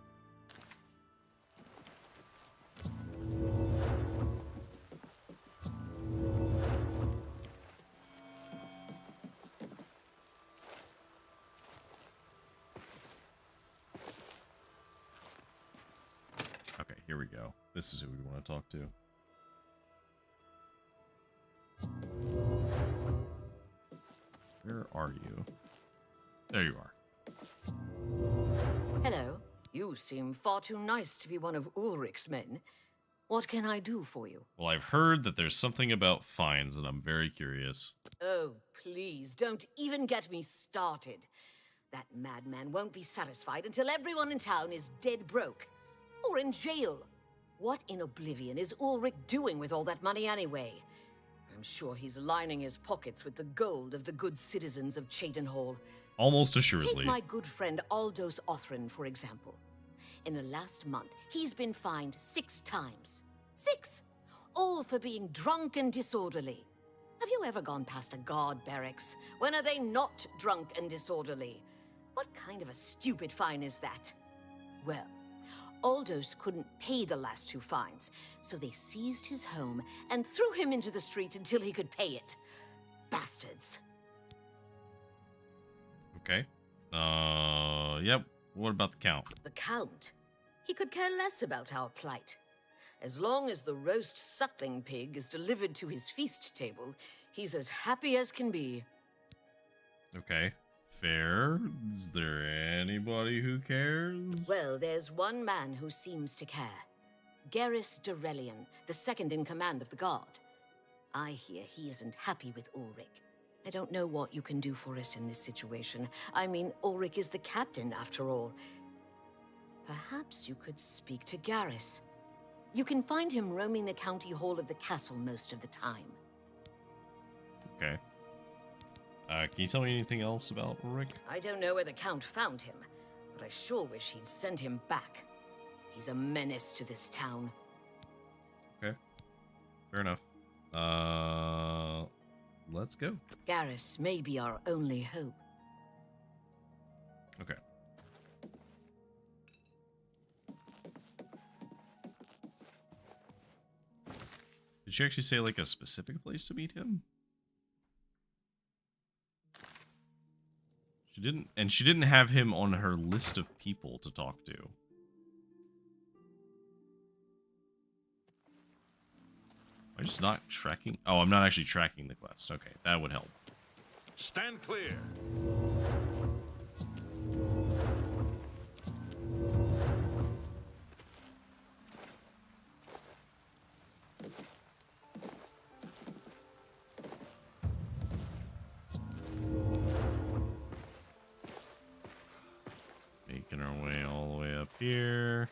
Okay, here we go. This is who we want to talk to. Where are you? There you are. Hello. You seem far too nice to be one of Ulrich's men. What can I do for you? Well, I've heard that there's something about fines, and I'm very curious. Oh, please, don't even get me started. That madman won't be satisfied until everyone in town is dead broke. Or in jail. What in Oblivion is Ulrich doing with all that money anyway? I'm sure he's lining his pockets with the gold of the good citizens of Cheydinhall. Almost assuredly. Take my good friend Aldous Othran, for example. In the last month, he's been fined 6 times. 6! All for being drunk and disorderly. Have you ever gone past a guard barracks? When are they not drunk and disorderly? What kind of a stupid fine is that? Well, Aldous couldn't pay the last 2 fines, so they seized his home and threw him into the street until he could pay it. Bastards. Okay. Yep. What about the Count? The Count? He could care less about our plight. As long as the roast suckling pig is delivered to his feast table, he's as happy as can be. Okay. Fair. Is there anybody who cares? Well, there's one man who seems to care. Garrus Dorellian, the second in command of the guard. I hear he isn't happy with Ulrich. I don't know what you can do for us in this situation. I mean, Ulrich is the captain, after all. Perhaps you could speak to Garrus. You can find him roaming the county hall of the castle most of the time. Okay. Can you tell me anything else about Ulrich? I don't know where the Count found him, but I sure wish he'd send him back. He's a menace to this town. Okay. Fair enough. Let's go. Garrus may be our only hope. Okay. Did she actually say like a specific place to meet him? She didn't, and she didn't have him on her list of people to talk to. Am I just not tracking? Oh, I'm not actually tracking the quest. Okay, that would help. Stand clear. Making our way all the way up here.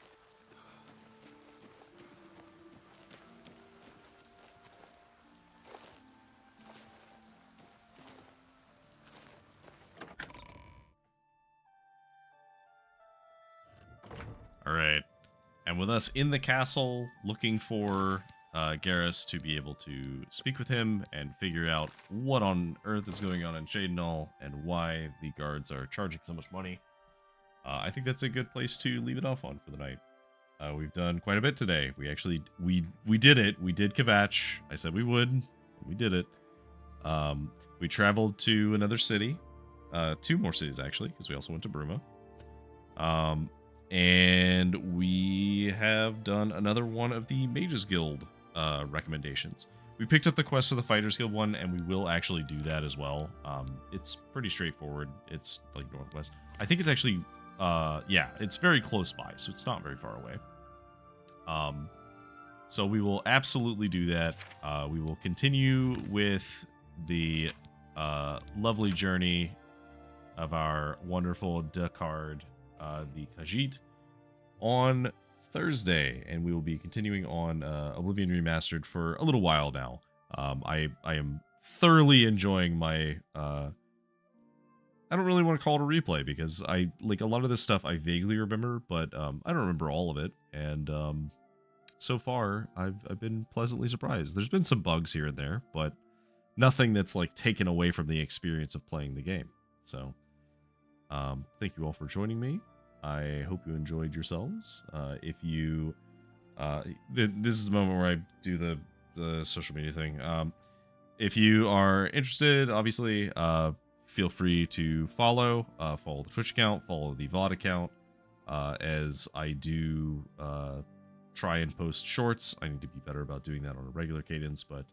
All right. And with us in the castle, looking for Garrus to be able to speak with him and figure out what on earth is going on in Shadenall and why the guards are charging so much money. I think that's a good place to leave it off on for the night. We've done quite a bit today. We actually, we did it. We did Kvatch. I said we would. We did it. We traveled to another city. 2 more cities, actually, because we also went to Bruma. And we have done another one of the Mages Guild recommendations. We picked up the quest for the Fighters Guild one, and we will actually do that as well. It's pretty straightforward. It's like northwest. I think it's actually, yeah, it's very close by, so it's not very far away. So we will absolutely do that. We will continue with the lovely journey of our wonderful Deckard, the Khajiit, on Thursday, and we will be continuing on Oblivion Remastered for a little while now. I am thoroughly enjoying my I don't really want to call it a replay because I like a lot of this stuff I vaguely remember, but I don't remember all of it, and so far I've been pleasantly surprised. There's been some bugs here and there, but nothing that's like taken away from the experience of playing the game. So thank you all for joining me. I hope you enjoyed yourselves. If you, this is the moment where I do the social media thing. If you are interested, obviously, feel free to follow the Twitch account, follow the VOD account, as I do try and post shorts. I need to be better about doing that on a regular cadence, but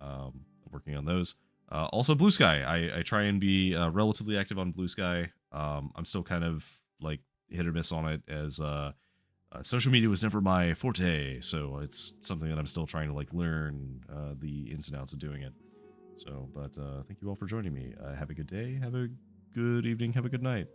I'm working on those. Also, Blue Sky. I try and be relatively active on Blue Sky. I'm still kind of like hit or miss on it, as social media was never my forte, so it's something that I'm still trying to like learn the ins and outs of doing it. So, but thank you all for joining me. Have a good day, have a good evening, have a good night.